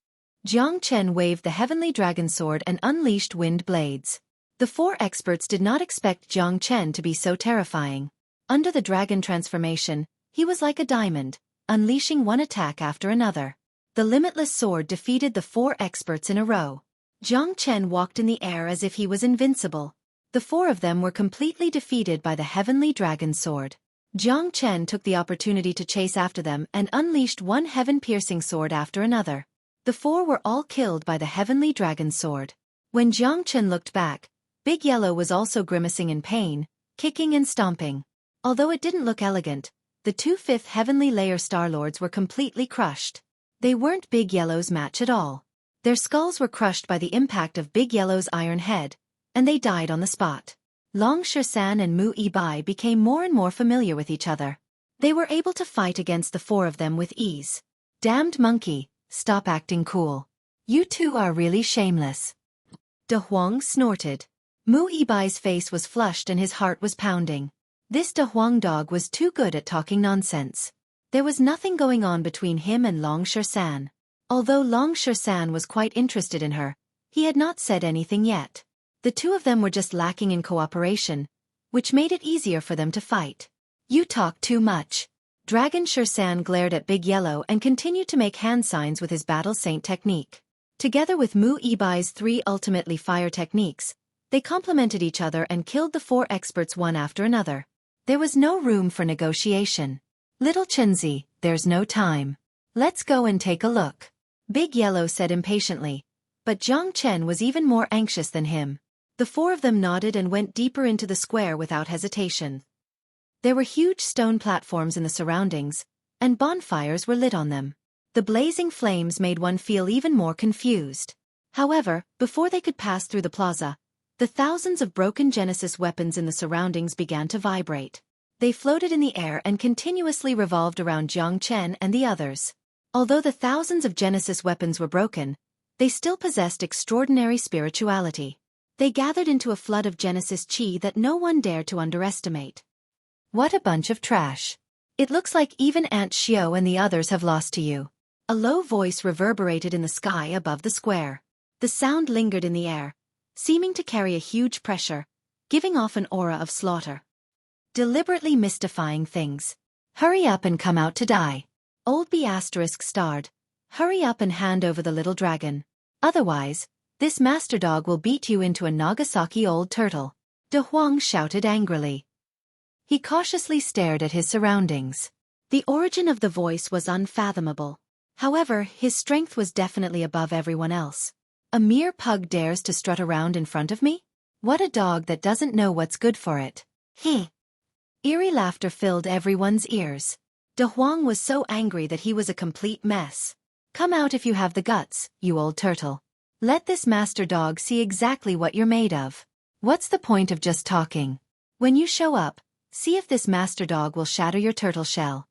Jiang Chen waved the heavenly dragon sword and unleashed wind blades. The 4 experts did not expect Jiang Chen to be so terrifying. Under the dragon transformation, he was like a diamond, unleashing one attack after another. The limitless sword defeated the 4 experts in a row. Jiang Chen walked in the air as if he was invincible. The 4 of them were completely defeated by the heavenly dragon sword. Jiang Chen took the opportunity to chase after them and unleashed one heaven-piercing sword after another. The 4 were all killed by the heavenly dragon sword. When Jiang Chen looked back, Big Yellow was also grimacing in pain, kicking and stomping. Although it didn't look elegant, the 2 fifth heavenly layer Star-Lords were completely crushed. They weren't Big Yellow's match at all. Their skulls were crushed by the impact of Big Yellow's iron head, and they died on the spot. Long Shersan and Mu Yibai became more and more familiar with each other. They were able to fight against the 4 of them with ease. Damned monkey, stop acting cool. You 2 are really shameless. De Huang snorted. Mu Yibai's face was flushed and his heart was pounding. This De Huang dog was too good at talking nonsense. There was nothing going on between him and Long Shersan. Although Long Shersan was quite interested in her, he had not said anything yet. The 2 of them were just lacking in cooperation, which made it easier for them to fight. You talk too much. Dragon Shersan glared at Big Yellow and continued to make hand signs with his Battle Saint technique. Together with Mu Yibai's 3 ultimately fire techniques, they complemented each other and killed the 4 experts one after another. There was no room for negotiation. Little Chenzi, there's no time. Let's go and take a look. Big Yellow said impatiently, but Jiang Chen was even more anxious than him. The 4 of them nodded and went deeper into the square without hesitation. There were huge stone platforms in the surroundings, and bonfires were lit on them. The blazing flames made one feel even more confused. However, before they could pass through the plaza, the thousands of broken Genesis weapons in the surroundings began to vibrate. They floated in the air and continuously revolved around Jiang Chen and the others. Although the thousands of Genesis weapons were broken, they still possessed extraordinary spirituality. They gathered into a flood of Genesis chi that no one dared to underestimate. What a bunch of trash. It looks like even Aunt Xiao and the others have lost to you. A low voice reverberated in the sky above the square. The sound lingered in the air, seeming to carry a huge pressure, giving off an aura of slaughter. Deliberately mystifying things. Hurry up and come out to die. Old B** starred. Hurry up and hand over the little dragon. Otherwise, this master dog will beat you into a Nagasaki old turtle. De Huang shouted angrily. He cautiously stared at his surroundings. The origin of the voice was unfathomable. However, his strength was definitely above everyone else. A mere pug dares to strut around in front of me? What a dog that doesn't know what's good for it. He. Eerie laughter filled everyone's ears. De Huang was so angry that he was a complete mess. Come out if you have the guts, you old turtle. Let this master dog see exactly what you're made of. What's the point of just talking? When you show up, see if this master dog will shatter your turtle shell.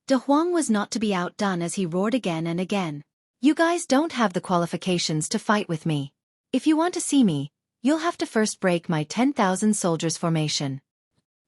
De Huang was not to be outdone as he roared again and again. You guys don't have the qualifications to fight with me. If you want to see me, you'll have to first break my 10,000 soldiers formation.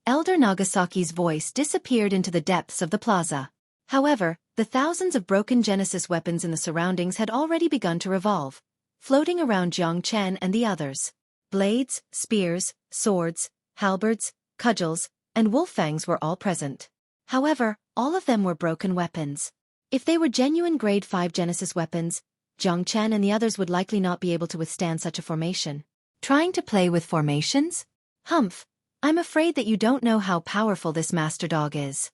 Elder Nagasaki's voice disappeared into the depths of the plaza. However, the thousands of broken Genesis weapons in the surroundings had already begun to revolve, floating around Jiang Chen and the others. Blades, spears, swords, halberds, cudgels, and wolf fangs were all present. However, all of them were broken weapons. If they were genuine grade 5 Genesis weapons, Jiang Chen and the others would likely not be able to withstand such a formation. Trying to play with formations? Humph, I'm afraid that you don't know how powerful this master dog is.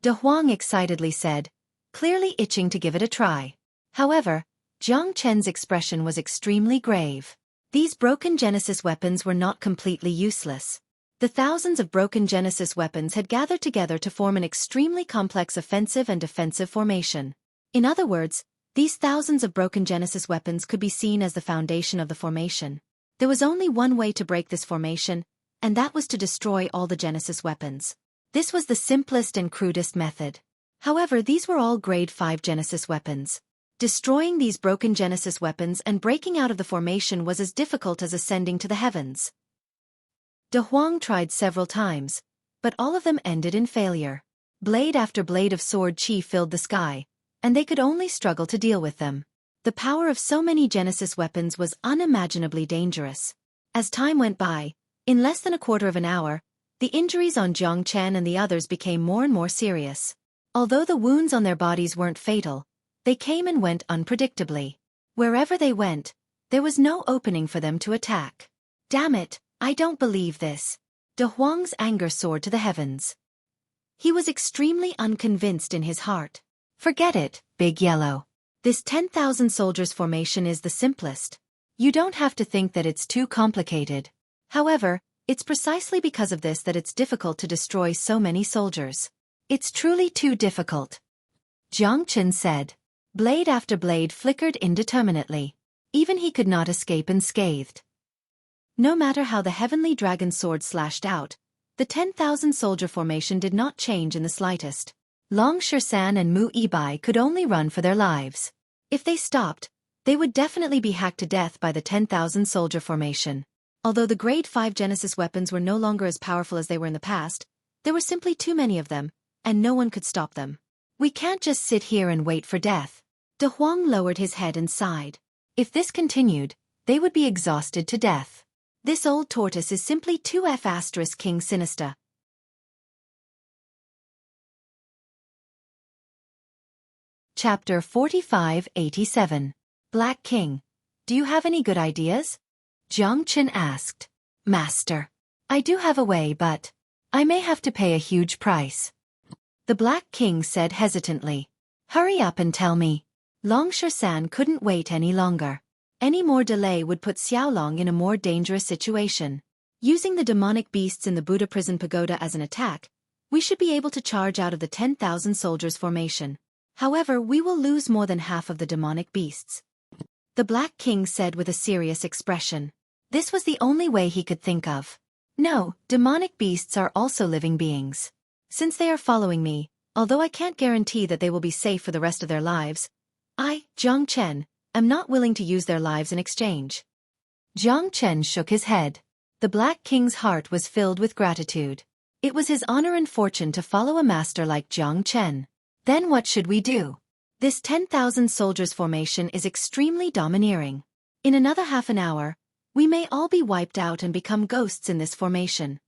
De Huang excitedly said, clearly itching to give it a try. However, Jiang Chen's expression was extremely grave. These broken Genesis weapons were not completely useless. The thousands of broken Genesis weapons had gathered together to form an extremely complex offensive and defensive formation. In other words, these thousands of broken Genesis weapons could be seen as the foundation of the formation. There was only one way to break this formation, and that was to destroy all the Genesis weapons. This was the simplest and crudest method. However, these were all grade 5 Genesis weapons. Destroying these broken Genesis weapons and breaking out of the formation was as difficult as ascending to the heavens. De Huang tried several times, but all of them ended in failure. Blade after blade of sword chi filled the sky, and they could only struggle to deal with them. The power of so many Genesis weapons was unimaginably dangerous. As time went by, in less than a quarter of an hour, the injuries on Jiang Chen and the others became more and more serious. Although the wounds on their bodies weren't fatal, they came and went unpredictably. Wherever they went, there was no opening for them to attack. Damn it, I don't believe this. De Huang's anger soared to the heavens. He was extremely unconvinced in his heart. Forget it, Big Yellow. This 10,000 soldiers formation is the simplest. You don't have to think that it's too complicated. However, it's precisely because of this that it's difficult to destroy so many soldiers. It's truly too difficult. Jiang Chen said. Blade after blade flickered indeterminately. Even he could not escape unscathed. No matter how the heavenly dragon sword slashed out, the 10,000 soldier formation did not change in the slightest. Long Shersan and Mu Ibai could only run for their lives. If they stopped, they would definitely be hacked to death by the 10,000 soldier formation. Although the grade 5 Genesis weapons were no longer as powerful as they were in the past, there were simply too many of them, and no one could stop them. We can't just sit here and wait for death. De Huang lowered his head and sighed. If this continued, they would be exhausted to death. This old tortoise is simply too King sinister. Chapter 45-87. Black King. Do you have any good ideas? Jiang Chen asked. Master. I do have a way, but I may have to pay a huge price. The Black King said hesitantly. Hurry up and tell me. Long Shersan couldn't wait any longer. Any more delay would put Xiaolong in a more dangerous situation. Using the demonic beasts in the Buddha prison pagoda as an attack, we should be able to charge out of the 10,000 soldiers formation. However, we will lose more than half of the demonic beasts. The Black King said with a serious expression. This was the only way he could think of. No, demonic beasts are also living beings. Since they are following me, although I can't guarantee that they will be safe for the rest of their lives, I, Jiang Chen, am not willing to use their lives in exchange. Jiang Chen shook his head. The Black King's heart was filled with gratitude. It was his honor and fortune to follow a master like Jiang Chen. Then what should we do? This 10,000 soldiers formation is extremely domineering. In another half an hour, we may all be wiped out and become ghosts in this formation.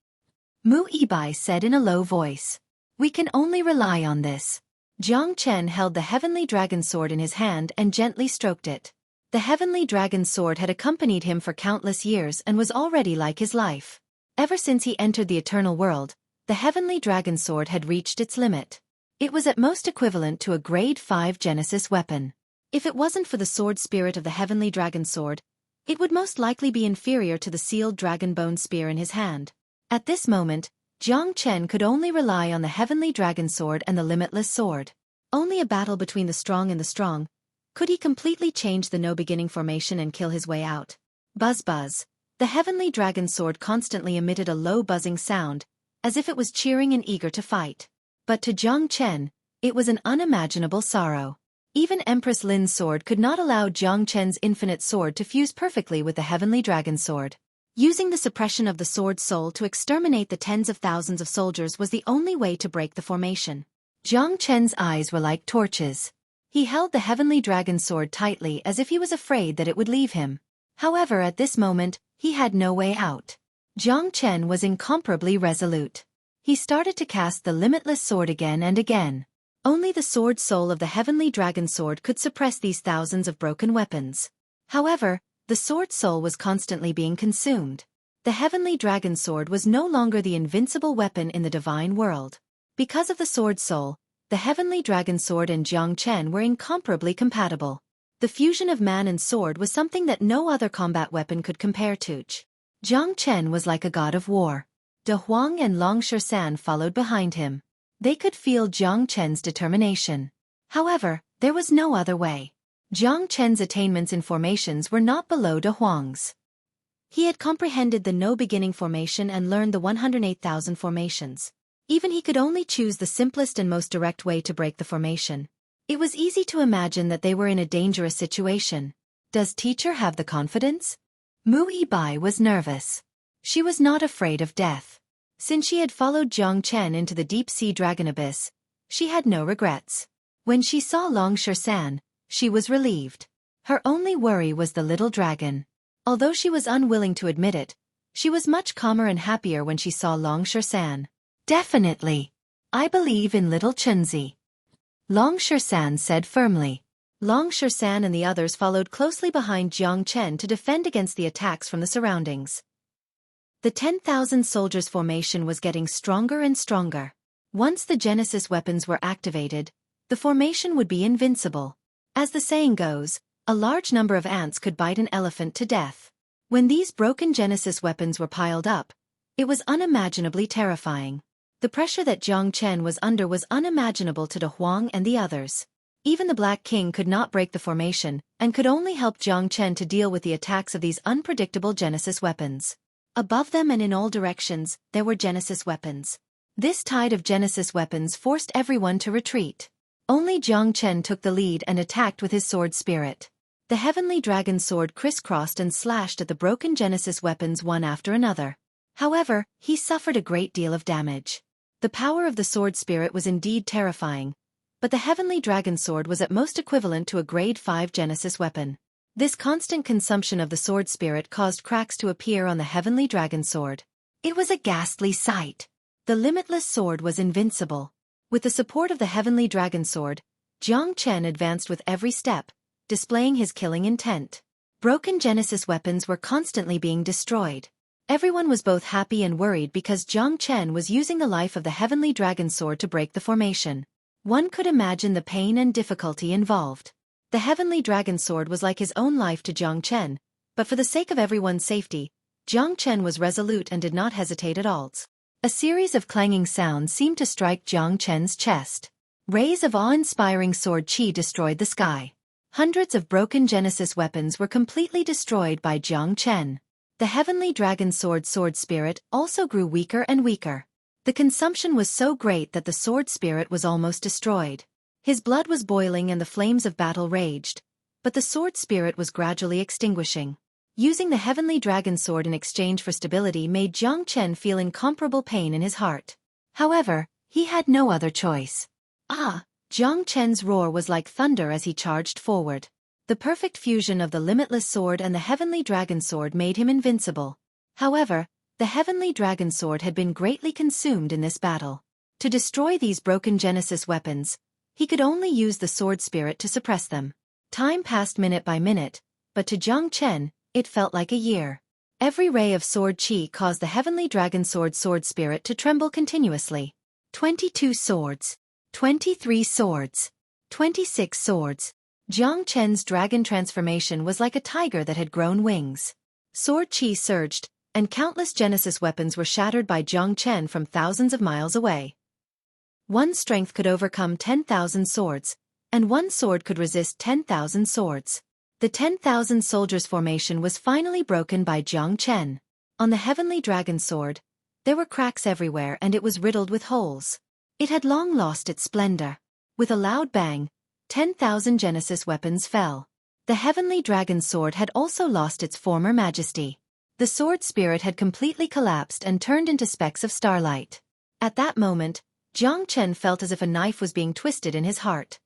Mu Ibai said in a low voice. We can only rely on this. Jiang Chen held the heavenly dragon sword in his hand and gently stroked it. The heavenly dragon sword had accompanied him for countless years and was already like his life. Ever since he entered the eternal world, the heavenly dragon sword had reached its limit. It was at most equivalent to a grade 5 Genesis weapon. If it wasn't for the sword spirit of the heavenly dragon sword, it would most likely be inferior to the sealed dragon bone spear in his hand. At this moment, Jiang Chen could only rely on the heavenly dragon sword and the limitless sword. Only a battle between the strong could he completely change the no-beginning formation and kill his way out. Buzz buzz. The heavenly dragon sword constantly emitted a low buzzing sound, as if it was cheering and eager to fight. But to Jiang Chen, it was an unimaginable sorrow. Even Empress Lin's sword could not allow Jiang Chen's infinite sword to fuse perfectly with the heavenly dragon sword. Using the suppression of the sword soul to exterminate the tens of thousands of soldiers was the only way to break the formation. Jiang Chen's eyes were like torches. He held the heavenly dragon sword tightly as if he was afraid that it would leave him. However, at this moment, he had no way out. Jiang Chen was incomparably resolute. He started to cast the limitless sword again and again. Only the sword soul of the heavenly dragon sword could suppress these thousands of broken weapons. However, the sword soul was constantly being consumed. The heavenly dragon sword was no longer the invincible weapon in the divine world. Because of the sword soul, the heavenly dragon sword and Jiang Chen were incomparably compatible. The fusion of man and sword was something that no other combat weapon could compare to. Jiang Chen was like a god of war. De Huang and Long Shan followed behind him. They could feel Jiang Chen's determination. However, there was no other way. Jiang Chen's attainments in formations were not below De Huang's. He had comprehended the no-beginning formation and learned the 108,000 formations. Even he could only choose the simplest and most direct way to break the formation. It was easy to imagine that they were in a dangerous situation. Does teacher have the confidence? Mu Yibai was nervous. She was not afraid of death. Since she had followed Jiang Chen into the deep-sea dragon abyss, she had no regrets. When she saw Long Shan, she was relieved. Her only worry was the little dragon. Although she was unwilling to admit it, she was much calmer and happier when she saw Long Shan. Definitely. I believe in little Chunzi. Long Shan said firmly. Long Shan and the others followed closely behind Jiang Chen to defend against the attacks from the surroundings. The 10,000 soldiers formation was getting stronger and stronger. Once the Genesis weapons were activated, the formation would be invincible. As the saying goes, a large number of ants could bite an elephant to death. When these broken Genesis weapons were piled up, it was unimaginably terrifying. The pressure that Jiang Chen was under was unimaginable to De Huang and the others. Even the Black King could not break the formation, and could only help Jiang Chen to deal with the attacks of these unpredictable Genesis weapons. Above them and in all directions, there were Genesis weapons. This tide of Genesis weapons forced everyone to retreat. Only Jiang Chen took the lead and attacked with his sword spirit. The heavenly dragon sword crisscrossed and slashed at the broken Genesis weapons one after another. However, he suffered a great deal of damage. The power of the sword spirit was indeed terrifying, but the heavenly dragon sword was at most equivalent to a grade 5 Genesis weapon. This constant consumption of the sword spirit caused cracks to appear on the heavenly dragon sword. It was a ghastly sight. The limitless sword was invincible. With the support of the heavenly dragon sword, Jiang Chen advanced with every step, displaying his killing intent. Broken Genesis weapons were constantly being destroyed. Everyone was both happy and worried because Jiang Chen was using the life of the heavenly dragon sword to break the formation. One could imagine the pain and difficulty involved. The heavenly dragon sword was like his own life to Jiang Chen, but for the sake of everyone's safety, Jiang Chen was resolute and did not hesitate at all. A series of clanging sounds seemed to strike Jiang Chen's chest. Rays of awe-inspiring sword qi destroyed the sky. Hundreds of broken Genesis weapons were completely destroyed by Jiang Chen. The heavenly dragon sword spirit also grew weaker and weaker. The consumption was so great that the sword spirit was almost destroyed. His blood was boiling and the flames of battle raged, but the sword spirit was gradually extinguishing. Using the heavenly dragon sword in exchange for stability made Jiang Chen feel incomparable pain in his heart. However, he had no other choice. Jiang Chen's roar was like thunder as he charged forward. The perfect fusion of the limitless sword and the heavenly dragon sword made him invincible. However, the heavenly dragon sword had been greatly consumed in this battle. To destroy these broken Genesis weapons, he could only use the sword spirit to suppress them. Time passed minute by minute, but to Jiang Chen, it felt like a year. Every ray of sword qi caused the heavenly dragon sword spirit to tremble continuously. 22 swords. 23 swords. 26 swords. Jiang Chen's dragon transformation was like a tiger that had grown wings. Sword qi surged, and countless Genesis weapons were shattered by Jiang Chen from thousands of miles away. One strength could overcome 10,000 swords, and one sword could resist 10,000 swords. The 10,000 soldiers formation was finally broken by Jiang Chen. On the heavenly dragon sword, there were cracks everywhere and it was riddled with holes. It had long lost its splendor. With a loud bang, 10,000 Genesis weapons fell. The heavenly dragon sword had also lost its former majesty. The sword spirit had completely collapsed and turned into specks of starlight. At that moment, Jiang Chen felt as if a knife was being twisted in his heart.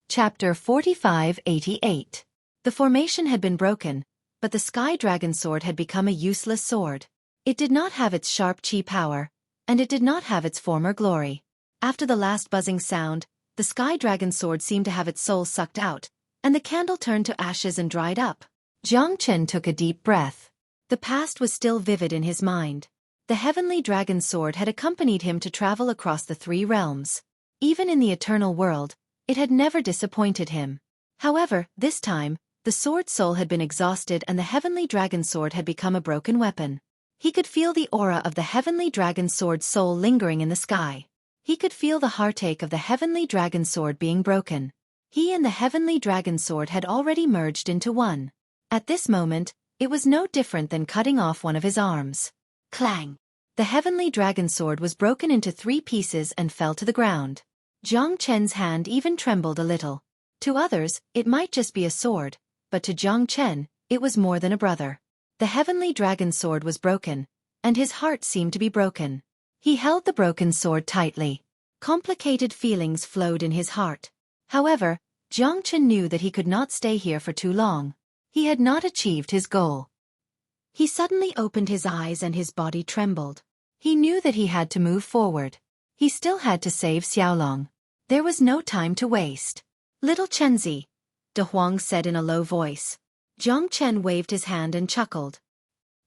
Chapter 45-88. The formation had been broken, but the Sky Dragon Sword had become a useless sword. It did not have its sharp chi power, and it did not have its former glory. After the last buzzing sound, the Sky Dragon Sword seemed to have its soul sucked out, and the candle turned to ashes and dried up. Jiang Chen took a deep breath. The past was still vivid in his mind. The Heavenly Dragon Sword had accompanied him to travel across the three realms. Even in the eternal world, it had never disappointed him. However, this time, the sword soul had been exhausted and the Heavenly Dragon Sword had become a broken weapon. He could feel the aura of the Heavenly Dragon Sword soul lingering in the sky. He could feel the heartache of the Heavenly Dragon Sword being broken. He and the Heavenly Dragon Sword had already merged into one. At this moment, it was no different than cutting off one of his arms. Clang! The Heavenly Dragon Sword was broken into 3 pieces and fell to the ground. Jiang Chen's hand even trembled a little. To others, it might just be a sword, but to Jiang Chen, it was more than a brother. The Heavenly Dragon Sword was broken, and his heart seemed to be broken. He held the broken sword tightly. Complicated feelings flowed in his heart. However, Jiang Chen knew that he could not stay here for too long. He had not achieved his goal. He suddenly opened his eyes and his body trembled. He knew that he had to move forward. He still had to save Xiaolong. There was no time to waste. Little Chenzi, De Huang said in a low voice. Jiang Chen waved his hand and chuckled.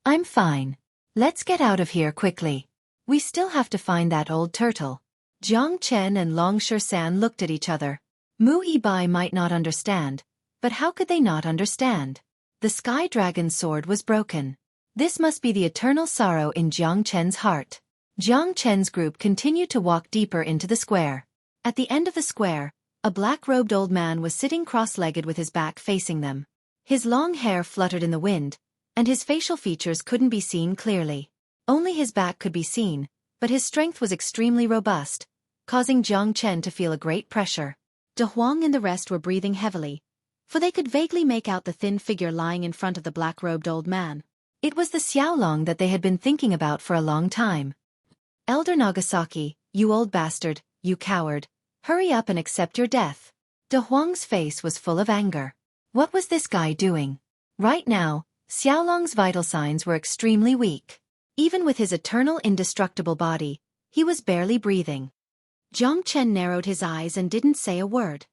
I'm fine. Let's get out of here quickly. We still have to find that old turtle. Jiang Chen and Long Shan looked at each other. Mu Yibai might not understand, but how could they not understand? The Sky Dragon Sword was broken. This must be the eternal sorrow in Jiang Chen's heart. Jiang Chen's group continued to walk deeper into the square. At the end of the square, a black-robed old man was sitting cross-legged with his back facing them. His long hair fluttered in the wind, and his facial features couldn't be seen clearly. Only his back could be seen, but his strength was extremely robust, causing Jiang Chen to feel a great pressure. De Huang and the rest were breathing heavily, for they could vaguely make out the thin figure lying in front of the black-robed old man. It was the Xiaolong that they had been thinking about for a long time. Elder Nagasaki, you old bastard, you coward. Hurry up and accept your death. De Huang's face was full of anger. What was this guy doing? Right now, Xiaolong's vital signs were extremely weak. Even with his eternal indestructible body, he was barely breathing. Jiang Chen narrowed his eyes and didn't say a word.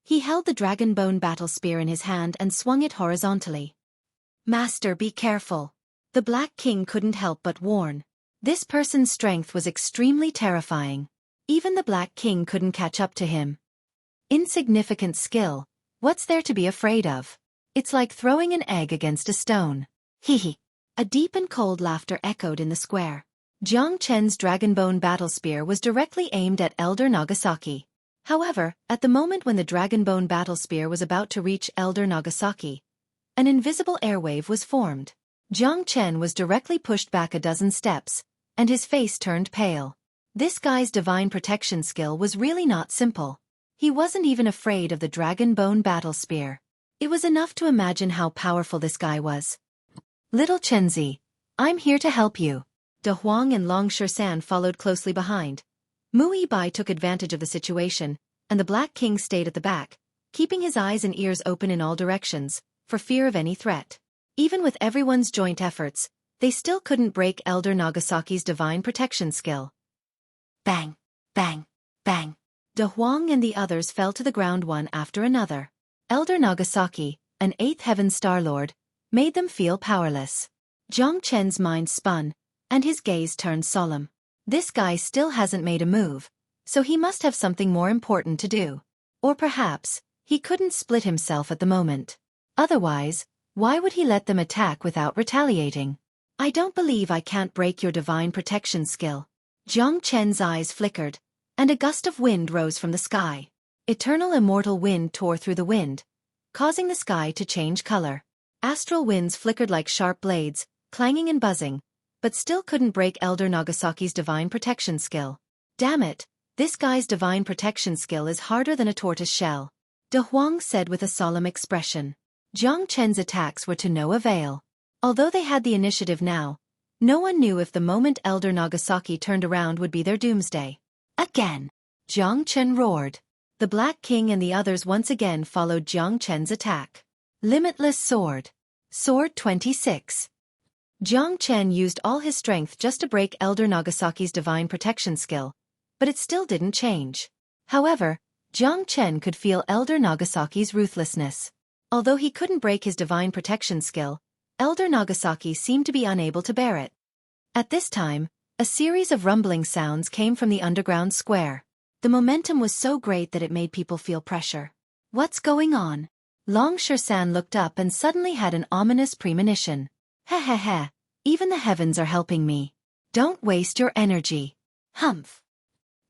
He held the dragon bone battle spear in his hand and swung it horizontally. Master, be careful. The Black King couldn't help but warn. This person's strength was extremely terrifying. Even the Black King couldn't catch up to him. Insignificant skill. What's there to be afraid of? It's like throwing an egg against a stone. Hee. A deep and cold laughter echoed in the square. Jiang Chen's dragonbone battle spear was directly aimed at Elder Nagasaki. However, at the moment when the dragonbone battle spear was about to reach Elder Nagasaki, an invisible airwave was formed. Jiang Chen was directly pushed back a dozen steps, and his face turned pale. This guy's divine protection skill was really not simple. He wasn't even afraid of the dragon bone battle spear. It was enough to imagine how powerful this guy was. Little Chenzi, I'm here to help you. De Huang and Long Shan followed closely behind. Mu Yibai took advantage of the situation, and the Black King stayed at the back, keeping his eyes and ears open in all directions, for fear of any threat. Even with everyone's joint efforts, they still couldn't break Elder Nagasaki's divine protection skill. Bang! Bang! Bang! De Huang and the others fell to the ground one after another. Elder Nagasaki, an 8th Heaven Star Lord, made them feel powerless. Jiang Chen's mind spun, and his gaze turned solemn. This guy still hasn't made a move, so he must have something more important to do. Or perhaps, he couldn't split himself at the moment. Otherwise, why would he let them attack without retaliating? I don't believe I can't break your divine protection skill. Jiang Chen's eyes flickered, and a gust of wind rose from the sky. Eternal immortal wind tore through the wind, causing the sky to change color. Astral winds flickered like sharp blades, clanging and buzzing, but still couldn't break Elder Nagasaki's divine protection skill. Damn it, this guy's divine protection skill is harder than a tortoise shell. De Huang said with a solemn expression. Jiang Chen's attacks were to no avail. Although they had the initiative now, no one knew if the moment Elder Nagasaki turned around would be their doomsday. Again! Jiang Chen roared. The Black King and the others once again followed Jiang Chen's attack. Limitless Sword. Sword 26. Jiang Chen used all his strength just to break Elder Nagasaki's divine protection skill, but it still didn't change. However, Jiang Chen could feel Elder Nagasaki's ruthlessness. Although he couldn't break his divine protection skill, Elder Nagasaki seemed to be unable to bear it. At this time, a series of rumbling sounds came from the underground square. The momentum was so great that it made people feel pressure. What's going on? Long Shersan looked up and suddenly had an ominous premonition. Heh, even the heavens are helping me. Don't waste your energy. Humph.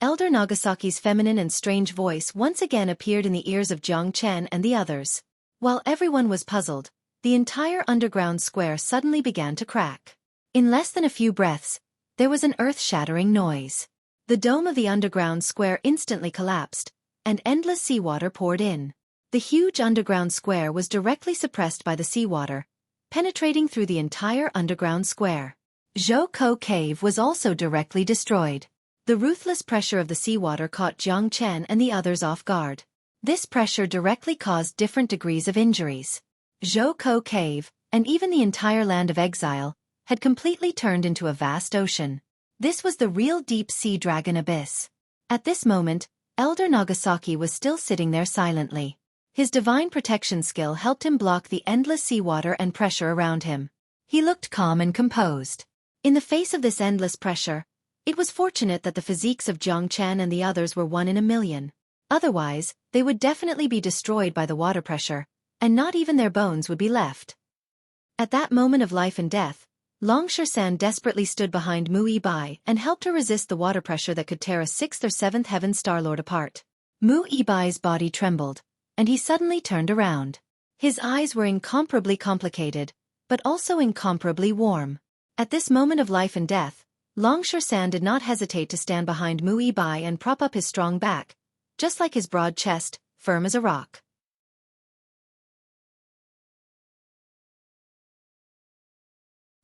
Elder Nagasaki's feminine and strange voice once again appeared in the ears of Jiang Chen and the others. While everyone was puzzled, the entire underground square suddenly began to crack. In less than a few breaths, there was an earth-shattering noise. The dome of the underground square instantly collapsed, and endless seawater poured in. The huge underground square was directly suppressed by the seawater, penetrating through the entire underground square. Xueqi Cave was also directly destroyed. The ruthless pressure of the seawater caught Jiang Chen and the others off guard. This pressure directly caused different degrees of injuries. Xueqi Cave, and even the entire land of exile, had completely turned into a vast ocean. This was the real deep-sea dragon abyss. At this moment, Elder Nagasaki was still sitting there silently. His divine protection skill helped him block the endless seawater and pressure around him. He looked calm and composed. In the face of this endless pressure, it was fortunate that the physiques of Jiang Chen and the others were 1 in a million. Otherwise, they would definitely be destroyed by the water pressure, and not even their bones would be left. At that moment of life and death, Long Shersan desperately stood behind Mu Yibai and helped her resist the water pressure that could tear a 6th or 7th heaven Starlord apart. Mu Yibai's body trembled, and he suddenly turned around. His eyes were incomparably complicated, but also incomparably warm. At this moment of life and death, Long Shersan did not hesitate to stand behind Mu Yibai and prop up his strong back, just like his broad chest, firm as a rock.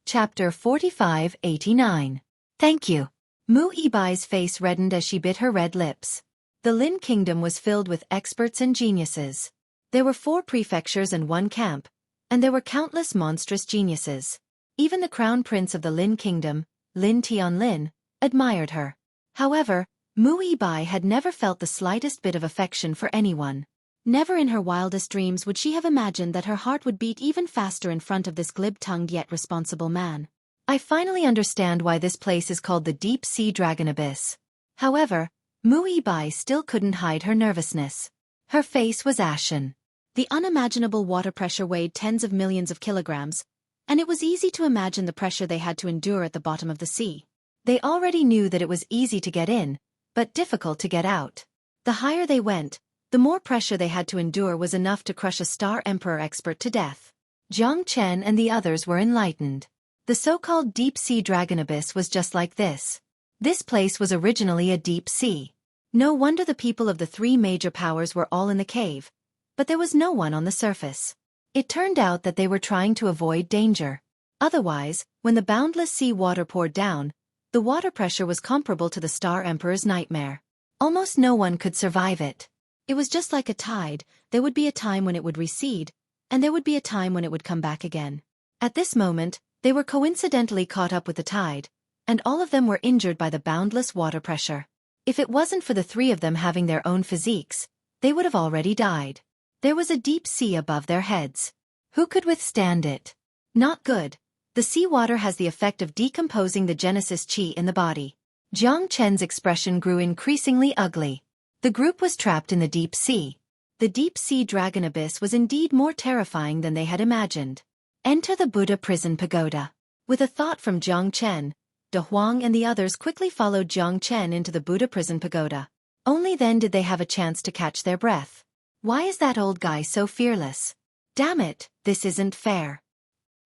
Chapter 45-89. Thank you. Mu Yibai's face reddened as she bit her red lips. The Lin Kingdom was filled with experts and geniuses. There were 4 prefectures and 1 camp, and there were countless monstrous geniuses. Even the crown prince of the Lin Kingdom, Lin Tianlin, admired her. However, Mu Yibai had never felt the slightest bit of affection for anyone. Never in her wildest dreams would she have imagined that her heart would beat even faster in front of this glib-tongued yet responsible man. I finally understand why this place is called the Deep-Sea Dragon Abyss. However, Mu Yibai still couldn't hide her nervousness. Her face was ashen. The unimaginable water pressure weighed tens of millions of kilograms, and it was easy to imagine the pressure they had to endure at the bottom of the sea. They already knew that it was easy to get in, but difficult to get out. The higher they went, the more pressure they had to endure was enough to crush a Star Emperor expert to death. Jiang Chen and the others were enlightened. The so-called deep-sea dragon abyss was just like this. This place was originally a deep sea. No wonder the people of the 3 major powers were all in the cave, but there was no one on the surface. It turned out that they were trying to avoid danger. Otherwise, when the boundless sea water poured down, the water pressure was comparable to the Star Emperor's nightmare. Almost no one could survive it. It was just like a tide. There would be a time when it would recede, and there would be a time when it would come back again. At this moment, they were coincidentally caught up with the tide, and all of them were injured by the boundless water pressure. If it wasn't for the 3 of them having their own physiques, they would have already died. There was a deep sea above their heads. Who could withstand it? Not good. The seawater has the effect of decomposing the Genesis Chi in the body. Jiang Chen's expression grew increasingly ugly. The group was trapped in the deep sea. The deep-sea dragon abyss was indeed more terrifying than they had imagined. Enter the Buddha prison pagoda. With a thought from Jiang Chen, De Huang and the others quickly followed Jiang Chen into the Buddha prison pagoda. Only then did they have a chance to catch their breath. Why is that old guy so fearless? Damn it, this isn't fair.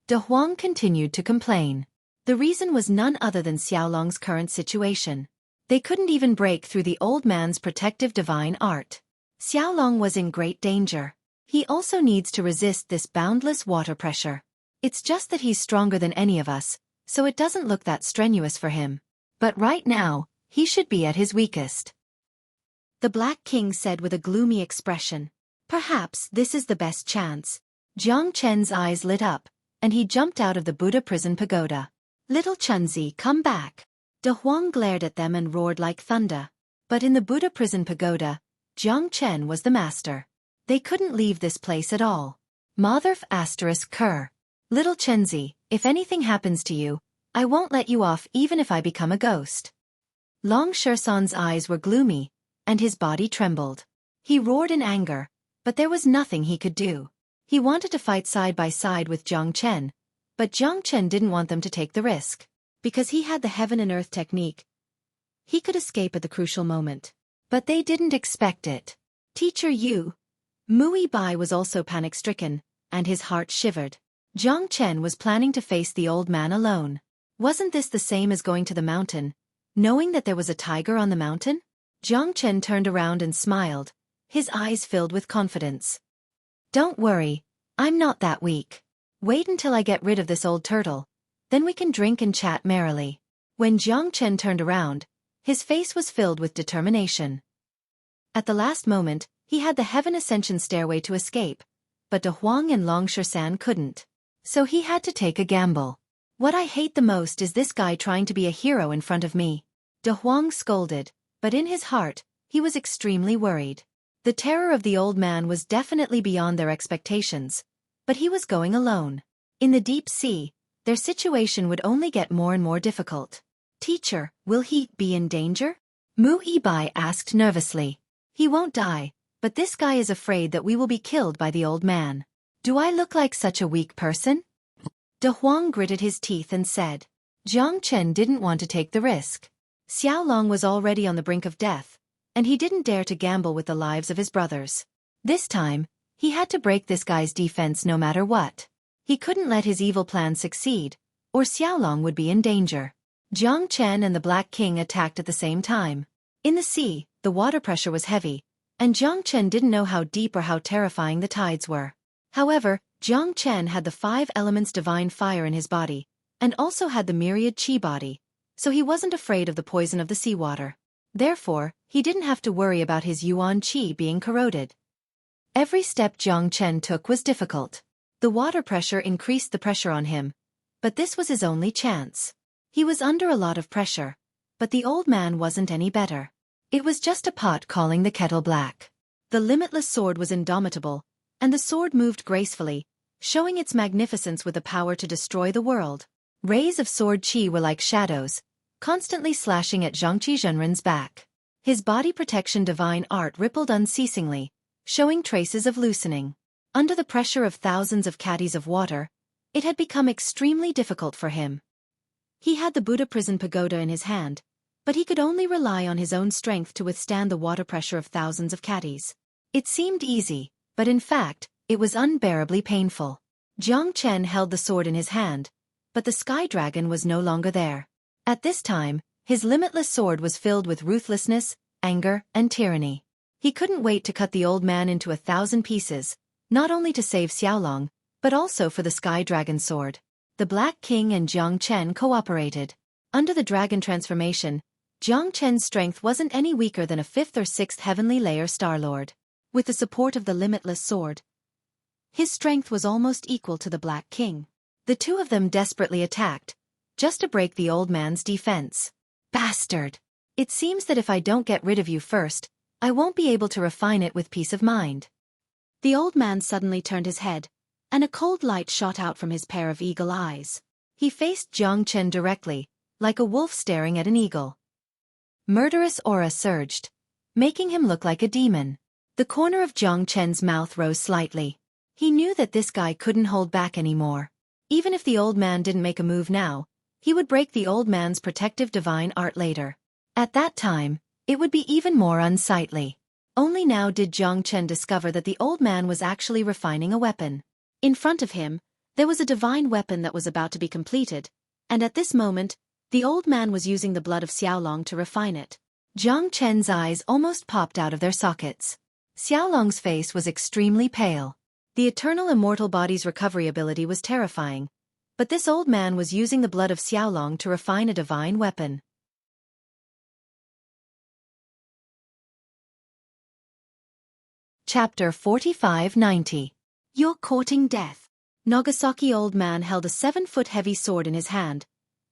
De Huang continued to complain. The reason was none other than Xiaolong's current situation. They couldn't even break through the old man's protective divine art. Xiaolong was in great danger. He also needs to resist this boundless water pressure. It's just that he's stronger than any of us, so it doesn't look that strenuous for him. But right now, he should be at his weakest. The Black King said with a gloomy expression. Perhaps this is the best chance. Jiang Chen's eyes lit up, and he jumped out of the Buddha prison pagoda. Little Chunzi, come back. De Huang glared at them and roared like thunder. But in the Buddha prison pagoda, Jiang Chen was the master. They couldn't leave this place at all. Motherf ****. Little Chenzi, if anything happens to you, I won't let you off even if I become a ghost. Long Shersan's eyes were gloomy, and his body trembled. He roared in anger, but there was nothing he could do. He wanted to fight side by side with Jiang Chen, but Jiang Chen didn't want them to take the risk. Because he had the heaven and earth technique, he could escape at the crucial moment. But they didn't expect it. Teacher Yu. Mui Bai was also panic-stricken, and his heart shivered. Jiang Chen was planning to face the old man alone. Wasn't this the same as going to the mountain, knowing that there was a tiger on the mountain? Jiang Chen turned around and smiled, his eyes filled with confidence. Don't worry, I'm not that weak. Wait until I get rid of this old turtle, then we can drink and chat merrily. When Jiang Chen turned around, his face was filled with determination. At the last moment, he had the heaven ascension stairway to escape, but De Huang and Long Shersan couldn't. So he had to take a gamble. What I hate the most is this guy trying to be a hero in front of me. De Huang scolded, but in his heart, he was extremely worried. The terror of the old man was definitely beyond their expectations, but he was going alone. In the deep sea, their situation would only get more and more difficult. Teacher, will he be in danger? Mu Ibai asked nervously. He won't die, but this guy is afraid that we will be killed by the old man. Do I look like such a weak person? De Huang gritted his teeth and said. Jiang Chen didn't want to take the risk. Xiaolong was already on the brink of death, and he didn't dare to gamble with the lives of his brothers. This time, he had to break this guy's defense no matter what. He couldn't let his evil plan succeed, or Xiaolong would be in danger. Jiang Chen and the Black King attacked at the same time. In the sea, the water pressure was heavy, and Jiang Chen didn't know how deep or how terrifying the tides were. However, Jiang Chen had the 5 elements divine fire in his body, and also had the myriad qi body, so he wasn't afraid of the poison of the seawater. Therefore, he didn't have to worry about his yuan qi being corroded. Every step Jiang Chen took was difficult. The water pressure increased the pressure on him, but this was his only chance. He was under a lot of pressure, but the old man wasn't any better. It was just a pot calling the kettle black. The limitless sword was indomitable, and the sword moved gracefully, showing its magnificence with the power to destroy the world. Rays of sword qi were like shadows, constantly slashing at Zhangqi Zhenren's back. His body protection divine art rippled unceasingly, showing traces of loosening. Under the pressure of thousands of caddies of water, it had become extremely difficult for him. He had the Buddha prison pagoda in his hand, but he could only rely on his own strength to withstand the water pressure of thousands of caddies. It seemed easy, but in fact, it was unbearably painful. Jiang Chen held the sword in his hand, but the sky dragon was no longer there. At this time, his limitless sword was filled with ruthlessness, anger, and tyranny. He couldn't wait to cut the old man into 1,000 pieces, not only to save Xiaolong, but also for the sky dragon sword. The Black King and Jiang Chen cooperated. Under the dragon transformation, Jiang Chen's strength wasn't any weaker than a 5th or 6th heavenly layer Star-Lord. With the support of the limitless sword, his strength was almost equal to the Black King. The two of them desperately attacked, just to break the old man's defense. Bastard! It seems that if I don't get rid of you first, I won't be able to refine it with peace of mind. The old man suddenly turned his head, and a cold light shot out from his pair of eagle eyes. He faced Jiang Chen directly, like a wolf staring at an eagle. Murderous aura surged, making him look like a demon. The corner of Jiang Chen's mouth rose slightly. He knew that this guy couldn't hold back anymore. Even if the old man didn't make a move now, he would break the old man's protective divine art later. At that time, it would be even more unsightly. Only now did Jiang Chen discover that the old man was actually refining a weapon. In front of him, there was a divine weapon that was about to be completed, and at this moment, the old man was using the blood of Xiaolong to refine it. Jiang Chen's eyes almost popped out of their sockets. Xiaolong's face was extremely pale. The eternal immortal body's recovery ability was terrifying, but this old man was using the blood of Xiaolong to refine a divine weapon. Chapter 4590. You're courting death. Nagasaki old man held a 7-foot heavy sword in his hand,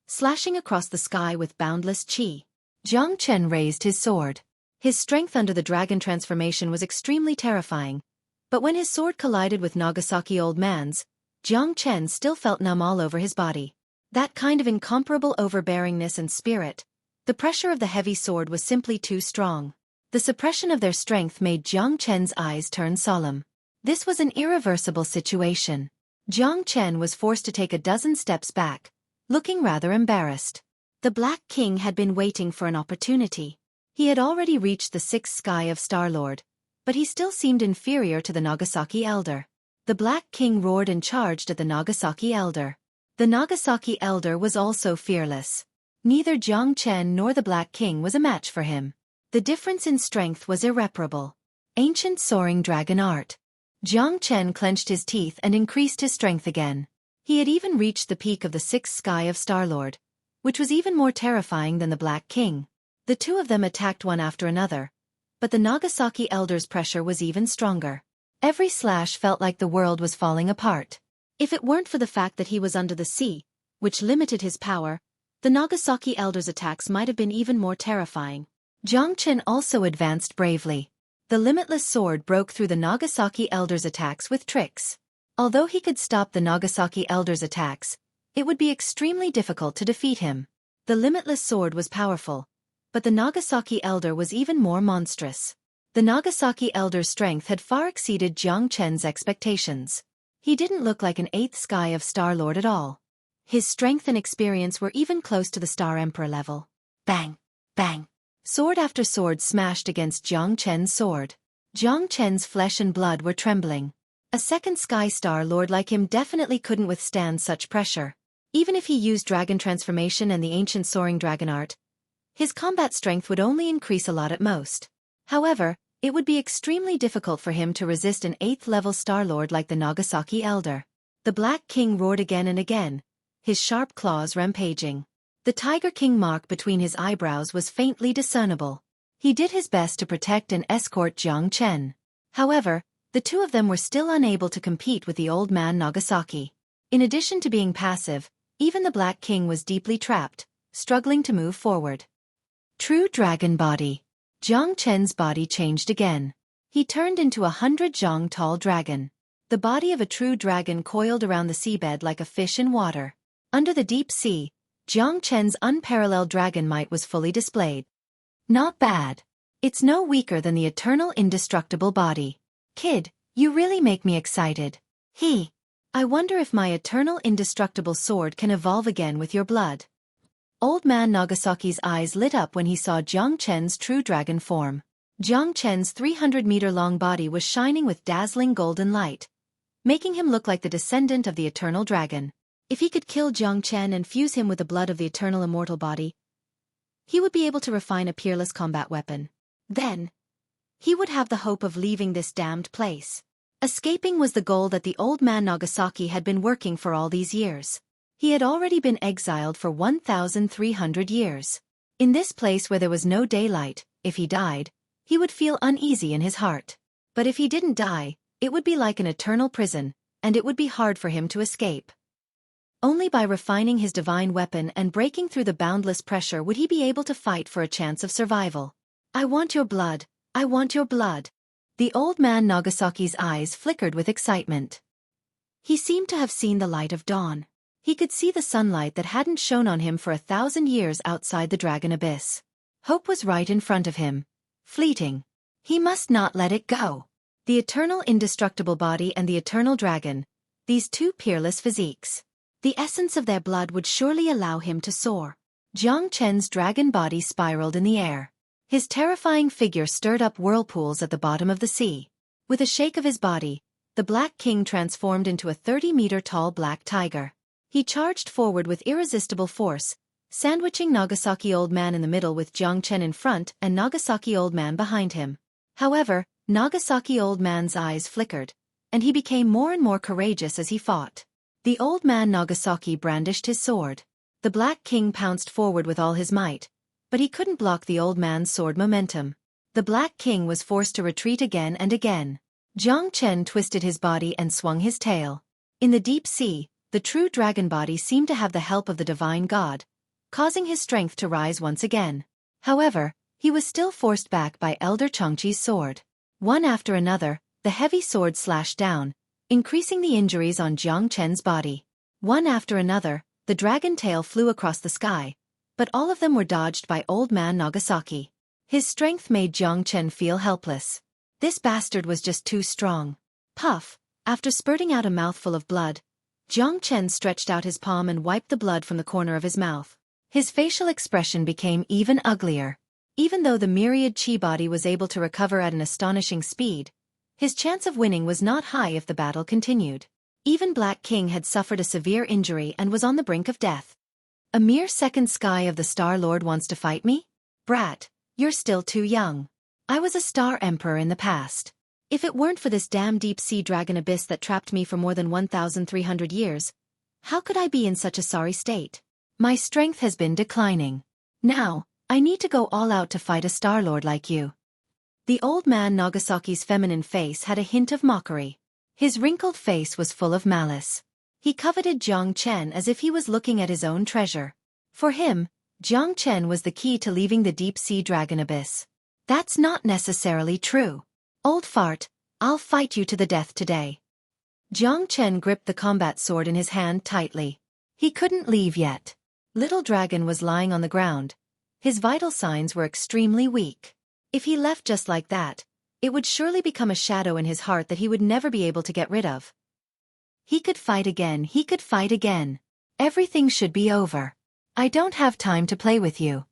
slashing across the sky with boundless chi. Jiang Chen raised his sword. His strength under the dragon transformation was extremely terrifying, but when his sword collided with Nagasaki old man's, Jiang Chen still felt numb all over his body. That kind of incomparable overbearingness and spirit, the pressure of the heavy sword was simply too strong. The suppression of their strength made Jiang Chen's eyes turn solemn. This was an irreversible situation. Jiang Chen was forced to take a dozen steps back, looking rather embarrassed. The Black King had been waiting for an opportunity. He had already reached the 6th sky of Star-Lord, but he still seemed inferior to the Nagasaki Elder. The Black King roared and charged at the Nagasaki Elder. The Nagasaki Elder was also fearless. Neither Jiang Chen nor the Black King was a match for him. The difference in strength was irreparable. Ancient soaring dragon art. Jiang Chen clenched his teeth and increased his strength again. He had even reached the peak of the 6th sky of Star-Lord, which was even more terrifying than the Black King. The two of them attacked one after another, but the Nagasaki Elder's pressure was even stronger. Every slash felt like the world was falling apart. If it weren't for the fact that he was under the sea, which limited his power, the Nagasaki Elder's attacks might have been even more terrifying. Jiang Chen also advanced bravely. The limitless sword broke through the Nagasaki Elder's attacks with tricks. Although he could stop the Nagasaki Elder's attacks, it would be extremely difficult to defeat him. The limitless sword was powerful, but the Nagasaki Elder was even more monstrous. The Nagasaki Elder's strength had far exceeded Jiang Chen's expectations. He didn't look like an 8th sky of Star-Lord at all. His strength and experience were even close to the Star Emperor level. Bang! Bang! Sword after sword smashed against Jiang Chen's sword. Jiang Chen's flesh and blood were trembling. A 2nd sky Star-Lord like him definitely couldn't withstand such pressure. Even if he used dragon transformation and the ancient soaring dragon art, his combat strength would only increase a lot at most. However, it would be extremely difficult for him to resist an 8th-level Star-Lord like the Nagasaki Elder. The Black King roared again and again, his sharp claws rampaging. The Tiger King mark between his eyebrows was faintly discernible. He did his best to protect and escort Jiang Chen. However, the two of them were still unable to compete with the old man Nagasaki. In addition to being passive, even the Black King was deeply trapped, struggling to move forward. True Dragon Body. Jiang Chen's body changed again. He turned into a 100-jong tall dragon. The body of a true dragon coiled around the seabed like a fish in water. Under the deep sea, Jiang Chen's unparalleled dragon might was fully displayed. Not bad. It's no weaker than the eternal indestructible body. Kid, you really make me excited. I wonder if my eternal indestructible sword can evolve again with your blood. Old man Nagasaki's eyes lit up when he saw Jiang Chen's true dragon form. Jiang Chen's 300-meter-long body was shining with dazzling golden light, making him look like the descendant of the eternal dragon. If he could kill Jiang Chen and fuse him with the blood of the eternal immortal body, he would be able to refine a peerless combat weapon. Then, he would have the hope of leaving this damned place. Escaping was the goal that the old man Nagasaki had been working for all these years. He had already been exiled for 1,300 years. In this place where there was no daylight, if he died, he would feel uneasy in his heart. But if he didn't die, it would be like an eternal prison, and it would be hard for him to escape. Only by refining his divine weapon and breaking through the boundless pressure would he be able to fight for a chance of survival. I want your blood. I want your blood. The old man Nagasaki's eyes flickered with excitement. He seemed to have seen the light of dawn. He could see the sunlight that hadn't shone on him for 1,000 years outside the dragon abyss. Hope was right in front of him. Fleeting. He must not let it go. The eternal indestructible body and the eternal dragon, these two peerless physiques. The essence of their blood would surely allow him to soar. Jiang Chen's dragon body spiraled in the air. His terrifying figure stirred up whirlpools at the bottom of the sea. With a shake of his body, the Black King transformed into a 30-meter-tall black tiger. He charged forward with irresistible force, sandwiching Nagasaki Old Man in the middle with Jiang Chen in front and Nagasaki Old Man behind him. However, Nagasaki old man's eyes flickered, and he became more and more courageous as he fought. The old man Nagasaki brandished his sword. The Black King pounced forward with all his might, but he couldn't block the old man's sword momentum. The Black King was forced to retreat again and again. Jiang Chen twisted his body and swung his tail. In the deep sea, the true dragon body seemed to have the help of the divine god, causing his strength to rise once again. However, he was still forced back by Elder Changqi's sword. One after another, the heavy sword slashed down, increasing the injuries on Jiang Chen's body. One after another, the dragon tail flew across the sky, but all of them were dodged by old man Nagasaki. His strength made Jiang Chen feel helpless. This bastard was just too strong. Puff! After spurting out a mouthful of blood, Jiang Chen stretched out his palm and wiped the blood from the corner of his mouth. His facial expression became even uglier. Even though the myriad chi body was able to recover at an astonishing speed, his chance of winning was not high if the battle continued. Even Black King had suffered a severe injury and was on the brink of death. A mere second sky of the Star Lord wants to fight me? Brat, you're still too young. I was a Star Emperor in the past. If it weren't for this damn deep-sea dragon abyss that trapped me for more than 1,300 years, how could I be in such a sorry state? My strength has been declining. Now, I need to go all out to fight a Star Lord like you. The old man Nagasaki's feminine face had a hint of mockery. His wrinkled face was full of malice. He coveted Jiang Chen as if he was looking at his own treasure. For him, Jiang Chen was the key to leaving the deep-sea dragon abyss. That's not necessarily true. Old fart, I'll fight you to the death today. Jiang Chen gripped the combat sword in his hand tightly. He couldn't leave yet. Little Dragon was lying on the ground. His vital signs were extremely weak. If he left just like that, it would surely become a shadow in his heart that he would never be able to get rid of. He could fight again, he could fight again. Everything should be over. I don't have time to play with you.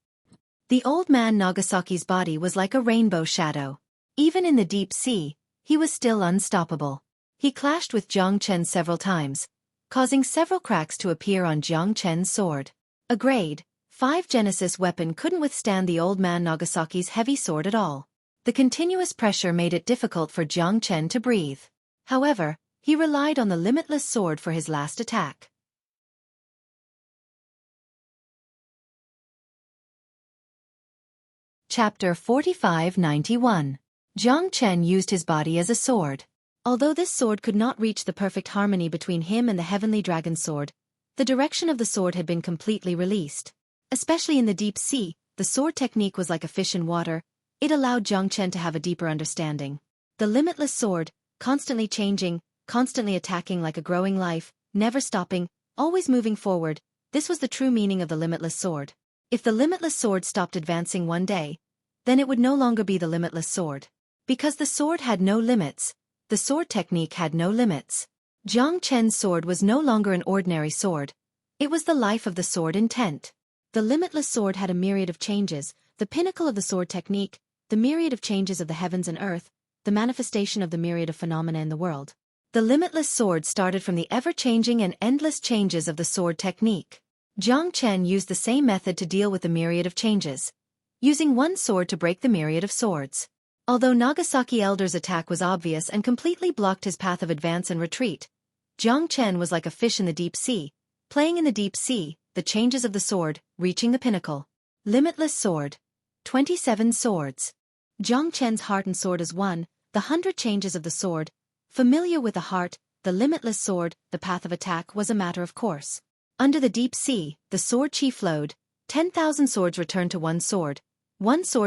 The old man Nagasaki's body was like a rainbow shadow. Even in the deep sea, he was still unstoppable. He clashed with Jiang Chen several times, causing several cracks to appear on Jiang Chen's sword. A grade 5 Genesis weapon couldn't withstand the old man Nagasaki's heavy sword at all. The continuous pressure made it difficult for Jiang Chen to breathe. However, he relied on the limitless sword for his last attack. Chapter 4591. Jiang Chen used his body as a sword. Although this sword could not reach the perfect harmony between him and the heavenly dragon sword, the direction of the sword had been completely released. Especially in the deep sea, the sword technique was like a fish in water. It allowed Jiang Chen to have a deeper understanding. The limitless sword, constantly changing, constantly attacking like a growing life, never stopping, always moving forward, this was the true meaning of the limitless sword. If the limitless sword stopped advancing one day, then it would no longer be the limitless sword. Because the sword had no limits, the sword technique had no limits. Jiang Chen's sword was no longer an ordinary sword. It was the life of the sword intent. The limitless sword had a myriad of changes, the pinnacle of the sword technique, the myriad of changes of the heavens and earth, the manifestation of the myriad of phenomena in the world. The limitless sword started from the ever-changing and endless changes of the sword technique. Jiang Chen used the same method to deal with the myriad of changes, using one sword to break the myriad of swords. Although Nagasaki Elder's attack was obvious and completely blocked his path of advance and retreat, Jiang Chen was like a fish in the deep sea, playing in the deep sea, the changes of the sword, reaching the pinnacle. Limitless sword. 27 swords. Jiang Chen's heart and sword as one, the 100 changes of the sword. Familiar with the heart, the limitless sword, the path of attack was a matter of course. Under the deep sea, the sword chi flowed. 10,000 swords returned to one sword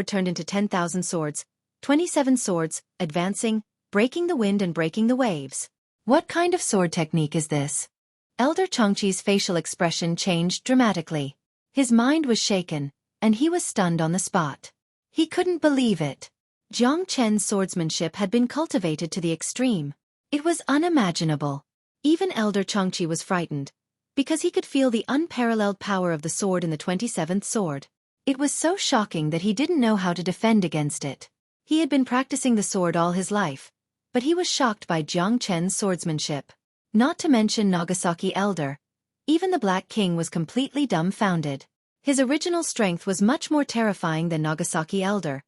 turned into 10,000 swords. 27 swords, advancing, breaking the wind and breaking the waves. What kind of sword technique is this? Elder Changqi's facial expression changed dramatically. His mind was shaken, and he was stunned on the spot. He couldn't believe it. Jiang Chen's swordsmanship had been cultivated to the extreme. It was unimaginable. Even Elder Changqi was frightened, because he could feel the unparalleled power of the sword in the 27th sword. It was so shocking that he didn't know how to defend against it. He had been practicing the sword all his life, but he was shocked by Jiang Chen's swordsmanship. Not to mention Nagasaki Elder. Even the Black King was completely dumbfounded. His original strength was much more terrifying than Nagasaki Elder.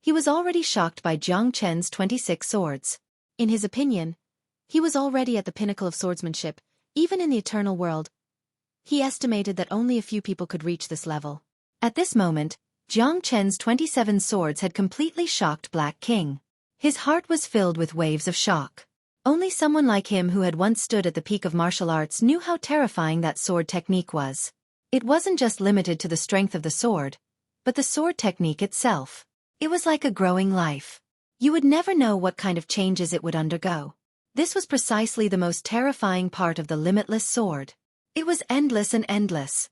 He was already shocked by Jiang Chen's 26 swords. In his opinion, he was already at the pinnacle of swordsmanship, even in the eternal world. He estimated that only a few people could reach this level. At this moment, Jiang Chen's 27 swords had completely shocked Black King. His heart was filled with waves of shock. Only someone like him who had once stood at the peak of martial arts knew how terrifying that sword technique was. It wasn't just limited to the strength of the sword, but the sword technique itself. It was like a growing life. You would never know what kind of changes it would undergo. This was precisely the most terrifying part of the limitless sword. It was endless and endless.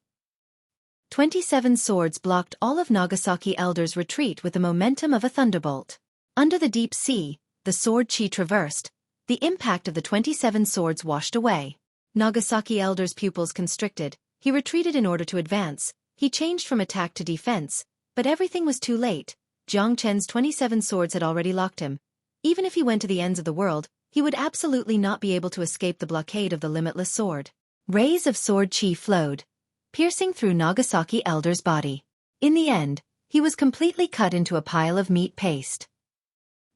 27 swords blocked all of Nagasaki Elder's retreat with the momentum of a thunderbolt. Under the deep sea, the sword chi traversed. The impact of the 27 swords washed away. Nagasaki Elder's pupils constricted. He retreated in order to advance. He changed from attack to defense, but everything was too late. Jiang Chen's 27 swords had already locked him. Even if he went to the ends of the world, he would absolutely not be able to escape the blockade of the limitless sword. Rays of sword chi flowed, piercing through Nagasaki Elder's body. In the end, he was completely cut into a pile of meat paste.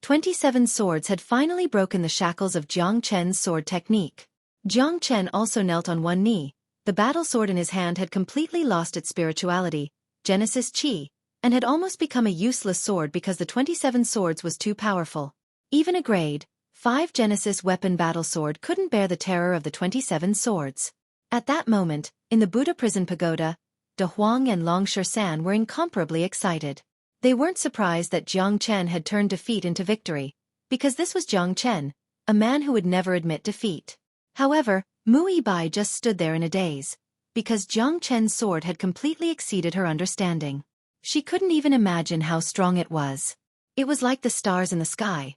27 swords had finally broken the shackles of Jiang Chen's sword technique. Jiang Chen also knelt on one knee. The battle sword in his hand had completely lost its spirituality, Genesis Chi, and had almost become a useless sword because the 27 swords was too powerful. Even a grade 5 Genesis weapon battle sword couldn't bear the terror of the 27 swords. At that moment, in the Buddha prison pagoda, De Huang and Long Shan were incomparably excited. They weren't surprised that Jiang Chen had turned defeat into victory, because this was Jiang Chen, a man who would never admit defeat. However, Mu Yibai just stood there in a daze, because Jiang Chen's sword had completely exceeded her understanding. She couldn't even imagine how strong it was. It was like the stars in the sky,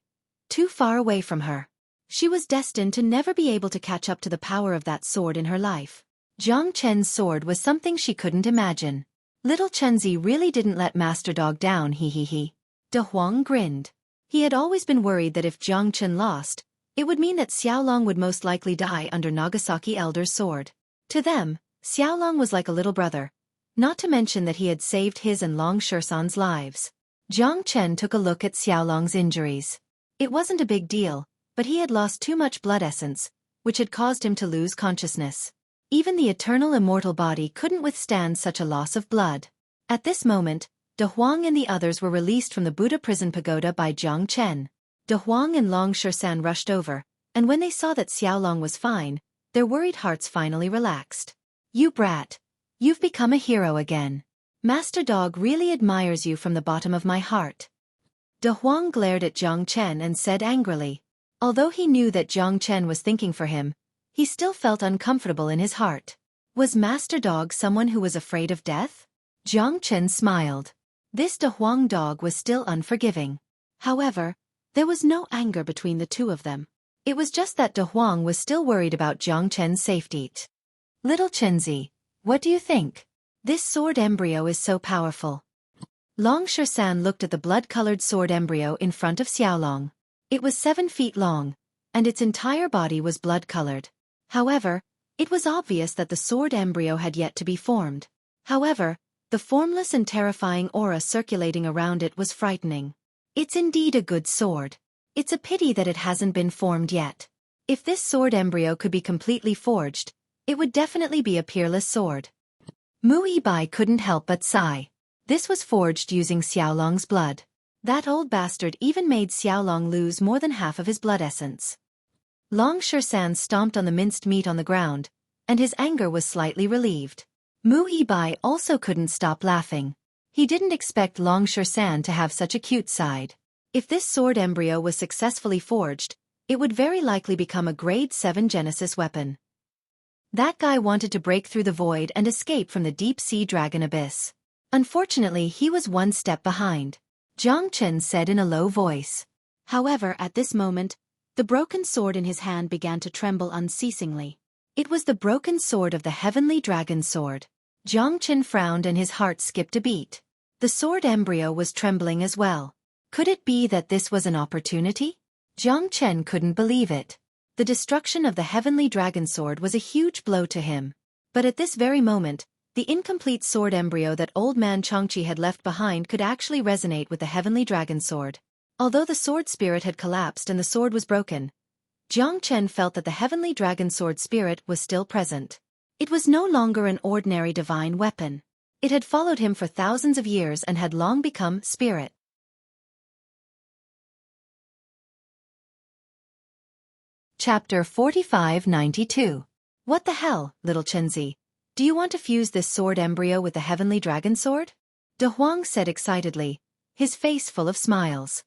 too far away from her. She was destined to never be able to catch up to the power of that sword in her life. Jiang Chen's sword was something she couldn't imagine. Little Chenzi really didn't let Master Dog down, he. De Huang grinned. He had always been worried that if Jiang Chen lost, it would mean that Xiaolong would most likely die under Nagasaki Elder's sword. To them, Xiaolong was like a little brother, not to mention that he had saved his and Long Shan's lives. Jiang Chen took a look at Xiaolong's injuries. It wasn't a big deal, but he had lost too much blood essence, which had caused him to lose consciousness. Even the eternal immortal body couldn't withstand such a loss of blood. At this moment, De Huang and the others were released from the Buddha prison pagoda by Jiang Chen. De Huang and Long Shan rushed over, and when they saw that Xiaolong was fine, their worried hearts finally relaxed. You brat. You've become a hero again. Master Dog really admires you from the bottom of my heart. De Huang glared at Jiang Chen and said angrily. Although he knew that Jiang Chen was thinking for him, he still felt uncomfortable in his heart. Was Master Dog someone who was afraid of death? Jiang Chen smiled. This De Huang dog was still unforgiving. However, there was no anger between the two of them. It was just that De Huang was still worried about Jiang Chen's safety. Little Chenzi, what do you think? This sword embryo is so powerful. Long Shan looked at the blood-colored sword embryo in front of Xiaolong. It was 7 feet long, and its entire body was blood-colored. However, it was obvious that the sword embryo had yet to be formed. However, the formless and terrifying aura circulating around it was frightening. It's indeed a good sword. It's a pity that it hasn't been formed yet. If this sword embryo could be completely forged, it would definitely be a peerless sword. Mu Yibai couldn't help but sigh. This was forged using Xiaolong's blood. That old bastard even made Xiaolong lose more than half of his blood essence. Long Shan stomped on the minced meat on the ground, and his anger was slightly relieved. Mu Yibai also couldn't stop laughing. He didn't expect Long Shan to have such a cute side. If this sword embryo was successfully forged, it would very likely become a grade 7 Genesis weapon. That guy wanted to break through the void and escape from the deep-sea dragon abyss. Unfortunately, he was one step behind, Jiang Chen said in a low voice. However, at this moment, the broken sword in his hand began to tremble unceasingly. It was the broken sword of the heavenly dragon sword. Jiang Chen frowned and his heart skipped a beat. The sword embryo was trembling as well. Could it be that this was an opportunity? Jiang Chen couldn't believe it. The destruction of the heavenly dragon sword was a huge blow to him. But at this very moment, The incomplete sword embryo that old man Xueqi had left behind could actually resonate with the heavenly dragon sword. Although the sword spirit had collapsed and the sword was broken, Jiang Chen felt that the heavenly dragon sword spirit was still present. It was no longer an ordinary divine weapon. It had followed him for thousands of years and had long become spirit. Chapter 4592. What the hell, little Chenzi? Do you want to fuse this sword embryo with the heavenly dragon sword? De Huang said excitedly, his face full of smiles.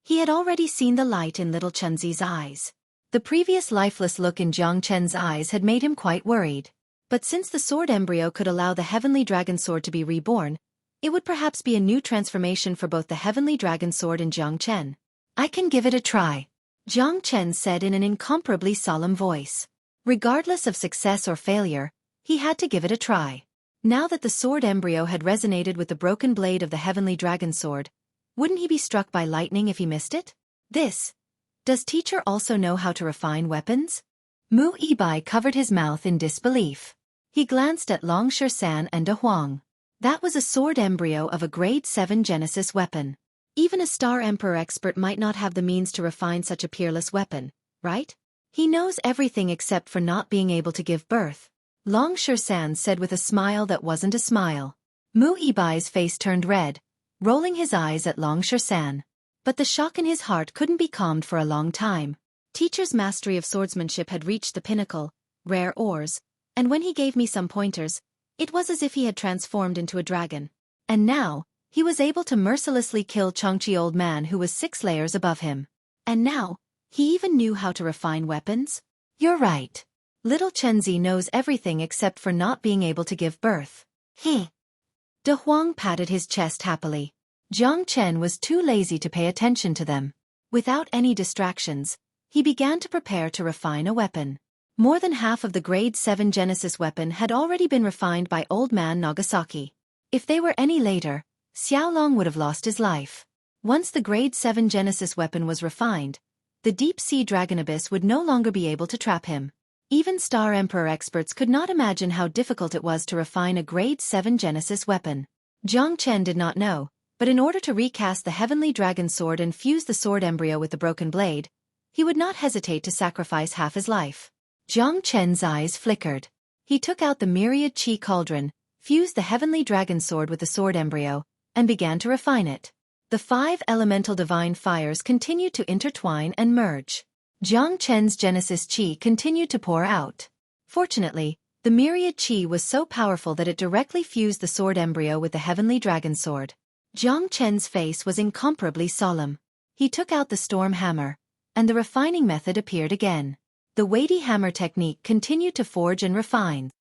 He had already seen the light in little Chenzi's eyes. The previous lifeless look in Jiang Chen's eyes had made him quite worried. But since the sword embryo could allow the heavenly dragon sword to be reborn, it would perhaps be a new transformation for both the heavenly dragon sword and Jiang Chen. I can give it a try, Jiang Chen said in an incomparably solemn voice. Regardless of success or failure, he had to give it a try. Now that the sword embryo had resonated with the broken blade of the heavenly dragon sword, wouldn't he be struck by lightning if he missed it? Does teacher also know how to refine weapons? Mu Yibai covered his mouth in disbelief. He glanced at Long Shan and De Huang. That was a sword embryo of a grade 7 Genesis weapon. Even a Star Emperor expert might not have the means to refine such a peerless weapon, right? He knows everything except for not being able to give birth, Long Shan said with a smile that wasn't a smile. Mu Yibai's face turned red, rolling his eyes at Long Shan. But the shock in his heart couldn't be calmed for a long time. Teacher's mastery of swordsmanship had reached the pinnacle, rare ores, and when he gave me some pointers, it was as if he had transformed into a dragon. And now, he was able to mercilessly kill Xueqi old man who was 6 layers above him. And now, he even knew how to refine weapons? You're right. Little Chenzi knows everything except for not being able to give birth. De Huang patted his chest happily. Jiang Chen was too lazy to pay attention to them. Without any distractions, he began to prepare to refine a weapon. More than half of the grade 7 Genesis weapon had already been refined by old man Nagasaki. If they were any later, Xiaolong would have lost his life. Once the grade 7 Genesis weapon was refined, the deep-sea dragon abyss would no longer be able to trap him. Even Star Emperor experts could not imagine how difficult it was to refine a grade 7 Genesis weapon. Jiang Chen did not know, but in order to recast the heavenly dragon sword and fuse the sword embryo with the broken blade, he would not hesitate to sacrifice half his life. Jiang Chen's eyes flickered. He took out the myriad chi cauldron, fused the heavenly dragon sword with the sword embryo, and began to refine it. The 5 elemental divine fires continued to intertwine and merge. Jiang Chen's Genesis chi continued to pour out. Fortunately, the myriad chi was so powerful that it directly fused the sword embryo with the heavenly dragon sword. Jiang Chen's face was incomparably solemn. He took out the storm hammer, and the refining method appeared again. The weighty hammer technique continued to forge and refine.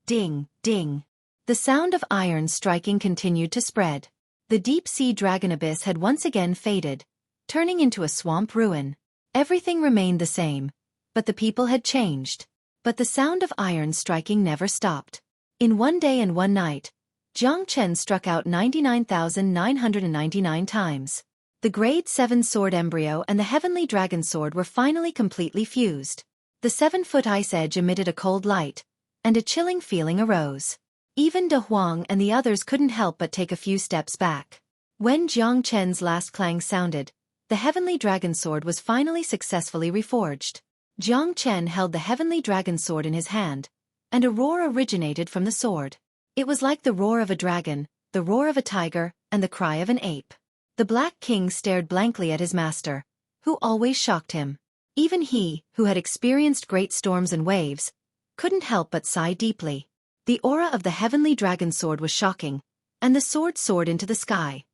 Ding, ding. The sound of iron striking continued to spread. The deep-sea dragon abyss had once again faded, turning into a swamp ruin. Everything remained the same, but the people had changed. But the sound of iron striking never stopped. In one day and one night, Jiang Chen struck out 99,999 times. The grade 7 sword embryo and the heavenly dragon sword were finally completely fused. The 7-foot ice edge emitted a cold light, and a chilling feeling arose. Even De Huang and the others couldn't help but take a few steps back. When Jiang Chen's last clang sounded, the heavenly dragon sword was finally successfully reforged. Jiang Chen held the heavenly dragon sword in his hand, and a roar originated from the sword. It was like the roar of a dragon, the roar of a tiger, and the cry of an ape. The Black King stared blankly at his master, who always shocked him. Even he, who had experienced great storms and waves, couldn't help but sigh deeply. The aura of the heavenly dragon sword was shocking, and the sword soared into the sky.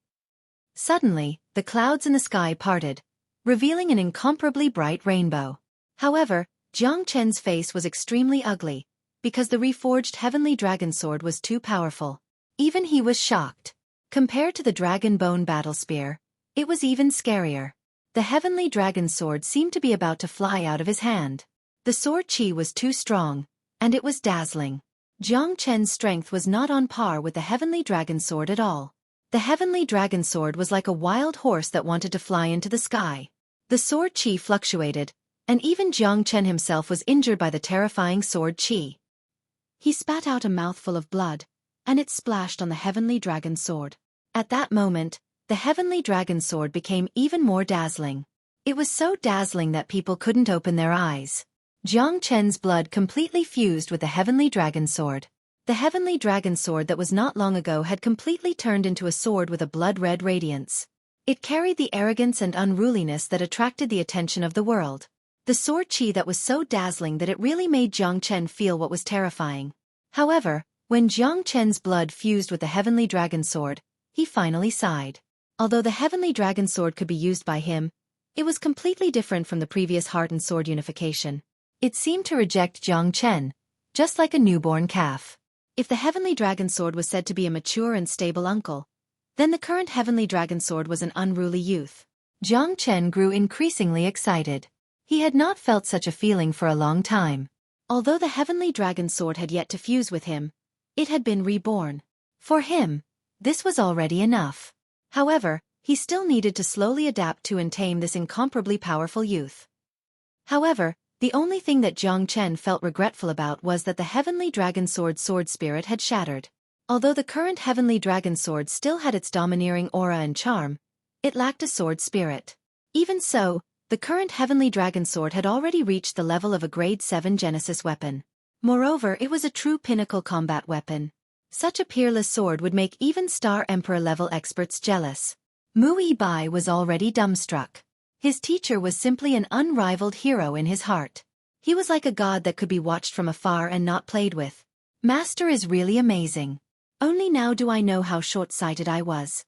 Suddenly, the clouds in the sky parted, revealing an incomparably bright rainbow. However, Jiang Chen's face was extremely ugly, because the reforged heavenly dragon sword was too powerful. Even he was shocked. Compared to the dragon bone battle spear, it was even scarier. The heavenly dragon sword seemed to be about to fly out of his hand. The sword chi was too strong, and it was dazzling. Jiang Chen's strength was not on par with the heavenly dragon sword at all. The heavenly dragon sword was like a wild horse that wanted to fly into the sky. The sword chi fluctuated, and even Jiang Chen himself was injured by the terrifying sword chi. He spat out a mouthful of blood, and it splashed on the heavenly dragon sword. At that moment, the heavenly dragon sword became even more dazzling. It was so dazzling that people couldn't open their eyes. Jiang Chen's blood completely fused with the heavenly dragon sword. The heavenly dragon sword that was not long ago had completely turned into a sword with a blood-red radiance. It carried the arrogance and unruliness that attracted the attention of the world. The sword qi that was so dazzling that it really made Jiang Chen feel what was terrifying. However, when Jiang Chen's blood fused with the heavenly dragon sword, he finally sighed. Although the heavenly dragon sword could be used by him, it was completely different from the previous heart and sword unification. It seemed to reject Jiang Chen, just like a newborn calf. If the heavenly dragon sword was said to be a mature and stable uncle, then the current heavenly dragon sword was an unruly youth. Jiang Chen grew increasingly excited. He had not felt such a feeling for a long time. Although the heavenly dragon sword had yet to fuse with him, it had been reborn. For him, this was already enough. However, he still needed to slowly adapt to and tame this incomparably powerful youth. However, the only thing that Jiang Chen felt regretful about was that the heavenly dragon sword spirit had shattered. Although the current heavenly dragon sword still had its domineering aura and charm, it lacked a sword spirit. Even so, the current heavenly dragon sword had already reached the level of a grade 7 Genesis weapon. Moreover, it was a true pinnacle combat weapon. Such a peerless sword would make even Star Emperor level experts jealous. Mu Yibai was already dumbstruck. His teacher was simply an unrivaled hero in his heart. He was like a god that could be watched from afar and not played with. Master is really amazing. Only now do I know how short-sighted I was.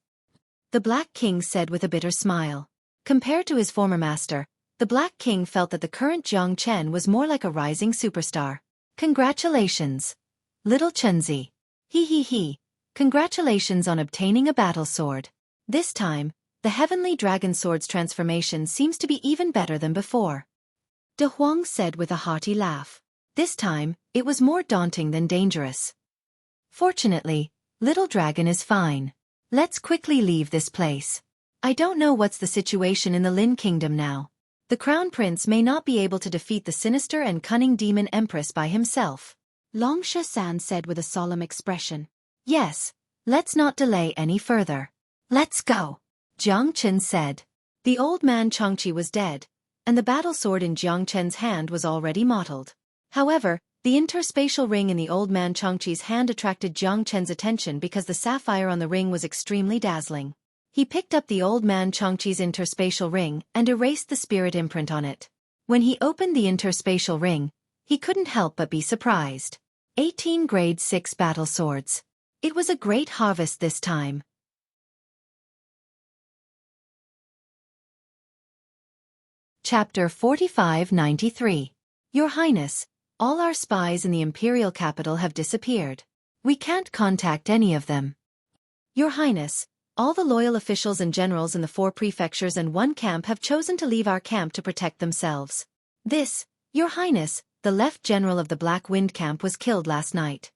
The Black King said with a bitter smile. Compared to his former master, the Black King felt that the current Jiang Chen was more like a rising superstar. Congratulations, little Chunzi. He. Congratulations on obtaining a battle sword. This time, the heavenly dragon sword's transformation seems to be even better than before. De Huang said with a hearty laugh. This time, it was more daunting than dangerous. Fortunately, little dragon is fine. Let's quickly leave this place. I don't know what's the situation in the Lin Kingdom now. The Crown Prince may not be able to defeat the sinister and cunning demon Empress by himself. Long Shan said with a solemn expression. Yes, let's not delay any further. Let's go, Jiang Chen said. The old man Changqi was dead, and the battle sword in Jiang Chen's hand was already mottled. However, the interspatial ring in the old man Changqi's hand attracted Jiang Chen's attention because the sapphire on the ring was extremely dazzling. He picked up the old man Changqi's interspatial ring and erased the spirit imprint on it. When he opened the interspatial ring, he couldn't help but be surprised. 18 grade 6 battle swords. It was a great harvest this time. Chapter 4593. Your Highness, all our spies in the imperial capital have disappeared. We can't contact any of them. Your Highness, all the loyal officials and generals in the 4 prefectures and 1 camp have chosen to leave our camp to protect themselves. This, Your Highness, the left general of the Black Wind camp was killed last night.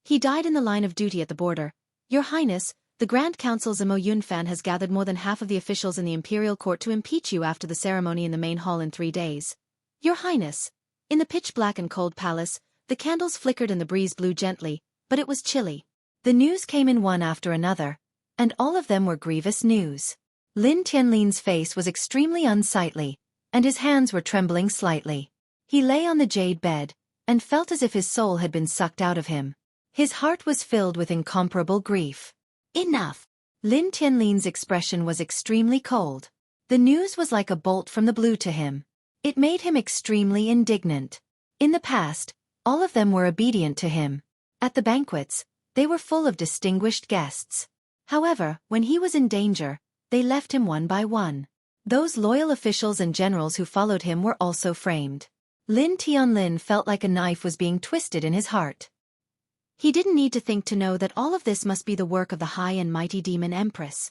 He died in the line of duty at the border. Your Highness, the Grand Council Zemo Yunfan has gathered more than half of the officials in the imperial court to impeach you after the ceremony in the main hall in 3 days. Your Highness, in the pitch-black and cold palace, the candles flickered and the breeze blew gently, but it was chilly. The news came in one after another, and all of them were grievous news. Lin Tianlin's face was extremely unsightly, and his hands were trembling slightly. He lay on the jade bed, and felt as if his soul had been sucked out of him. His heart was filled with incomparable grief. Enough! Lin Tianlin's expression was extremely cold. The news was like a bolt from the blue to him. It made him extremely indignant. In the past, all of them were obedient to him. At the banquets, they were full of distinguished guests. However, when he was in danger, they left him one by one. Those loyal officials and generals who followed him were also framed. Lin Tianlin felt like a knife was being twisted in his heart. He didn't need to think to know that all of this must be the work of the high and mighty demon Empress.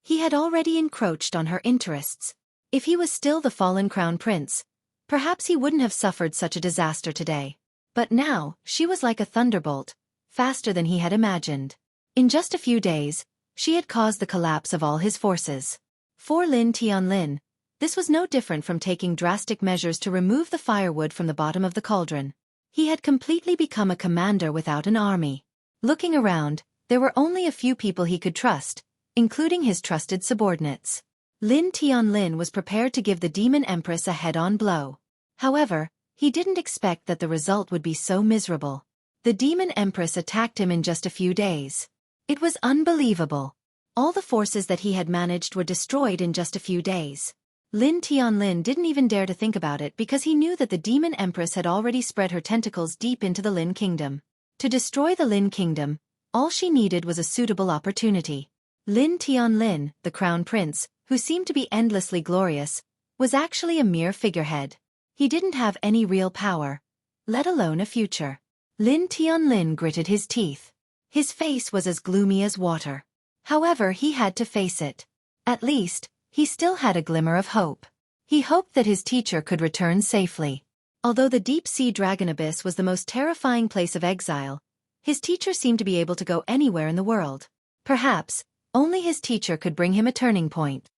He had already encroached on her interests. If he was still the fallen crown prince, perhaps he wouldn't have suffered such a disaster today. But now, she was like a thunderbolt, faster than he had imagined. In just a few days, she had caused the collapse of all his forces. For Lin Tianlin, this was no different from taking drastic measures to remove the firewood from the bottom of the cauldron. He had completely become a commander without an army. Looking around, there were only a few people he could trust, including his trusted subordinates. Lin Tianlin was prepared to give the Demon Empress a head-on blow. However, he didn't expect that the result would be so miserable. The Demon Empress attacked him in just a few days. It was unbelievable. All the forces that he had managed were destroyed in just a few days. Lin Tianlin didn't even dare to think about it because he knew that the Demon Empress had already spread her tentacles deep into the Lin Kingdom. To destroy the Lin Kingdom, all she needed was a suitable opportunity. Lin Tianlin, the Crown Prince, who seemed to be endlessly glorious, was actually a mere figurehead. He didn't have any real power, let alone a future. Lin Tianlin gritted his teeth. His face was as gloomy as water. However, he had to face it. At least, he still had a glimmer of hope. He hoped that his teacher could return safely. Although the deep-sea dragon abyss was the most terrifying place of exile, his teacher seemed to be able to go anywhere in the world. Perhaps, only his teacher could bring him a turning point.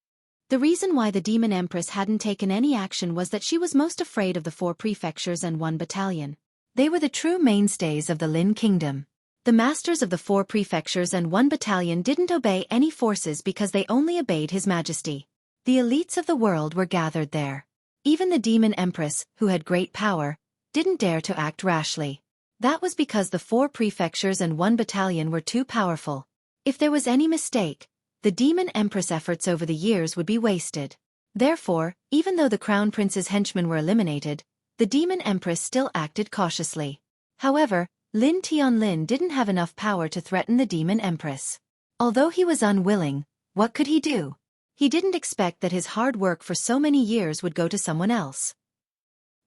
The reason why the Demon Empress hadn't taken any action was that she was most afraid of the 4 prefectures and 1 battalion. They were the true mainstays of the Lin Kingdom. The masters of the 4 prefectures and 1 battalion didn't obey any forces because they only obeyed His Majesty. The elites of the world were gathered there. Even the Demon Empress, who had great power, didn't dare to act rashly. That was because the 4 prefectures and 1 battalion were too powerful. If there was any mistake, the Demon Empress' efforts over the years would be wasted. Therefore, even though the Crown Prince's henchmen were eliminated, the Demon Empress still acted cautiously. However, Lin Tianlin didn't have enough power to threaten the Demon Empress. Although he was unwilling, what could he do? He didn't expect that his hard work for so many years would go to someone else.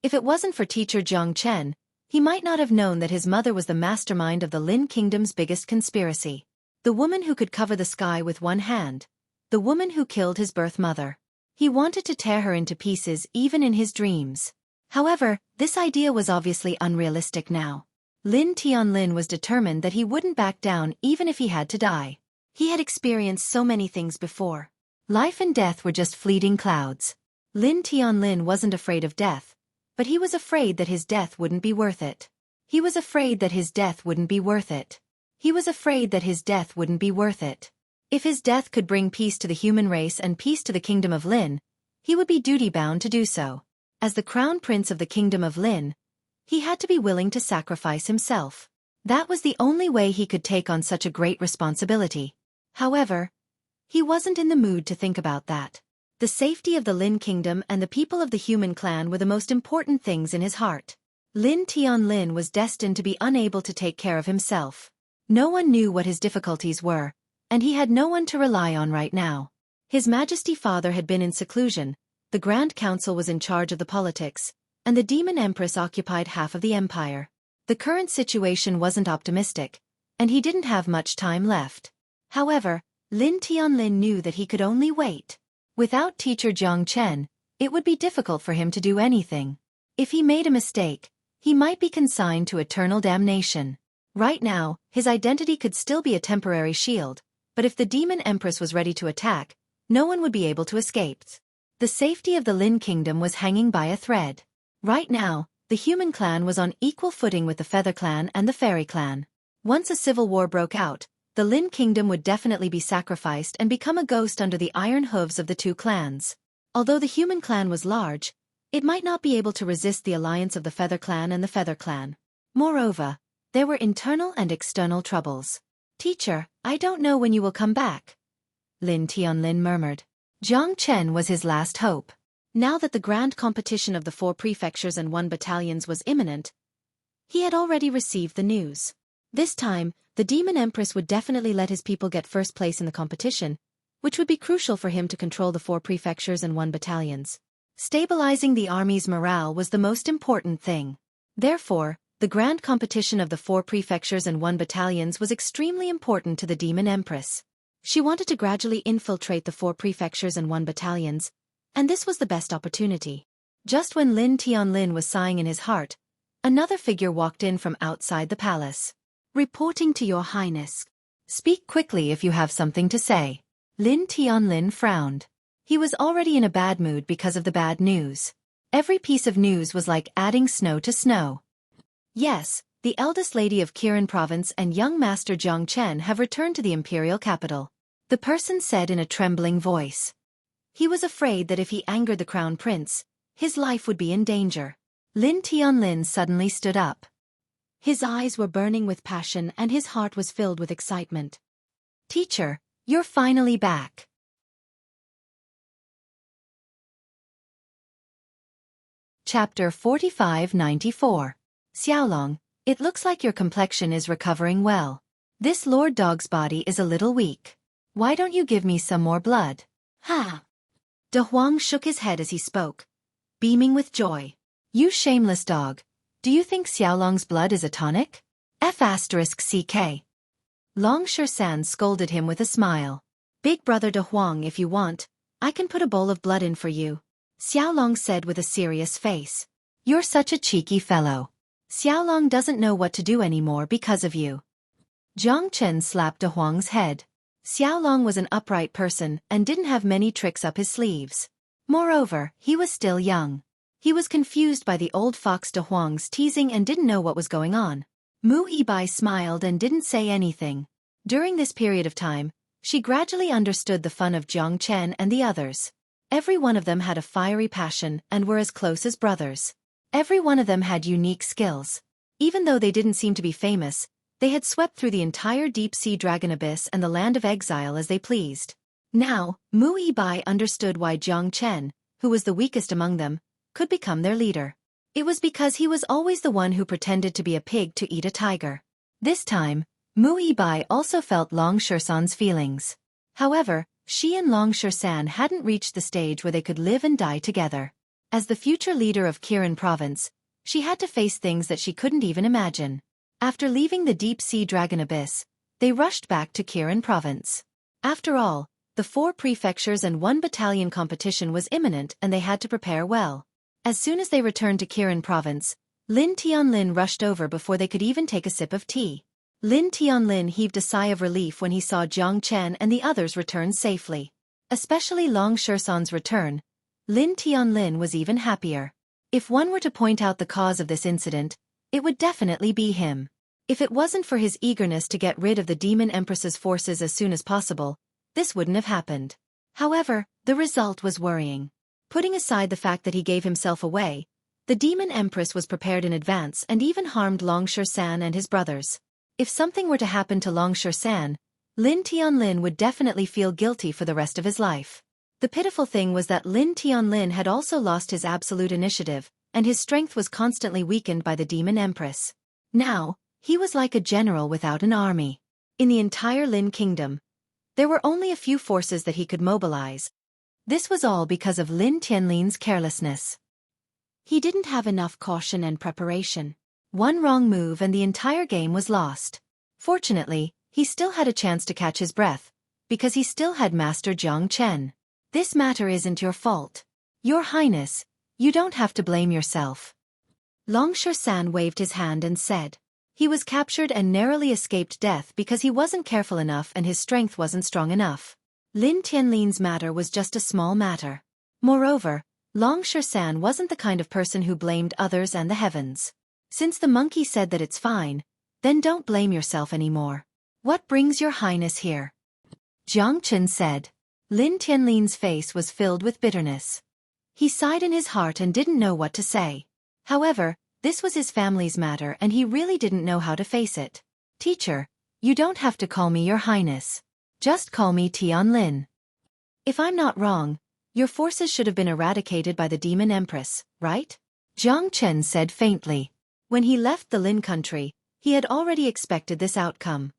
If it wasn't for teacher Jiang Chen, he might not have known that his mother was the mastermind of the Lin Kingdom's biggest conspiracy. The woman who could cover the sky with one hand. The woman who killed his birth mother. He wanted to tear her into pieces even in his dreams. However, this idea was obviously unrealistic now. Lin Tianlin was determined that he wouldn't back down even if he had to die. He had experienced so many things before. Life and death were just fleeting clouds. Lin Tianlin wasn't afraid of death, but he was afraid that his death wouldn't be worth it. He was afraid that his death wouldn't be worth it. He was afraid that his death wouldn't be worth it. If his death could bring peace to the human race and peace to the Kingdom of Lin, he would be duty-bound to do so. As the Crown Prince of the Kingdom of Lin, he had to be willing to sacrifice himself. That was the only way he could take on such a great responsibility. However, he wasn't in the mood to think about that. The safety of the Lin Kingdom and the people of the human clan were the most important things in his heart. Lin Tianlin was destined to be unable to take care of himself. No one knew what his difficulties were, and he had no one to rely on right now. His Majesty Father had been in seclusion, the Grand Council was in charge of the politics, and the Demon Empress occupied half of the empire. The current situation wasn't optimistic, and he didn't have much time left. However, Lin Tianlin knew that he could only wait. Without teacher Jiang Chen, it would be difficult for him to do anything. If he made a mistake, he might be consigned to eternal damnation. Right now, his identity could still be a temporary shield, but if the Demon Empress was ready to attack, no one would be able to escape. The safety of the Lin Kingdom was hanging by a thread. Right now, the human clan was on equal footing with the Feather Clan and the Fairy Clan. Once a civil war broke out, the Lin Kingdom would definitely be sacrificed and become a ghost under the iron hooves of the 2 clans. Although the human clan was large, it might not be able to resist the alliance of the Feather Clan and the Feather Clan. Moreover, there were internal and external troubles. "Teacher, I don't know when you will come back," Lin Tianlin murmured. Jiang Chen was his last hope. Now that the grand competition of the 4 prefectures and 1 battalions was imminent, he had already received the news. This time, the Demon Empress would definitely let his people get first place in the competition, which would be crucial for him to control the 4 prefectures and 1 battalions. Stabilizing the army's morale was the most important thing. Therefore, the grand competition of the 4 prefectures and 1 battalions was extremely important to the Demon Empress. She wanted to gradually infiltrate the 4 prefectures and 1 battalions, and this was the best opportunity. Just when Lin Tianlin was sighing in his heart, another figure walked in from outside the palace. "Reporting to your highness." "Speak quickly if you have something to say." Lin Tianlin frowned. He was already in a bad mood because of the bad news. Every piece of news was like adding snow to snow. Yes, the eldest lady of Kirin province and young master Jiang Chen have returned to the imperial capital. The person said in a trembling voice. He was afraid that if he angered the crown prince, his life would be in danger. Lin Tianlin suddenly stood up. His eyes were burning with passion and his heart was filled with excitement. Teacher, you're finally back. Chapter 45-94. Xiaolong, it looks like your complexion is recovering well. This Lord Dog's body is a little weak. Why don't you give me some more blood? Ha! De Huang shook his head as he spoke, beaming with joy. You shameless dog. Do you think Xiaolong's blood is a tonic? F***CK. Long Shan scolded him with a smile. Big brother De Huang, if you want, I can put a bowl of blood in for you. Xiaolong said with a serious face. You're such a cheeky fellow. Xiaolong doesn't know what to do anymore because of you. Jiang Chen slapped De Huang's head. Xiaolong was an upright person and didn't have many tricks up his sleeves. Moreover, he was still young. He was confused by the old fox De Huang's teasing and didn't know what was going on. Mu Yibai smiled and didn't say anything. During this period of time, she gradually understood the fun of Jiang Chen and the others. Every one of them had a fiery passion and were as close as brothers. Every one of them had unique skills. Even though they didn't seem to be famous, they had swept through the entire deep-sea dragon abyss and the land of exile as they pleased. Now, Mu Yibai understood why Jiang Chen, who was the weakest among them, could become their leader. It was because he was always the one who pretended to be a pig to eat a tiger. This time, Mu Yibai also felt Long Shan's feelings. However, she and Long Shan hadn't reached the stage where they could live and die together. As the future leader of Kirin province, she had to face things that she couldn't even imagine. After leaving the deep-sea dragon abyss, they rushed back to Kirin province. After all, the 4 prefectures and 1 battalion competition was imminent and they had to prepare well. As soon as they returned to Kirin province, Lin Tianlin rushed over before they could even take a sip of tea. Lin Tianlin heaved a sigh of relief when he saw Jiang Chen and the others return safely. Especially Long Shan's return, Lin Tianlin was even happier. If one were to point out the cause of this incident, it would definitely be him. If it wasn't for his eagerness to get rid of the Demon Empress's forces as soon as possible, this wouldn't have happened. However, the result was worrying. Putting aside the fact that he gave himself away, the Demon Empress was prepared in advance and even harmed Long Shan and his brothers. If something were to happen to Long Shan, Lin Tianlin would definitely feel guilty for the rest of his life. The pitiful thing was that Lin Tianlin had also lost his absolute initiative, and his strength was constantly weakened by the Demon Empress. Now, he was like a general without an army. In the entire Lin Kingdom, there were only a few forces that he could mobilize. This was all because of Lin Tianlin's carelessness. He didn't have enough caution and preparation. One wrong move and the entire game was lost. Fortunately, he still had a chance to catch his breath, because he still had Master Jiang Chen. This matter isn't your fault. Your Highness, you don't have to blame yourself. Long Shan waved his hand and said. He was captured and narrowly escaped death because he wasn't careful enough and his strength wasn't strong enough. Lin Tianlin's matter was just a small matter. Moreover, Long Shan wasn't the kind of person who blamed others and the heavens. Since the monkey said that it's fine, then don't blame yourself anymore. What brings your Highness here? Jiang Chen said. Lin Tianlin's face was filled with bitterness. He sighed in his heart and didn't know what to say. However, this was his family's matter and he really didn't know how to face it. Teacher, you don't have to call me your Highness. Just call me Tianlin. If I'm not wrong, your forces should have been eradicated by the Demon Empress, right? Jiang Chen said faintly. When he left the Lin country, he had already expected this outcome.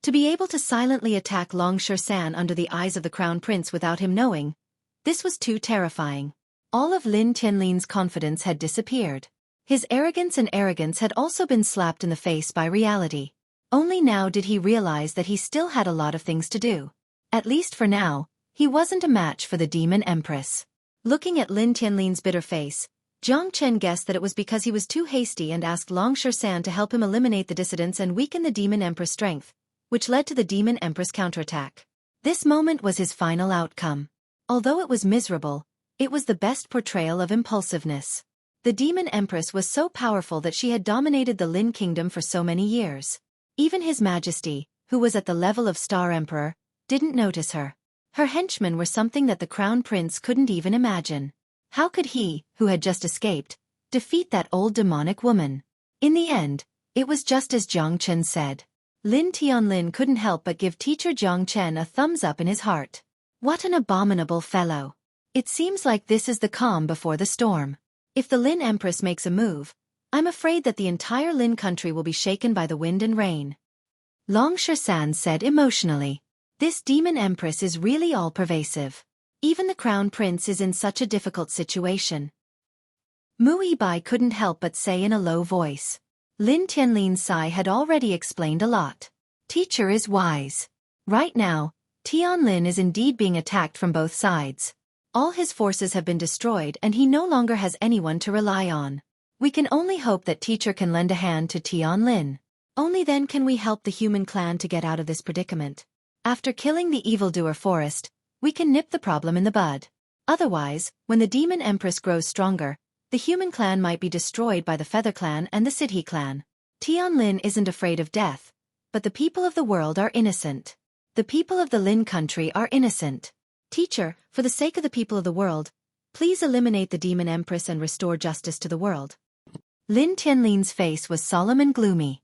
To be able to silently attack Long Shan under the eyes of the Crown Prince without him knowing, this was too terrifying. All of Lin Tianlin's confidence had disappeared. His arrogance had also been slapped in the face by reality. Only now did he realize that he still had a lot of things to do. At least for now, he wasn't a match for the Demon Empress. Looking at Lin Tianlin's bitter face, Jiang Chen guessed that it was because he was too hasty and asked Long Shan to help him eliminate the dissidents and weaken the Demon Empress' strength, which led to the Demon Empress counterattack. This moment was his final outcome. Although it was miserable, it was the best portrayal of impulsiveness. The demon empress was so powerful that she had dominated the Lin kingdom for so many years. Even His Majesty, who was at the level of Star Emperor, didn't notice her. Her henchmen were something that the Crown Prince couldn't even imagine. How could he, who had just escaped, defeat that old demonic woman? In the end, it was just as Jiang Chen said. Lin Tianlin couldn't help but give teacher Jiang Chen a thumbs up in his heart. What an abominable fellow. It seems like this is the calm before the storm. If the Lin Empress makes a move, I'm afraid that the entire Lin country will be shaken by the wind and rain. Long Shan said emotionally. This demon empress is really all-pervasive. Even the crown prince is in such a difficult situation. Mu Yibai couldn't help but say in a low voice. Lin Tianlin's Sai had already explained a lot. Teacher is wise. Right now, Tianlin is indeed being attacked from both sides. All his forces have been destroyed and he no longer has anyone to rely on. We can only hope that teacher can lend a hand to Tianlin. Only then can we help the human clan to get out of this predicament. After killing the evildoer forest, we can nip the problem in the bud. Otherwise, when the demon empress grows stronger, the human clan might be destroyed by the Feather Clan and the Sidhe Clan. Tianlin isn't afraid of death, but the people of the world are innocent. The people of the Lin country are innocent. Teacher, for the sake of the people of the world, please eliminate the demon empress and restore justice to the world. Lin Tianlin's face was solemn and gloomy.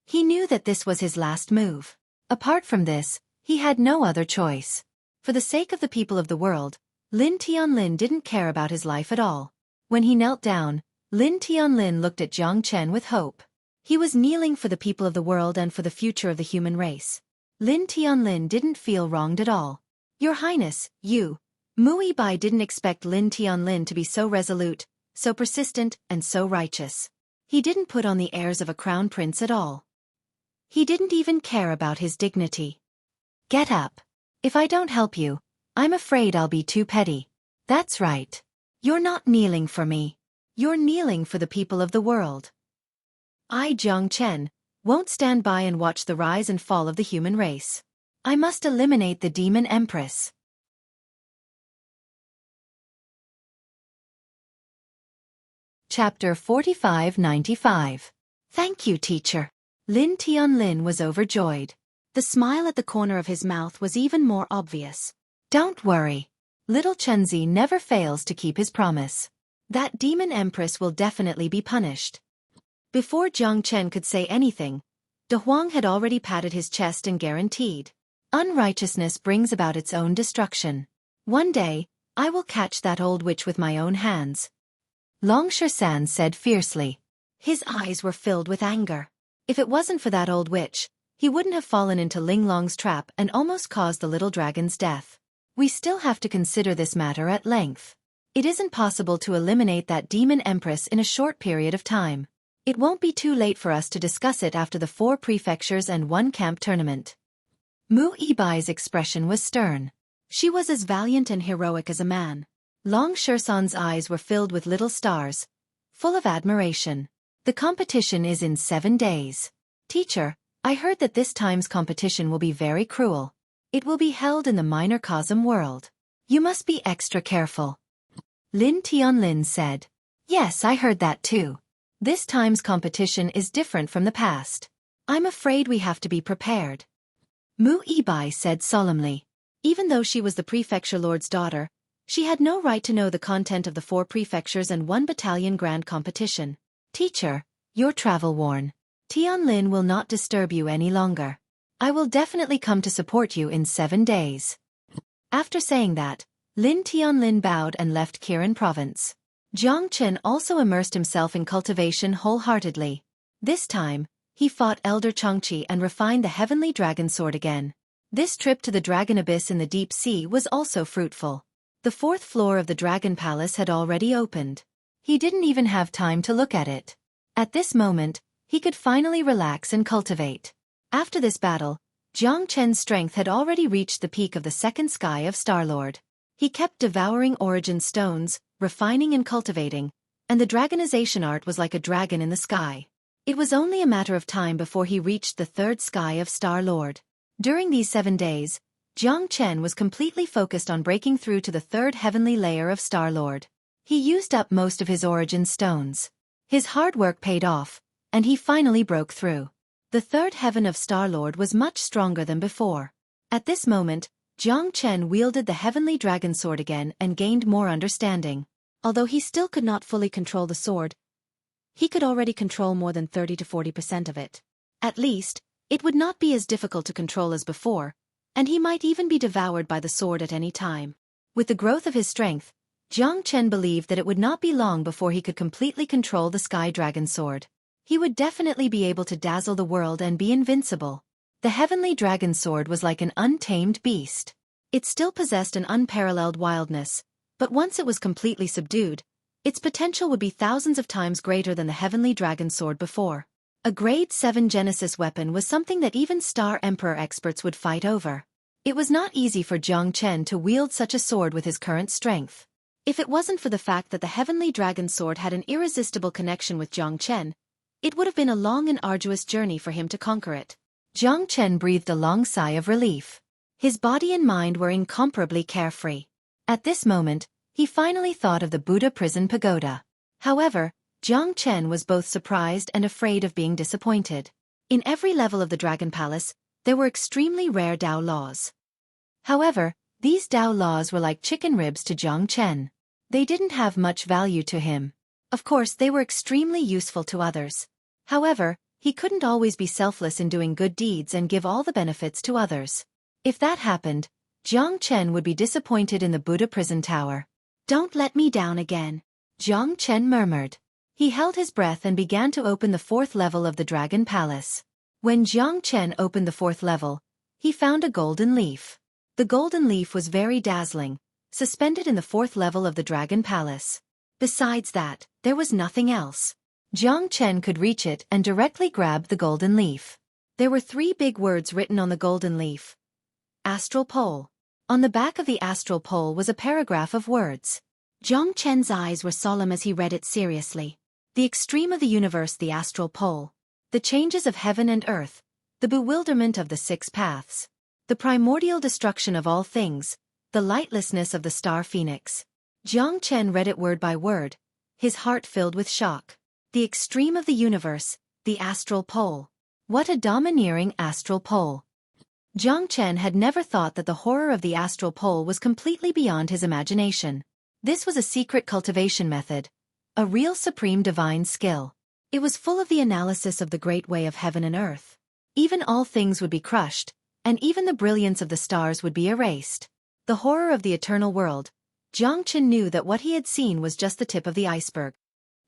He knew that this was his last move. Apart from this, he had no other choice. For the sake of the people of the world, Lin Tianlin didn't care about his life at all. When he knelt down, Lin Tianlin looked at Jiang Chen with hope. He was kneeling for the people of the world and for the future of the human race. Lin Tianlin didn't feel wronged at all. Your Highness, you. Mu Yibai didn't expect Lin Tianlin to be so resolute, so persistent, and so righteous. He didn't put on the airs of a crown prince at all. He didn't even care about his dignity. Get up. If I don't help you, I'm afraid I'll be too petty. That's right. You're not kneeling for me. You're kneeling for the people of the world. I, Jiang Chen, won't stand by and watch the rise and fall of the human race. I must eliminate the demon empress. Chapter 4595. Thank you, teacher. Lin Tianlin was overjoyed. The smile at the corner of his mouth was even more obvious. Don't worry. Little Chenzi never fails to keep his promise. That demon empress will definitely be punished. Before Jiang Chen could say anything, De Huang had already patted his chest and guaranteed. Unrighteousness brings about its own destruction. One day, I will catch that old witch with my own hands. Long Shan said fiercely. His eyes were filled with anger. If it wasn't for that old witch, he wouldn't have fallen into Ling Long's trap and almost caused the little dragon's death. We still have to consider this matter at length. It isn't possible to eliminate that demon empress in a short period of time. It won't be too late for us to discuss it after the 4 prefectures and 1 camp tournament. Mu Yibai's expression was stern. She was as valiant and heroic as a man. Long Shan's eyes were filled with little stars, full of admiration. The competition is in 7 days. Teacher, I heard that this time's competition will be very cruel. It will be held in the minor cosm world. You must be extra careful. Lin Tianlin said. Yes, I heard that too. This time's competition is different from the past. I'm afraid we have to be prepared. Mu Yibai said solemnly. Even though she was the prefecture lord's daughter, she had no right to know the content of the 4 prefectures and 1 battalion grand competition. Teacher, you're travel-worn. Tianlin will not disturb you any longer. I will definitely come to support you in 7 days. After saying that, Lin Tianlin bowed and left Kirin province. Jiang Chen also immersed himself in cultivation wholeheartedly. This time, he fought Elder Changqi and refined the heavenly dragon sword again. This trip to the dragon abyss in the deep sea was also fruitful. The 4th floor of the dragon palace had already opened. He didn't even have time to look at it. At this moment, he could finally relax and cultivate. After this battle, Jiang Chen's strength had already reached the peak of the 2nd sky of Star-Lord. He kept devouring origin stones, refining and cultivating, and the dragonization art was like a dragon in the sky. It was only a matter of time before he reached the 3rd sky of Star-Lord. During these 7 days, Jiang Chen was completely focused on breaking through to the 3rd heavenly layer of Star-Lord. He used up most of his origin stones. His hard work paid off, and he finally broke through. The third heaven of Star-Lord was much stronger than before. At this moment, Jiang Chen wielded the heavenly dragon sword again and gained more understanding. Although he still could not fully control the sword, he could already control more than 30 to 40% of it. At least, it would not be as difficult to control as before, and he might even be devoured by the sword at any time. With the growth of his strength, Jiang Chen believed that it would not be long before he could completely control the Sky Dragon Sword. He would definitely be able to dazzle the world and be invincible. The Heavenly Dragon Sword was like an untamed beast. It still possessed an unparalleled wildness, but once it was completely subdued, its potential would be thousands of times greater than the Heavenly Dragon Sword before. A Grade 7 Genesis weapon was something that even Star Emperor experts would fight over. It was not easy for Jiang Chen to wield such a sword with his current strength. If it wasn't for the fact that the Heavenly Dragon Sword had an irresistible connection with Jiang Chen, it would have been a long and arduous journey for him to conquer it. Jiang Chen breathed a long sigh of relief. His body and mind were incomparably carefree. At this moment, he finally thought of the Buddha prison pagoda. However, Jiang Chen was both surprised and afraid of being disappointed. In every level of the Dragon Palace, there were extremely rare Dao laws. However, these Dao laws were like chicken ribs to Jiang Chen. They didn't have much value to him. Of course, they were extremely useful to others. However, he couldn't always be selfless in doing good deeds and give all the benefits to others. If that happened, Jiang Chen would be disappointed in the Buddha prison tower. "Don't let me down again," Jiang Chen murmured. He held his breath and began to open the fourth level of the Dragon Palace. When Jiang Chen opened the fourth level, he found a golden leaf. The golden leaf was very dazzling, suspended in the fourth level of the Dragon Palace. Besides that, there was nothing else. Jiang Chen could reach it and directly grab the golden leaf. There were 3 big words written on the golden leaf. Astral Pole. On the back of the astral pole was a paragraph of words. Jiang Chen's eyes were solemn as he read it seriously. The extreme of the universe, the astral pole. The changes of heaven and earth. The bewilderment of the 6 paths. The primordial destruction of all things. The lightlessness of the star phoenix. Jiang Chen read it word by word, his heart filled with shock. The extreme of the universe, the astral pole. What a domineering astral pole. Jiang Chen had never thought that the horror of the astral pole was completely beyond his imagination. This was a secret cultivation method, a real supreme divine skill. It was full of the analysis of the great way of heaven and earth. Even all things would be crushed, and even the brilliance of the stars would be erased. The horror of the eternal world. Jiang Chen knew that what he had seen was just the tip of the iceberg.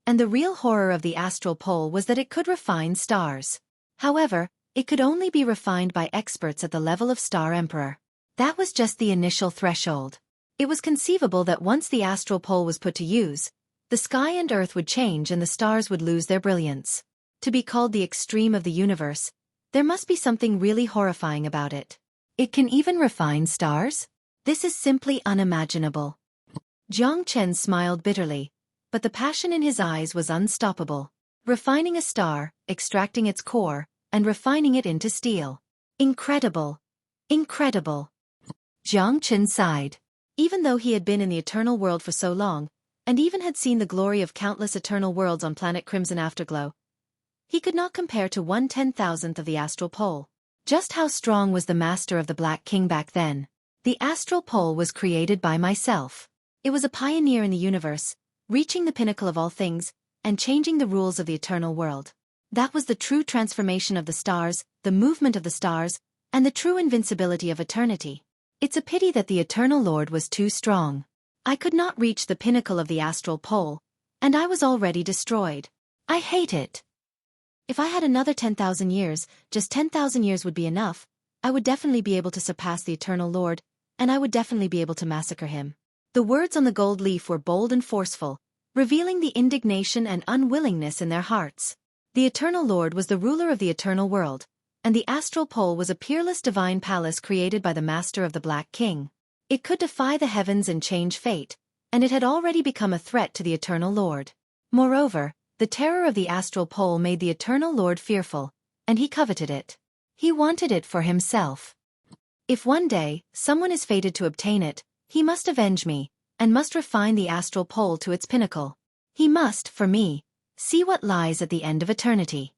And the real horror of the astral pole was that it could refine stars. However, it could only be refined by experts at the level of Star Emperor. That was just the initial threshold. It was conceivable that once the astral pole was put to use, the sky and earth would change and the stars would lose their brilliance. To be called the extreme of the universe, there must be something really horrifying about it. It can even refine stars? This is simply unimaginable. Jiang Chen smiled bitterly, but the passion in his eyes was unstoppable. Refining a star, extracting its core, and refining it into steel. Incredible! Incredible! Jiang Chen sighed. Even though he had been in the eternal world for so long, and even had seen the glory of countless eternal worlds on planet Crimson Afterglow, he could not compare to 1/10,000th of the astral pole. Just how strong was the master of the Black King back then? The astral pole was created by myself. It was a pioneer in the universe, reaching the pinnacle of all things, and changing the rules of the eternal world. That was the true transformation of the stars, the movement of the stars, and the true invincibility of eternity. It's a pity that the Eternal Lord was too strong. I could not reach the pinnacle of the astral pole, and I was already destroyed. I hate it. If I had another 10,000 years, just 10,000 years would be enough, I would definitely be able to surpass the Eternal Lord, and I would definitely be able to massacre him. The words on the gold leaf were bold and forceful, revealing the indignation and unwillingness in their hearts. The Eternal Lord was the ruler of the eternal world, and the astral pole was a peerless divine palace created by the master of the Black King. It could defy the heavens and change fate, and it had already become a threat to the Eternal Lord. Moreover, the terror of the astral pole made the Eternal Lord fearful, and he coveted it. He wanted it for himself. If one day, someone is fated to obtain it, he must avenge me, and must refine the astral pole to its pinnacle. He must, for me, see what lies at the end of eternity.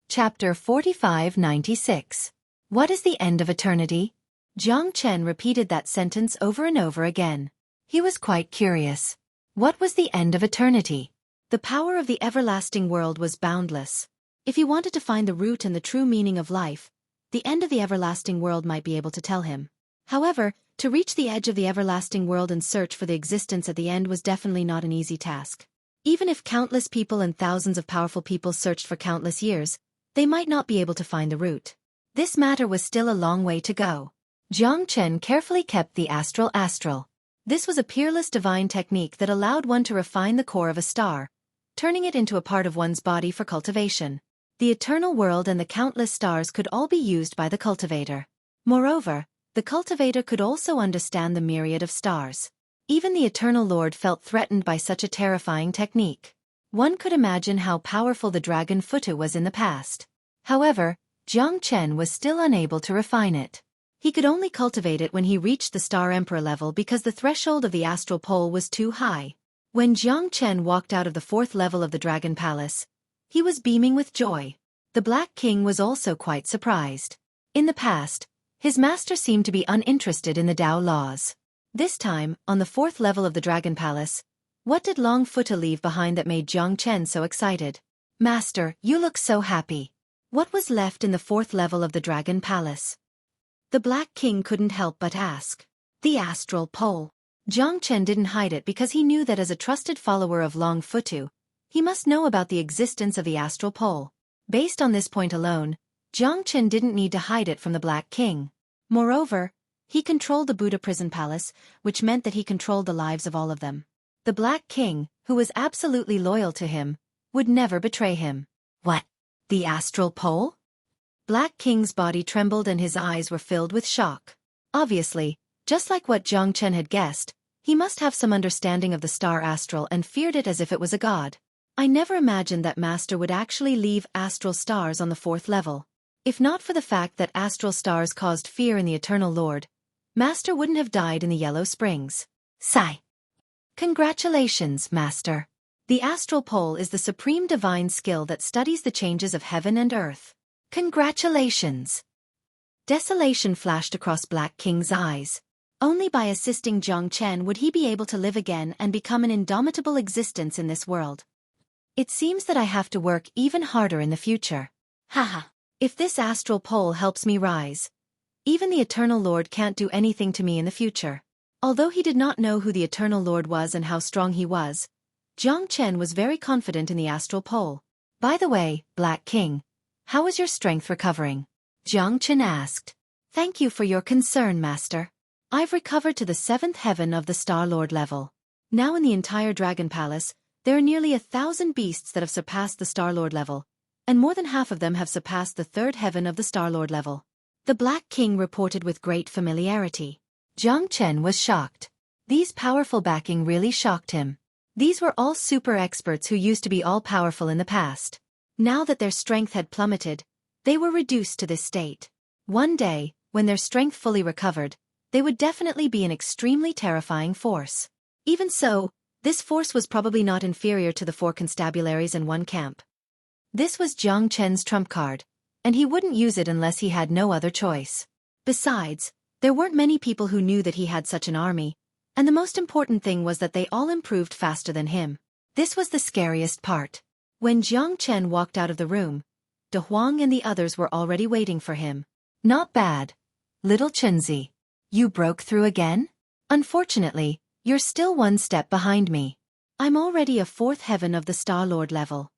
Chapter 4596. What is the end of eternity? Jiang Chen repeated that sentence over and over again. He was quite curious. What was the end of eternity? The power of the everlasting world was boundless. If he wanted to find the root and the true meaning of life, the end of the everlasting world might be able to tell him. However, to reach the edge of the everlasting world and search for the existence at the end was definitely not an easy task. Even if countless people and thousands of powerful people searched for countless years, they might not be able to find the root. This matter was still a long way to go. Jiang Chen carefully kept the astral. This was a peerless divine technique that allowed one to refine the core of a star, turning it into a part of one's body for cultivation. The eternal world and the countless stars could all be used by the cultivator. Moreover, the cultivator could also understand the myriad of stars. Even the Eternal Lord felt threatened by such a terrifying technique. One could imagine how powerful the dragon Futu was in the past. However, Jiang Chen was still unable to refine it. He could only cultivate it when he reached the Star Emperor level because the threshold of the astral pole was too high. When Jiang Chen walked out of the 4th level of the Dragon Palace, he was beaming with joy. The Black King was also quite surprised. In the past, his master seemed to be uninterested in the Tao laws. This time, on the 4th level of the Dragon Palace, what did Long Futa leave behind that made Jiang Chen so excited? Master, you look so happy. What was left in the 4th level of the Dragon Palace? The Black King couldn't help but ask. The astral pole. Jiang Chen didn't hide it because he knew that as a trusted follower of Long Futu, he must know about the existence of the astral pole. Based on this point alone, Jiang Chen didn't need to hide it from the Black King. Moreover, he controlled the Buddha prison palace, which meant that he controlled the lives of all of them. The Black King, who was absolutely loyal to him, would never betray him. What? The astral pole? Black King's body trembled and his eyes were filled with shock. Obviously, just like what Jiang Chen had guessed, he must have some understanding of the star astral and feared it as if it was a god. I never imagined that Master would actually leave astral stars on the 4th level. If not for the fact that astral stars caused fear in the Eternal Lord, Master wouldn't have died in the Yellow Springs. Sigh. Congratulations, Master. The astral pole is the supreme divine skill that studies the changes of heaven and earth. Congratulations. Desolation flashed across Black King's eyes. Only by assisting Jiang Chen would he be able to live again and become an indomitable existence in this world. It seems that I have to work even harder in the future. Haha. If this astral pole helps me rise, even the Eternal Lord can't do anything to me in the future. Although he did not know who the Eternal Lord was and how strong he was, Jiang Chen was very confident in the astral pole. By the way, Black King, how is your strength recovering? Jiang Chen asked. Thank you for your concern, Master. I've recovered to the 7th heaven of the Star Lord level. Now in the entire Dragon Palace, there are nearly 1,000 beasts that have surpassed the Star Lord level, and more than half of them have surpassed the 3rd heaven of the Star Lord level. The Black King reported with great familiarity. Jiang Chen was shocked. These powerful backing really shocked him. These were all super experts who used to be all-powerful in the past. Now that their strength had plummeted, they were reduced to this state. One day, when their strength fully recovered, they would definitely be an extremely terrifying force. Even so, this force was probably not inferior to the 4 constabularies in one camp. This was Jiang Chen's trump card, and he wouldn't use it unless he had no other choice. Besides, there weren't many people who knew that he had such an army, and the most important thing was that they all improved faster than him. This was the scariest part. When Jiang Chen walked out of the room, De Huang and the others were already waiting for him. Not bad. Little Chenzi. You broke through again? Unfortunately, you're still one step behind me. I'm already a 4th heaven of the Star Lord level.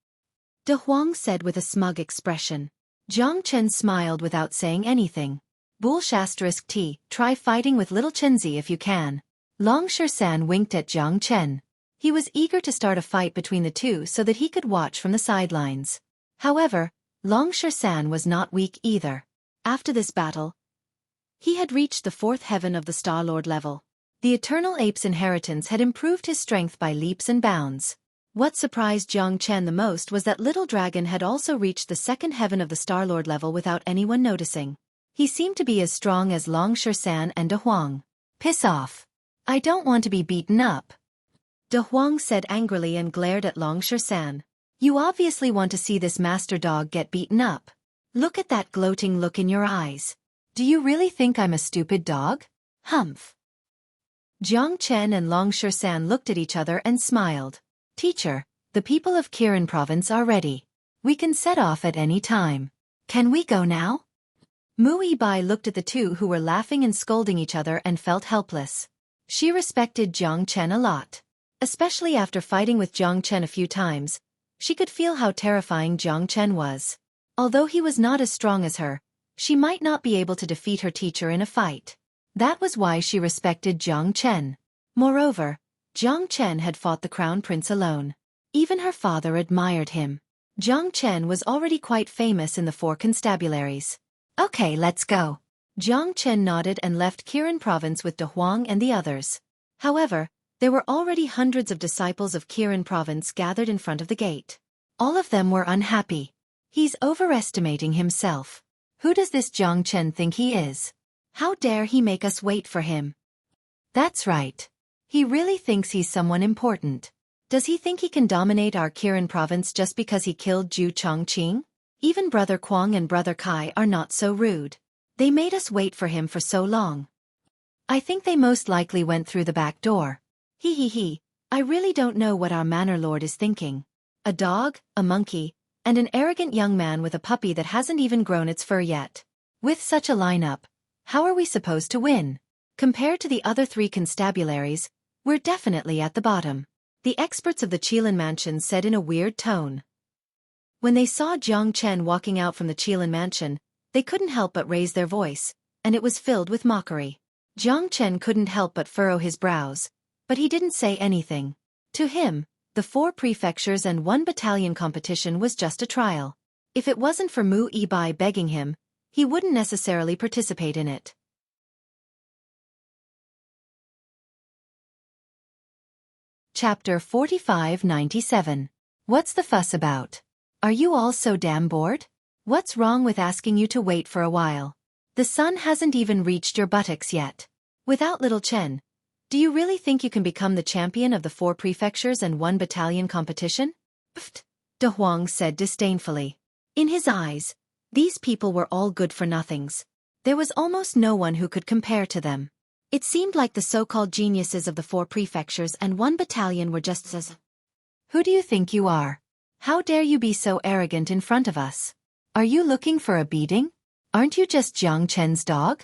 De Huang said with a smug expression. Jiang Chen smiled without saying anything. Bull**T, try fighting with Little Chenzi if you can. Long Shan winked at Jiang Chen. He was eager to start a fight between the two so that he could watch from the sidelines. However, Long Shan was not weak either. After this battle, he had reached the 4th heaven of the Star Lord level. The Eternal Ape's inheritance had improved his strength by leaps and bounds. What surprised Jiang Chen the most was that Little Dragon had also reached the 2nd heaven of the Star Lord level without anyone noticing. He seemed to be as strong as Long Shersan and De Huang. Piss off. I don't want to be beaten up. De Huang said angrily and glared at Long Shersan. You obviously want to see this master dog get beaten up. Look at that gloating look in your eyes. Do you really think I'm a stupid dog? Humph. Jiang Chen and Long Shersan looked at each other and smiled. Teacher, the people of Kirin province are ready. We can set off at any time. Can we go now? Mu Yibai looked at the two who were laughing and scolding each other and felt helpless. She respected Jiang Chen a lot. Especially after fighting with Jiang Chen a few times, she could feel how terrifying Jiang Chen was. Although he was not as strong as her, she might not be able to defeat her teacher in a fight. That was why she respected Jiang Chen. Moreover, Jiang Chen had fought the crown prince alone. Even her father admired him. Jiang Chen was already quite famous in the 4 constabularies. Okay, let's go. Jiang Chen nodded and left Kirin province with De Huang and the others. However, there were already hundreds of disciples of Kirin province gathered in front of the gate. All of them were unhappy. He's overestimating himself. Who does this Jiang Chen think he is? How dare he make us wait for him? That's right. He really thinks he's someone important. Does he think he can dominate our Kirin province just because he killed Zhu Chongqing? Even Brother Kuang and Brother Kai are not so rude. They made us wait for him for so long. I think they most likely went through the back door. He. I really don't know what our manor lord is thinking. A dog, a monkey, and an arrogant young man with a puppy that hasn't even grown its fur yet. With such a lineup, how are we supposed to win? Compared to the other 3 constabularies, we're definitely at the bottom. The experts of the Qilin mansion said in a weird tone. When they saw Jiang Chen walking out from the Qilin mansion, they couldn't help but raise their voice, and it was filled with mockery. Jiang Chen couldn't help but furrow his brows, but he didn't say anything. To him, the 4 prefectures and 1 battalion competition was just a trial. If it wasn't for Mu Yibai begging him, he wouldn't necessarily participate in it. Chapter 4597. What's the fuss about? Are you all so damn bored? What's wrong with asking you to wait for a while? The sun hasn't even reached your buttocks yet. Without little Chen, do you really think you can become the champion of the 4 prefectures and 1 battalion competition? Pfft, De Huang said disdainfully. In his eyes, these people were all good-for-nothings. There was almost no one who could compare to them. It seemed like the so-called geniuses of the 4 prefectures and 1 battalion were just as... Who do you think you are? How dare you be so arrogant in front of us? Are you looking for a beating? Aren't you just Jiang Chen's dog?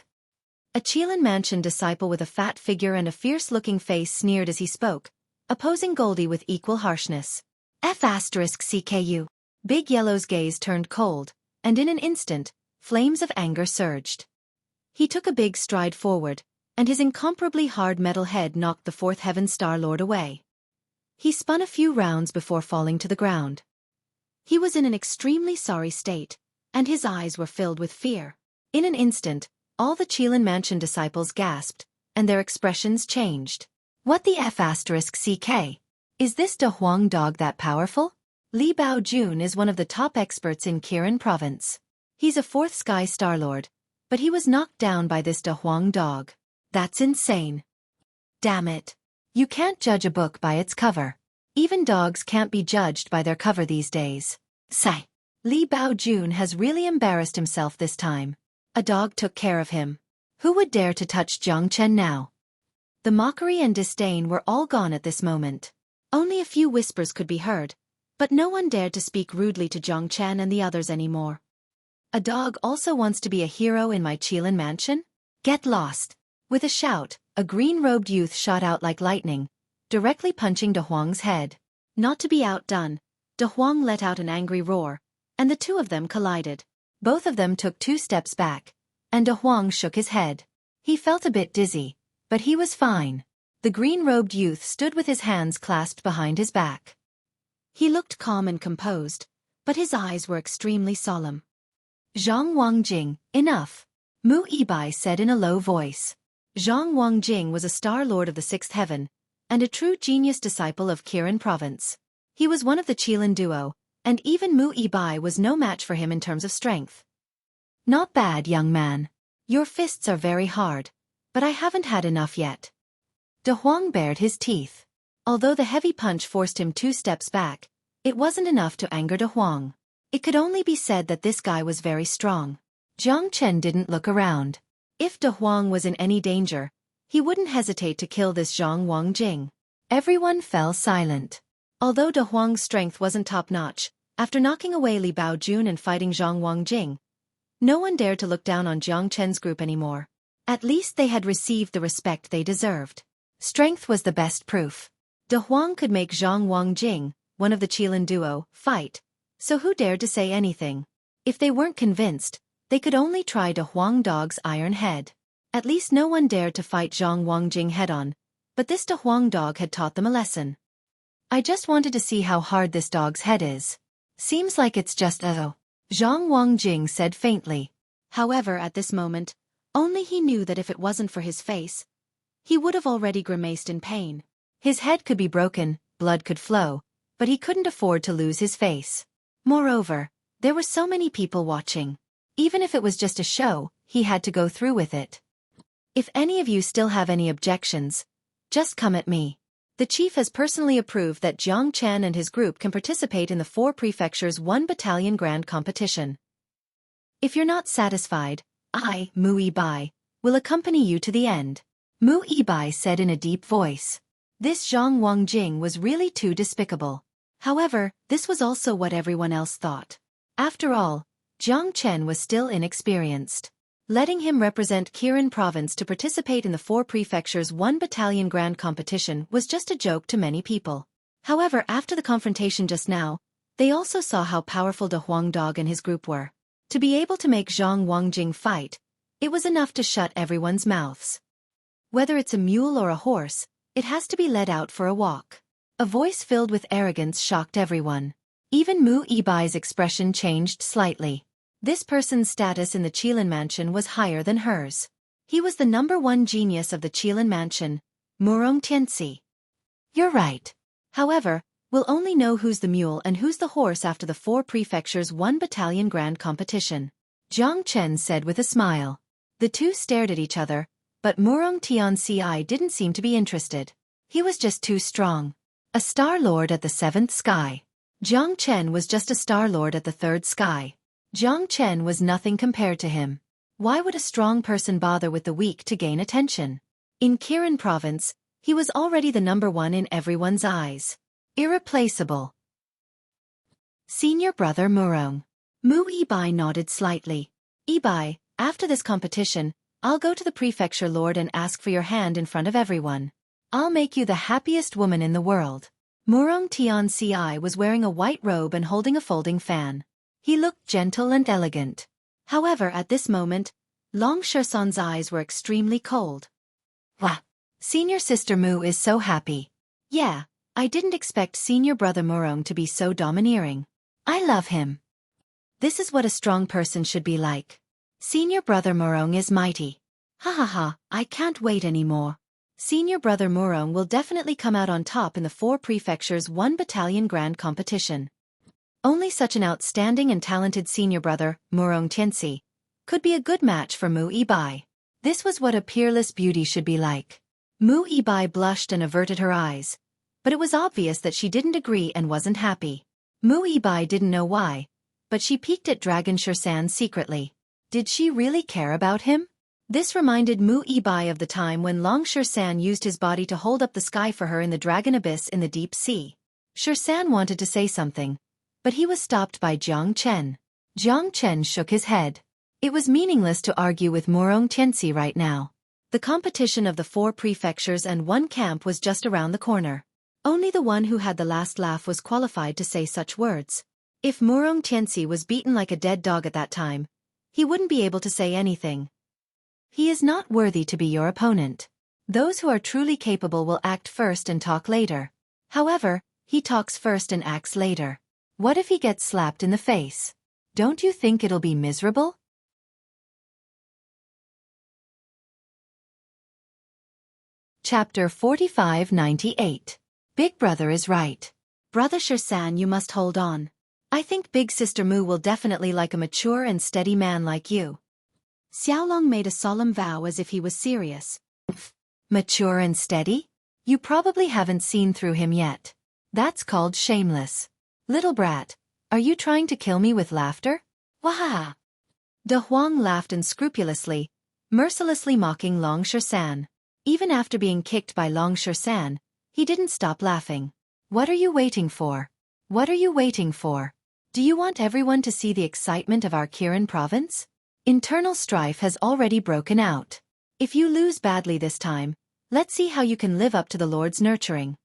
A Qilin mansion disciple with a fat figure and a fierce-looking face sneered as he spoke, opposing Goldie with equal harshness. F***CKU. Big Yellow's gaze turned cold, and in an instant, flames of anger surged. He took a big stride forward, and his incomparably hard metal head knocked the 4th Heaven Star Lord away. He spun a few rounds before falling to the ground. He was in an extremely sorry state, and his eyes were filled with fear. In an instant, all the Qilin mansion disciples gasped, and their expressions changed. What the F***CK? Is this De Huang dog that powerful? Li Baojun is one of the top experts in Kirin province. He's a 4th Sky Star Lord, but he was knocked down by this De Huang dog. That's insane. Damn it. You can't judge a book by its cover. Even dogs can't be judged by their cover these days. Sigh. Li Baojun has really embarrassed himself this time. A dog took care of him. Who would dare to touch Jiang Chen now? The mockery and disdain were all gone at this moment. Only a few whispers could be heard, but no one dared to speak rudely to Jiang Chen and the others anymore. A dog also wants to be a hero in my Qilin mansion? Get lost. With a shout, a green-robed youth shot out like lightning, directly punching De Huang's head. Not to be outdone, De Huang let out an angry roar, and the 2 of them collided. Both of them took 2 steps back, and De Huang shook his head. He felt a bit dizzy, but he was fine. The green-robed youth stood with his hands clasped behind his back. He looked calm and composed, but his eyes were extremely solemn. Zhang Wangjing, enough, Mu Yibai said in a low voice. Zhang Wangjing was a Star Lord of the 6th Heaven, and a true genius disciple of Kirin province. He was one of the Qilin duo, and even Mu Yibai was no match for him in terms of strength. Not bad, young man. Your fists are very hard, but I haven't had enough yet. De Huang bared his teeth. Although the heavy punch forced him 2 steps back, it wasn't enough to anger De Huang. It could only be said that this guy was very strong. Jiang Chen didn't look around. If De Huang was in any danger, he wouldn't hesitate to kill this Zhang Wangjing. Everyone fell silent. Although De Huang's strength wasn't top-notch, after knocking away Li Baojun and fighting Zhang Wangjing, no one dared to look down on Jiang Chen's group anymore. At least they had received the respect they deserved. Strength was the best proof. De Huang could make Zhang Wangjing, one of the Qilin duo, fight, so who dared to say anything? If they weren't convinced, they could only try De Huang Dog's iron head. At least no one dared to fight Zhang Wangjing head-on, but this De Huang Dog had taught them a lesson. I just wanted to see how hard this dog's head is. Seems like it's just Zhang Wangjing said faintly. However, at this moment, only he knew that if it wasn't for his face, he would have already grimaced in pain. His head could be broken, blood could flow, but he couldn't afford to lose his face. Moreover, there were so many people watching. Even if it was just a show, he had to go through with it. If any of you still have any objections, just come at me. The chief has personally approved that Jiang Chen and his group can participate in the 4 prefectures 1 battalion grand competition. If you're not satisfied, I, Mu Yibai, will accompany you to the end. Mu Yibai said in a deep voice. This Zhang Wangjing was really too despicable. However, this was also what everyone else thought. After all, Jiang Chen was still inexperienced. Letting him represent Qilin province to participate in the 4 prefectures 1 battalion grand competition was just a joke to many people. However, after the confrontation just now, they also saw how powerful De Huang Dog and his group were. To be able to make Zhang Wangjing fight, it was enough to shut everyone's mouths. Whether it's a mule or a horse, it has to be led out for a walk. A voice filled with arrogance shocked everyone. Even Mu Yibai's expression changed slightly. This person's status in the Qilin mansion was higher than hers. He was the #1 genius of the Qilin mansion, Murong Tianxi. You're right. However, we'll only know who's the mule and who's the horse after the 4 prefectures 1 battalion grand competition. Jiang Chen said with a smile. The two stared at each other, but Murong Tianxi didn't seem to be interested. He was just too strong. A Star Lord at the 7th sky. Jiang Chen was just a Star Lord at the 3rd sky. Jiang Chen was nothing compared to him. Why would a strong person bother with the weak to gain attention? In Qilin province, he was already the #1 in everyone's eyes. Irreplaceable. Senior brother Murong. Mu Yibai nodded slightly. Yibai, after this competition, I'll go to the prefecture lord and ask for your hand in front of everyone. I'll make you the happiest woman in the world. Murong Tianxi was wearing a white robe and holding a folding fan. He looked gentle and elegant. However, at this moment, Long Shersan's eyes were extremely cold. Wah! Senior sister Mu is so happy. Yeah, I didn't expect senior brother Murong to be so domineering. I love him. This is what a strong person should be like. Senior brother Murong is mighty. Ha ha ha, I can't wait anymore. Senior brother Murong will definitely come out on top in the 4 prefectures 1 battalion grand competition. Only such an outstanding and talented senior brother, Murong Tianxi, could be a good match for Mu Yibai. This was what a peerless beauty should be like. Mu Yibai blushed and averted her eyes, but it was obvious that she didn't agree and wasn't happy. Mu Yibai didn't know why, but she peeked at Dragon Shersan secretly. Did she really care about him? This reminded Mu Yibai of the time when Long Shersan used his body to hold up the sky for her in the dragon abyss in the deep sea. Shersan wanted to say something, but he was stopped by Jiang Chen. Jiang Chen shook his head. It was meaningless to argue with Murong Tianxi right now. The competition of the 4 prefectures and 1 camp was just around the corner. Only the one who had the last laugh was qualified to say such words. If Murong Tianxi was beaten like a dead dog at that time, he wouldn't be able to say anything. He is not worthy to be your opponent. Those who are truly capable will act first and talk later. However, he talks first and acts later. What if he gets slapped in the face? Don't you think it'll be miserable? Chapter 4598. Big brother is right. Brother Shersan, you must hold on. I think big sister Mu will definitely like a mature and steady man like you. Xiaolong made a solemn vow as if he was serious. Mature and steady? You probably haven't seen through him yet. That's called shameless. Little brat, are you trying to kill me with laughter? Waha! De Huang laughed unscrupulously, mercilessly mocking Long Shersan. Even after being kicked by Long Shersan, he didn't stop laughing. What are you waiting for? What are you waiting for? Do you want everyone to see the excitement of our Kirin province? Internal strife has already broken out. If you lose badly this time, let's see how you can live up to the Lord's nurturing.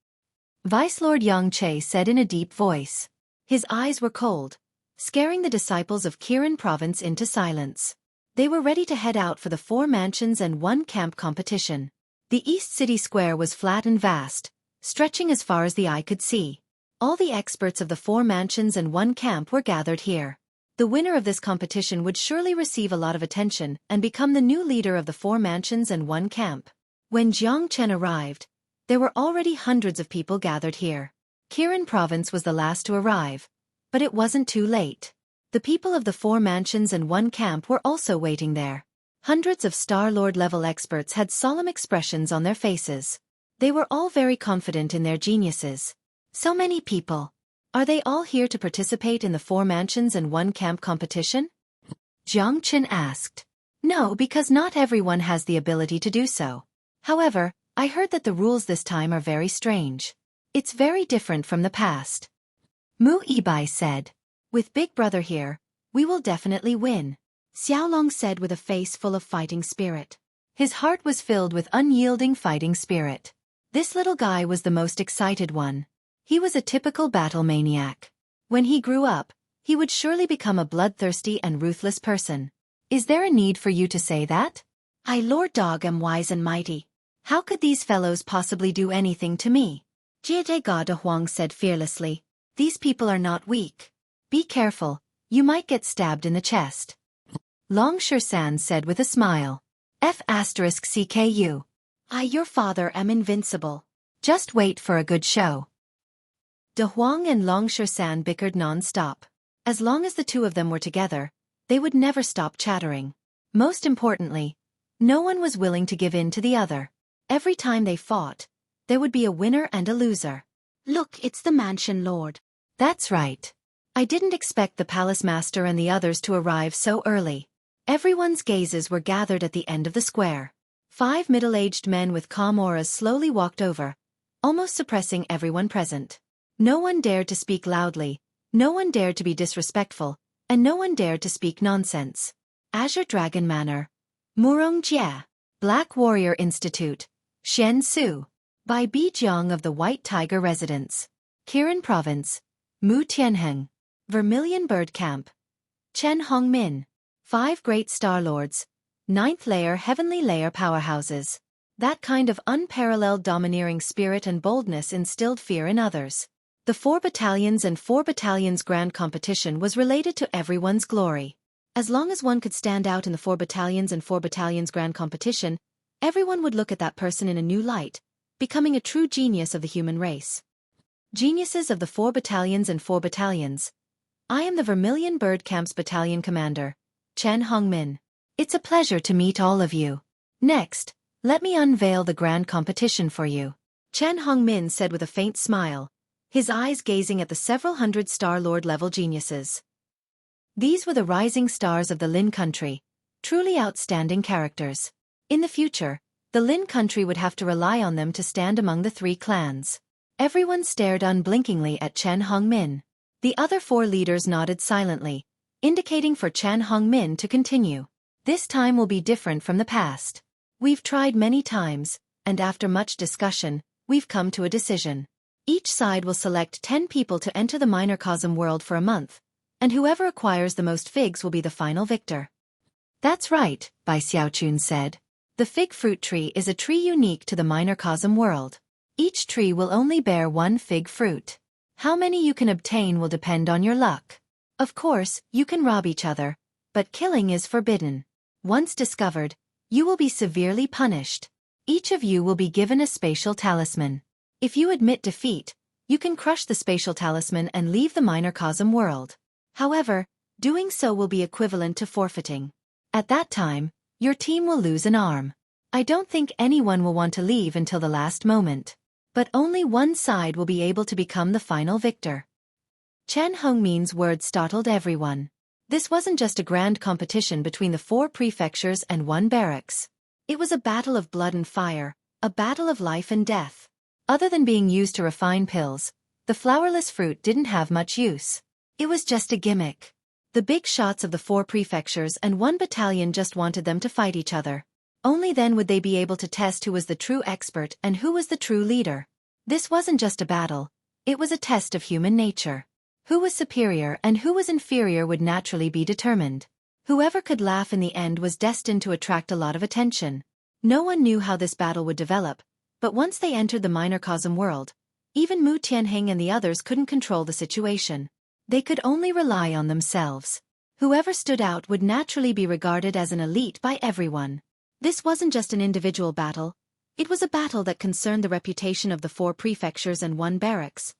Vice Lord Yang Che said in a deep voice. His eyes were cold, scaring the disciples of Kirin province into silence. They were ready to head out for the 4 mansions and 1 camp competition. The East City Square was flat and vast, stretching as far as the eye could see. All the experts of the 4 mansions and 1 camp were gathered here. The winner of this competition would surely receive a lot of attention and become the new leader of the 4 mansions and 1 camp. When Jiang Chen arrived, there were already hundreds of people gathered here. Kirin province was the last to arrive, but it wasn't too late. The people of the 4 mansions and 1 camp were also waiting there. Hundreds of Star-Lord level experts had solemn expressions on their faces. They were all very confident in their geniuses. So many people. Are they all here to participate in the 4 mansions and 1 camp competition? Jiang Chen asked. No, because not everyone has the ability to do so. However, I heard that the rules this time are very strange. It's very different from the past. Mu Yibai said. With Big Brother here, we will definitely win. Xiaolong said with a face full of fighting spirit. His heart was filled with unyielding fighting spirit. This little guy was the most excited one. He was a typical battle maniac. When he grew up, he would surely become a bloodthirsty and ruthless person. Is there a need for you to say that? I, Lord Dog, am wise and mighty. How could these fellows possibly do anything to me? Jie Ga De Huang said fearlessly. These people are not weak. Be careful, you might get stabbed in the chest. Long Shersan said with a smile. F***CKU. I, your father, am invincible. Just wait for a good show. De Huang and Long Shersan bickered non-stop. As long as the 2 of them were together, they would never stop chattering. Most importantly, no one was willing to give in to the other. Every time they fought, there would be a winner and a loser. Look, it's the mansion lord. That's right. I didn't expect the palace master and the others to arrive so early. Everyone's gazes were gathered at the end of the square. 5 middle-aged men with calm auras slowly walked over, almost suppressing everyone present. No one dared to speak loudly, no one dared to be disrespectful, and no one dared to speak nonsense. Azure Dragon Manor. Murong Jia. Black Warrior Institute. Shen Su. By Bi Jiang of the White Tiger Residence. Kirin Province. Mu Tianheng. Vermilion Bird Camp. Chen Hongmin. 5 Great Star Lords. 9th Layer Heavenly Layer Powerhouses. That kind of unparalleled domineering spirit and boldness instilled fear in others. The 4 battalions and 4 battalions grand competition was related to everyone's glory. As long as one could stand out in the 4 battalions and 4 battalions grand competition, everyone would look at that person in a new light, becoming a true genius of the human race. Geniuses of the 4 battalions and 4 battalions. I am the Vermilion Bird Camp's battalion commander, Chen Hongmin. It's a pleasure to meet all of you. Next, let me unveil the grand competition for you. Chen Hongmin said with a faint smile, his eyes gazing at the several hundred Star-Lord level geniuses. These were the rising stars of the Lin country, truly outstanding characters. In the future, the Lin country would have to rely on them to stand among the 3 clans. Everyone stared unblinkingly at Chen Hongmin. The other 4 leaders nodded silently, indicating for Chen Hongmin to continue. This time will be different from the past. We've tried many times, and after much discussion, we've come to a decision. Each side will select 10 people to enter the microcosm world for a month, and whoever acquires the most figs will be the final victor. That's right, Bai Xiaochun said. The fig fruit tree is a tree unique to the microcosm world. Each tree will only bear 1 fig fruit. How many you can obtain will depend on your luck. Of course, you can rob each other, but killing is forbidden. Once discovered, you will be severely punished. Each of you will be given a spatial talisman. If you admit defeat, you can crush the spatial talisman and leave the microcosm world. However, doing so will be equivalent to forfeiting. At that time, Your team will lose an arm. I don't think anyone will want to leave until the last moment. But only one side will be able to become the final victor. Chen Hongmin's words startled everyone. This wasn't just a grand competition between the 4 prefectures and 1 barracks. It was a battle of blood and fire, a battle of life and death. Other than being used to refine pills, the flowerless fruit didn't have much use. It was just a gimmick. The big shots of the 4 prefectures and 1 battalion just wanted them to fight each other. Only then would they be able to test who was the true expert and who was the true leader. This wasn't just a battle, it was a test of human nature. Who was superior and who was inferior would naturally be determined. Whoever could laugh in the end was destined to attract a lot of attention. No one knew how this battle would develop, but once they entered the microcosm world, even Mu Tianheng and the others couldn't control the situation. They could only rely on themselves. Whoever stood out would naturally be regarded as an elite by everyone. This wasn't just an individual battle, it was a battle that concerned the reputation of the 4 prefectures and 1 barracks.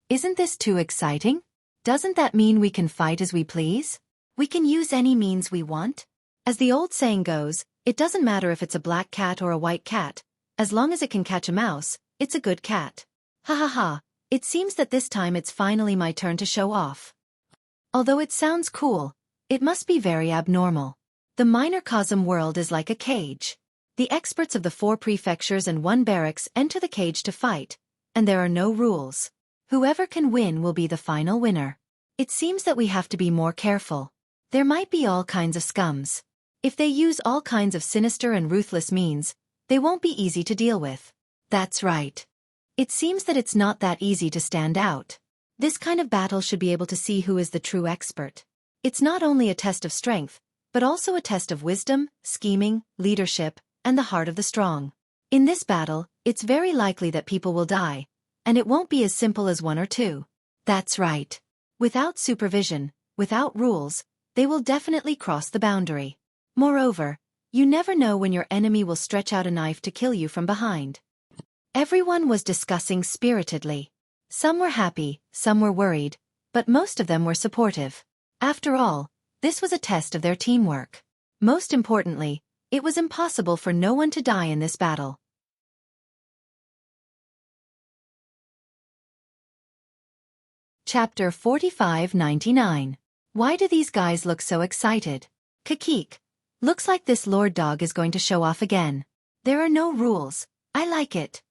Isn't this too exciting? Doesn't that mean we can fight as we please? We can use any means we want? As the old saying goes, it doesn't matter if it's a black cat or a white cat, as long as it can catch a mouse, it's a good cat. Ha ha ha, it seems that this time it's finally my turn to show off. Although it sounds cool, it must be very abnormal. The microcosm world is like a cage. The experts of the 4 prefectures and 1 barracks enter the cage to fight, and there are no rules. Whoever can win will be the final winner. It seems that we have to be more careful. There might be all kinds of scums. If they use all kinds of sinister and ruthless means, they won't be easy to deal with. That's right. It seems that it's not that easy to stand out. This kind of battle should be able to see who is the true expert. It's not only a test of strength, but also a test of wisdom, scheming, leadership, and the heart of the strong. In this battle, it's very likely that people will die, and it won't be as simple as 1 or 2. That's right. Without supervision, without rules, they will definitely cross the boundary. Moreover, you never know when your enemy will stretch out a knife to kill you from behind. Everyone was discussing spiritedly. Some were happy, some were worried, but most of them were supportive. After all, this was a test of their teamwork. Most importantly, it was impossible for no one to die in this battle. Chapter 4599. Why do these guys look so excited? Kakik. Looks like this Lord Dog is going to show off again. There are no rules. I like it.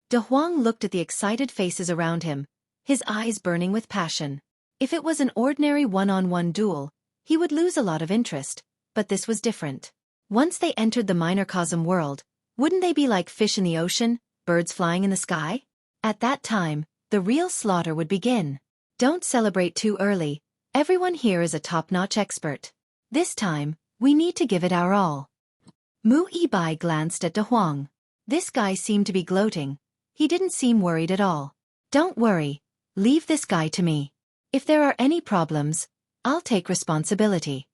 De Huang looked at the excited faces around him, his eyes burning with passion. If it was an ordinary one-on-one duel, he would lose a lot of interest, but this was different. Once they entered the microcosm world, wouldn't they be like fish in the ocean, birds flying in the sky? At that time, the real slaughter would begin. Don't celebrate too early. Everyone here is a top-notch expert. This time, we need to give it our all. Mu Yibai glanced at De Huang. This guy seemed to be gloating. He didn't seem worried at all. Don't worry. Leave this guy to me. If there are any problems, I'll take responsibility.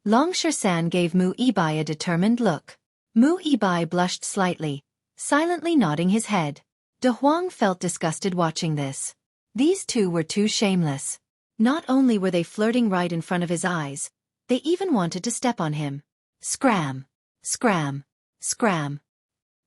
Long Shersan gave Mu Yibai a determined look. Mu Yibai blushed slightly, silently nodding his head. De Huang felt disgusted watching this. These two were too shameless. Not only were they flirting right in front of his eyes, they even wanted to step on him. Scram! Scram! Scram!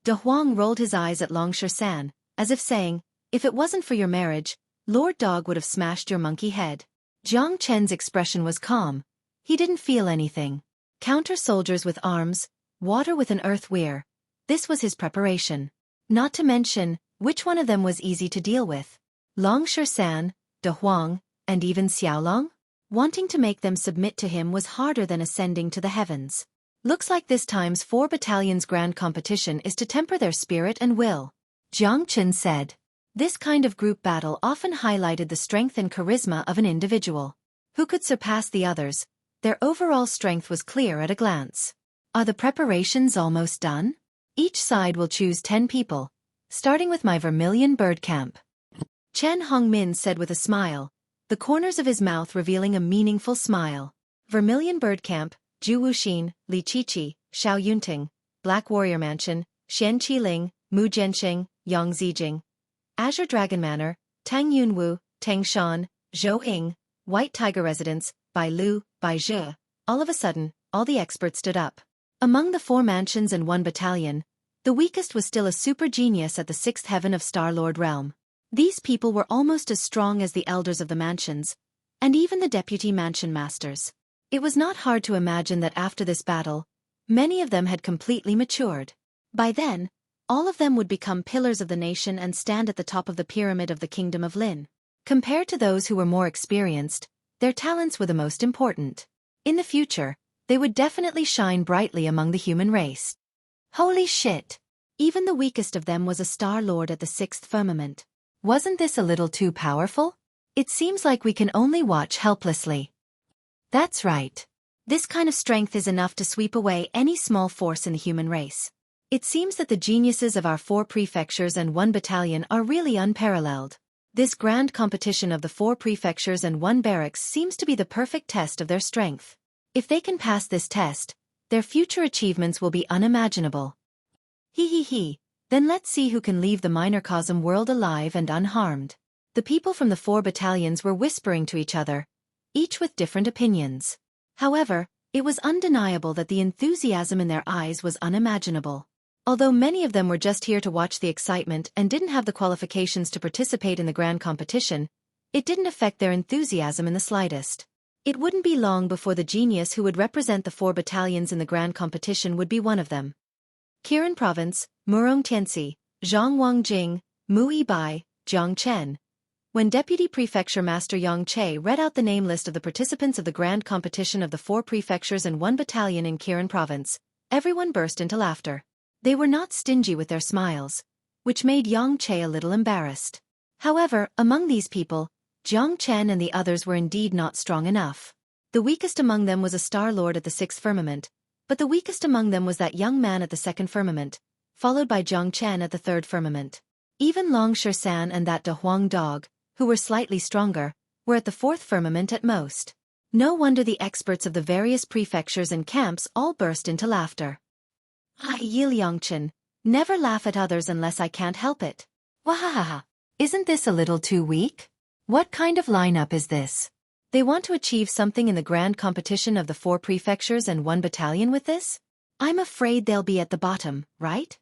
De Huang rolled his eyes at Long Shersan, as if saying, if it wasn't for your marriage, Lord Dog would have smashed your monkey head. Jiang Chen's expression was calm. He didn't feel anything. Counter-soldiers with arms, water with an earth weir. This was his preparation. Not to mention, which one of them was easy to deal with? Long Shersan, De Huang, and even Xiaolong? Wanting to make them submit to him was harder than ascending to the heavens. Looks like this time's 4 battalions' grand competition is to temper their spirit and will. Jiang Chen said. This kind of group battle often highlighted the strength and charisma of an individual. Who could surpass the others? Their overall strength was clear at a glance. Are the preparations almost done? Each side will choose 10 people, starting with my Vermilion Bird Camp. Chen Hongmin said with a smile, the corners of his mouth revealing a meaningful smile. Vermilion Bird Camp, Zhu Wuxin, Li Qiqi, Xiao Yunting, Black Warrior Mansion, Xian Qiling, Mu Jianxing, Yang Zijing. Azure Dragon Manor, Tang Yunwu, Tang Shan, Zhou Ying, White Tiger Residence, Bai Lu, Bai Zhe. All of a sudden, all the experts stood up. Among the 4 mansions and 1 battalion, the weakest was still a super genius at the 6th heaven of Star-Lord realm. These people were almost as strong as the elders of the mansions, and even the deputy mansion masters. It was not hard to imagine that after this battle, many of them had completely matured. By then, all of them would become pillars of the nation and stand at the top of the pyramid of the kingdom of Lin. Compared to those who were more experienced, their talents were the most important. In the future, they would definitely shine brightly among the human race. Holy shit! Even the weakest of them was a Star Lord at the 6th firmament. Wasn't this a little too powerful? It seems like we can only watch helplessly. That's right. This kind of strength is enough to sweep away any small force in the human race. It seems that the geniuses of our 4 prefectures and 1 battalion are really unparalleled. This grand competition of the 4 prefectures and 1 barracks seems to be the perfect test of their strength. If they can pass this test, their future achievements will be unimaginable. Then let's see who can leave the microcosm world alive and unharmed. The people from the 4 battalions were whispering to each other, each with different opinions. However, it was undeniable that the enthusiasm in their eyes was unimaginable. Although many of them were just here to watch the excitement and didn't have the qualifications to participate in the grand competition, it didn't affect their enthusiasm in the slightest. It wouldn't be long before the genius who would represent the 4 battalions in the grand competition would be one of them. Qiren Province, Murong Tianxi, Zhang Wangjing, Mu Yibai, Jiang Chen. When Deputy Prefecture Master Yang Che read out the name list of the participants of the grand competition of the 4 prefectures and 1 battalion in Qiren Province, everyone burst into laughter. They were not stingy with their smiles, which made Yang Che a little embarrassed. However, among these people, Jiang Chen and the others were indeed not strong enough. The weakest among them was a Star Lord at the 6th firmament, but the weakest among them was that young man at the 2nd firmament, followed by Jiang Chen at the 3rd firmament. Even Long Shisan and that De Huang dog, who were slightly stronger, were at the 4th firmament at most. No wonder the experts of the various prefectures and camps all burst into laughter. Yiliangchen, never laugh at others unless I can't help it. Wahahaha. Isn't this a little too weak? What kind of lineup is this? They want to achieve something in the grand competition of the 4 prefectures and 1 battalion with this? I'm afraid they'll be at the bottom, right?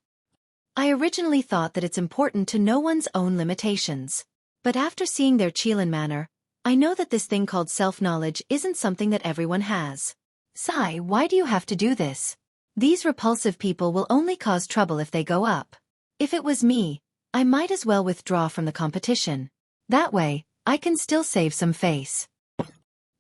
I originally thought that it's important to know one's own limitations. But after seeing their Qilin manner, I know that this thing called self-knowledge isn't something that everyone has. Sai, why do you have to do this? These repulsive people will only cause trouble if they go up. If it was me, I might as well withdraw from the competition. That way, I can still save some face.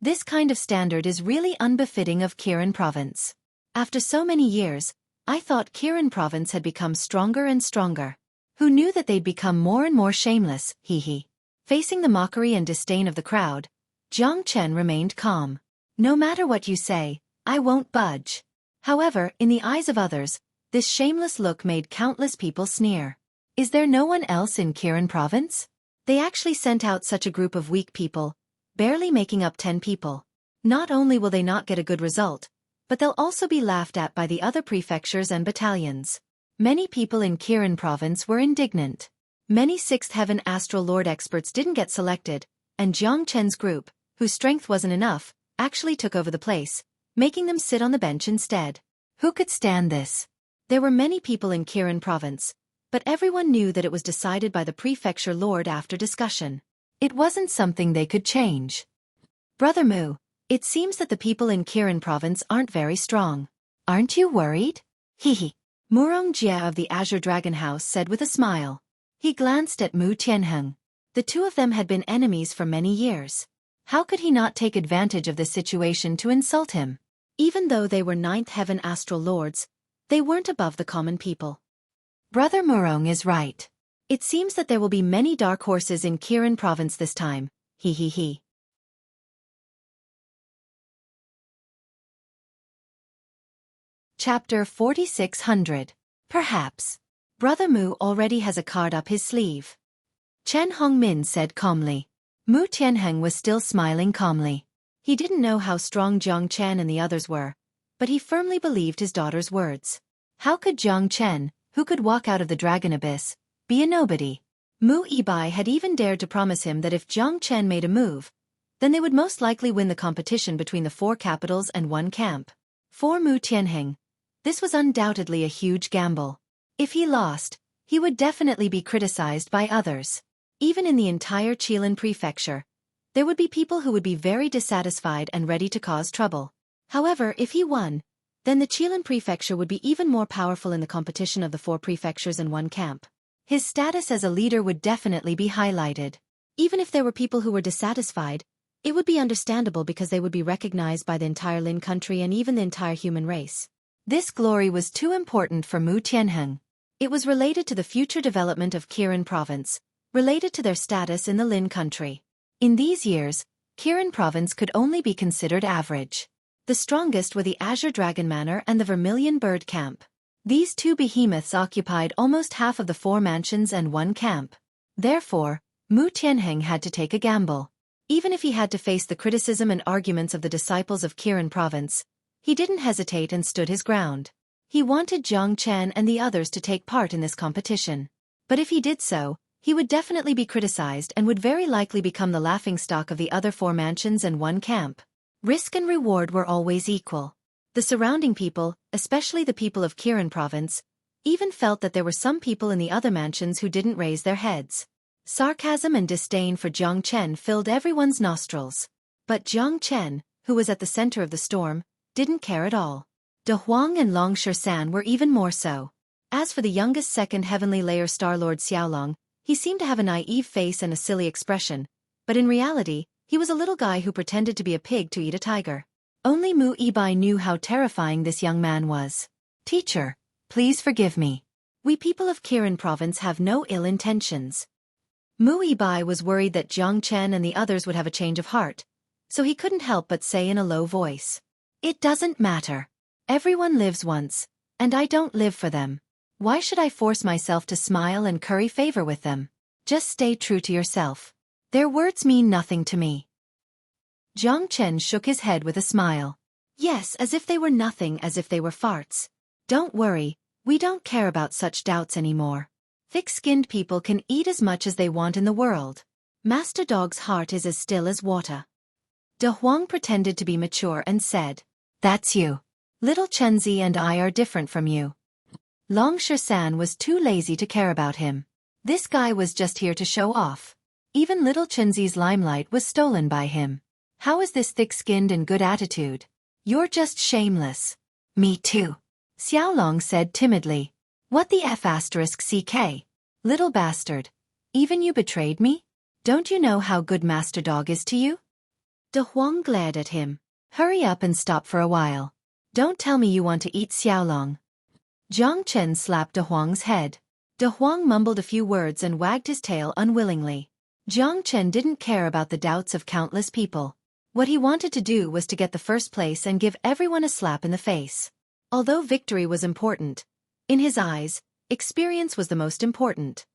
This kind of standard is really unbefitting of Qiren Province. After so many years, I thought Qiren Province had become stronger and stronger. Who knew that they'd become more and more shameless, Facing the mockery and disdain of the crowd, Jiang Chen remained calm. No matter what you say, I won't budge. However, in the eyes of others, this shameless look made countless people sneer. Is there no one else in Qiren Province? They actually sent out such a group of weak people, barely making up 10 people. Not only will they not get a good result, but they'll also be laughed at by the other prefectures and battalions. Many people in Qiren Province were indignant. Many 6th Heaven Astral Lord experts didn't get selected, and Jiang Chen's group, whose strength wasn't enough, actually took over the place, making them sit on the bench instead. Who could stand this? There were many people in Qiren Province, but everyone knew that it was decided by the Prefecture Lord after discussion. It wasn't something they could change. Brother Mu, it seems that the people in Qiren Province aren't very strong. Aren't you worried? Murong Jia of the Azure Dragon House said with a smile. He glanced at Mu Tianheng. The two of them had been enemies for many years. How could he not take advantage of this situation to insult him? Even though they were 9th Heaven Astral Lords, they weren't above the common people. Brother Murong is right. It seems that there will be many dark horses in Qiren Province this time. Chapter 4600. Perhaps. Brother Mu already has a card up his sleeve. Chen Hongmin said calmly. Mu Tianheng was still smiling calmly. He didn't know how strong Jiang Chen and the others were, but he firmly believed his daughter's words. How could Jiang Chen, who could walk out of the dragon abyss, be a nobody? Mu Yibai had even dared to promise him that if Jiang Chen made a move, then they would most likely win the competition between the 4 capitals and 1 camp. For Mu Tianheng, This was undoubtedly a huge gamble. If he lost, he would definitely be criticized by others. Even in the entire Qilin prefecture, there would be people who would be very dissatisfied and ready to cause trouble. However, if he won, then the Qilin prefecture would be even more powerful in the competition of the 4 prefectures in one camp. His status as a leader would definitely be highlighted. Even if there were people who were dissatisfied, it would be understandable because they would be recognized by the entire Lin country and even the entire human race. This glory was too important for Mu Tianheng. It was related to the future development of Qilin province, related to their status in the Lin country. In these years, Qilin province could only be considered average. The strongest were the Azure Dragon Manor and the Vermilion Bird Camp. These 2 behemoths occupied almost half of the 4 mansions and 1 camp. Therefore, Mu Tianheng had to take a gamble. Even if he had to face the criticism and arguments of the disciples of Qilin province, he didn't hesitate and stood his ground. He wanted Jiang Chen and the others to take part in this competition. But if he did so, he would definitely be criticized and would very likely become the laughingstock of the other 4 mansions and 1 camp. Risk and reward were always equal. The surrounding people, especially the people of Qilin province, even felt that there were some people in the other mansions who didn't raise their heads. Sarcasm and disdain for Jiang Chen filled everyone's nostrils. But Jiang Chen, who was at the center of the storm, didn't care at all. De Huang and Long Shisan were even more so. As for the youngest 2nd Heavenly Layer Star-Lord Xiaolong, he seemed to have a naive face and a silly expression, but in reality, he was a little guy who pretended to be a pig to eat a tiger. Only Mu Yibai knew how terrifying this young man was. Teacher, please forgive me. We people of Qilin province have no ill intentions. Mu Yibai was worried that Jiang Chen and the others would have a change of heart, so he couldn't help but say in a low voice. It doesn't matter. Everyone lives once, and I don't live for them. Why should I force myself to smile and curry favor with them? Just stay true to yourself. Their words mean nothing to me. Jiang Chen shook his head with a smile. Yes, as if they were nothing, as if they were farts. Don't worry, we don't care about such doubts anymore. Thick-skinned people can eat as much as they want in the world. Master Dog's heart is as still as water. De Huang pretended to be mature and said, That's you. Little Chenzi and I are different from you. Long Shisan was too lazy to care about him. This guy was just here to show off. Even little Chenzi's limelight was stolen by him. How is this thick-skinned and good attitude? You're just shameless. Me too. Xiaolong said timidly. What the F***CK? Little bastard. Even you betrayed me? Don't you know how good Master Dog is to you? De Huang glared at him. Hurry up and stop for a while. Don't tell me you want to eat Xiaolong. Jiang Chen slapped De Huang's head. De Huang mumbled a few words and wagged his tail unwillingly. Jiang Chen didn't care about the doubts of countless people. What he wanted to do was to get the first place and give everyone a slap in the face. Although victory was important, in his eyes, experience was the most important.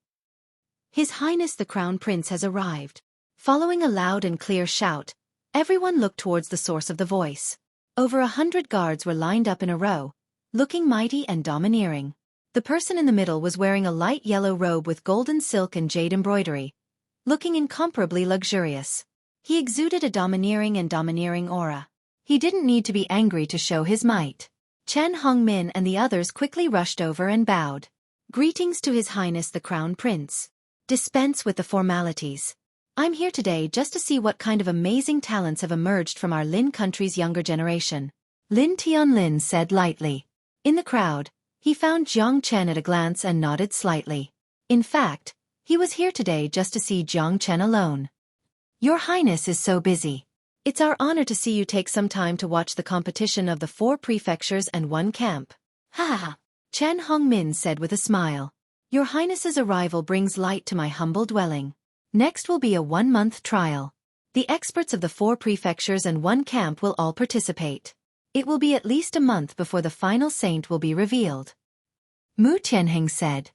His Highness the Crown Prince has arrived. Following a loud and clear shout, everyone looked towards the source of the voice. Over 100 guards were lined up in a row, looking mighty and domineering. The person in the middle was wearing a light yellow robe with golden silk and jade embroidery, looking incomparably luxurious. He exuded a domineering aura. He didn't need to be angry to show his might. Chen Hongmin and the others quickly rushed over and bowed. Greetings to His Highness the Crown Prince. Dispense with the formalities. I'm here today just to see what kind of amazing talents have emerged from our Lin country's younger generation. Lin Tianlin said lightly. In the crowd, he found Jiang Chen at a glance and nodded slightly. In fact, he was here today just to see Jiang Chen alone. Your Highness is so busy. It's our honor to see you take some time to watch the competition of the 4 prefectures and 1 camp. Ha ha ha. Chen Hongmin said with a smile. Your Highness's arrival brings light to my humble dwelling. Next will be a 1-month trial. The experts of the 4 prefectures and 1 camp will all participate. It will be at least a month before the final saint will be revealed. Mu Tianheng said.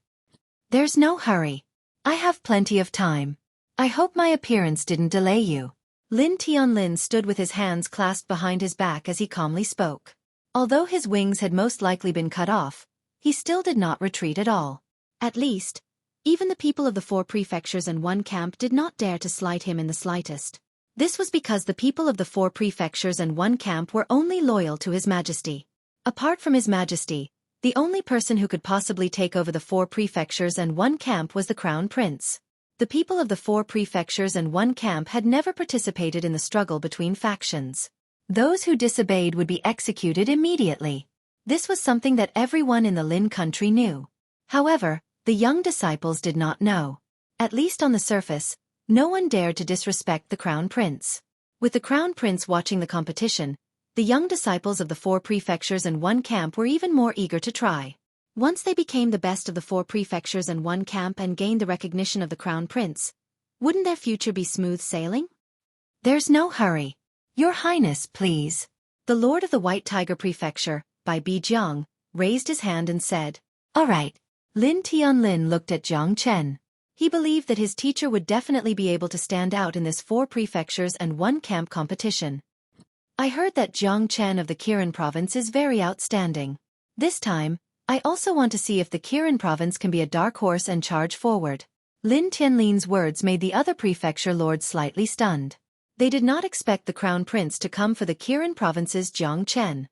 There's no hurry. I have plenty of time. I hope my appearance didn't delay you. Lin Tianlin stood with his hands clasped behind his back as he calmly spoke. Although his wings had most likely been cut off, he still did not retreat at all. At least, even the people of the 4 prefectures and 1 camp did not dare to slight him in the slightest. This was because the people of the 4 prefectures and 1 camp were only loyal to His Majesty. Apart from His Majesty, the only person who could possibly take over the 4 prefectures and 1 camp was the Crown Prince. The people of the 4 prefectures and 1 camp had never participated in the struggle between factions. Those who disobeyed would be executed immediately. This was something that everyone in the Lin country knew. However, the young disciples did not know. At least on the surface, no one dared to disrespect the Crown Prince. With the Crown Prince watching the competition, the young disciples of the 4 prefectures and 1 camp were even more eager to try. Once they became the best of the 4 prefectures and 1 camp and gained the recognition of the Crown Prince, wouldn't their future be smooth sailing? There's no hurry. Your Highness, please. The Lord of the White Tiger Prefecture, by Bi Jiang, raised his hand and said, "All right." Lin Tianlin looked at Jiang Chen. He believed that his teacher would definitely be able to stand out in this 4 prefectures and 1 camp competition. I heard that Jiang Chen of the Kirin province is very outstanding. This time, I also want to see if the Kirin province can be a dark horse and charge forward. Lin Tianlin's words made the other prefecture lords slightly stunned. They did not expect the Crown Prince to come for the Kirin province's Jiang Chen.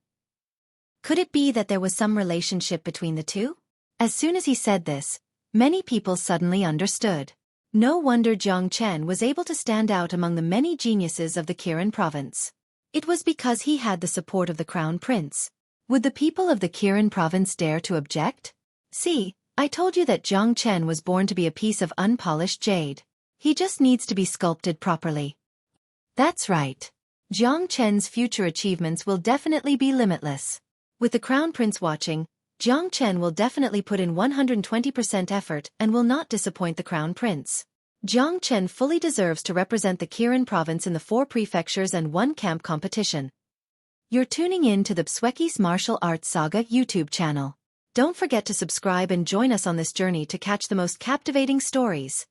Could it be that there was some relationship between the two? As soon as he said this, many people suddenly understood. No wonder Jiang Chen was able to stand out among the many geniuses of the Kirin province. It was because he had the support of the Crown Prince. Would the people of the Kirin province dare to object? See, I told you that Jiang Chen was born to be a piece of unpolished jade. He just needs to be sculpted properly. That's right. Jiang Chen's future achievements will definitely be limitless. With the Crown Prince watching, Jiang Chen will definitely put in 120% effort and will not disappoint the Crown Prince. Jiang Chen fully deserves to represent the Kirin province in the 4 prefectures and 1 camp competition. You're tuning in to the Xueqi's Martial Arts Saga YouTube channel. Don't forget to subscribe and join us on this journey to catch the most captivating stories.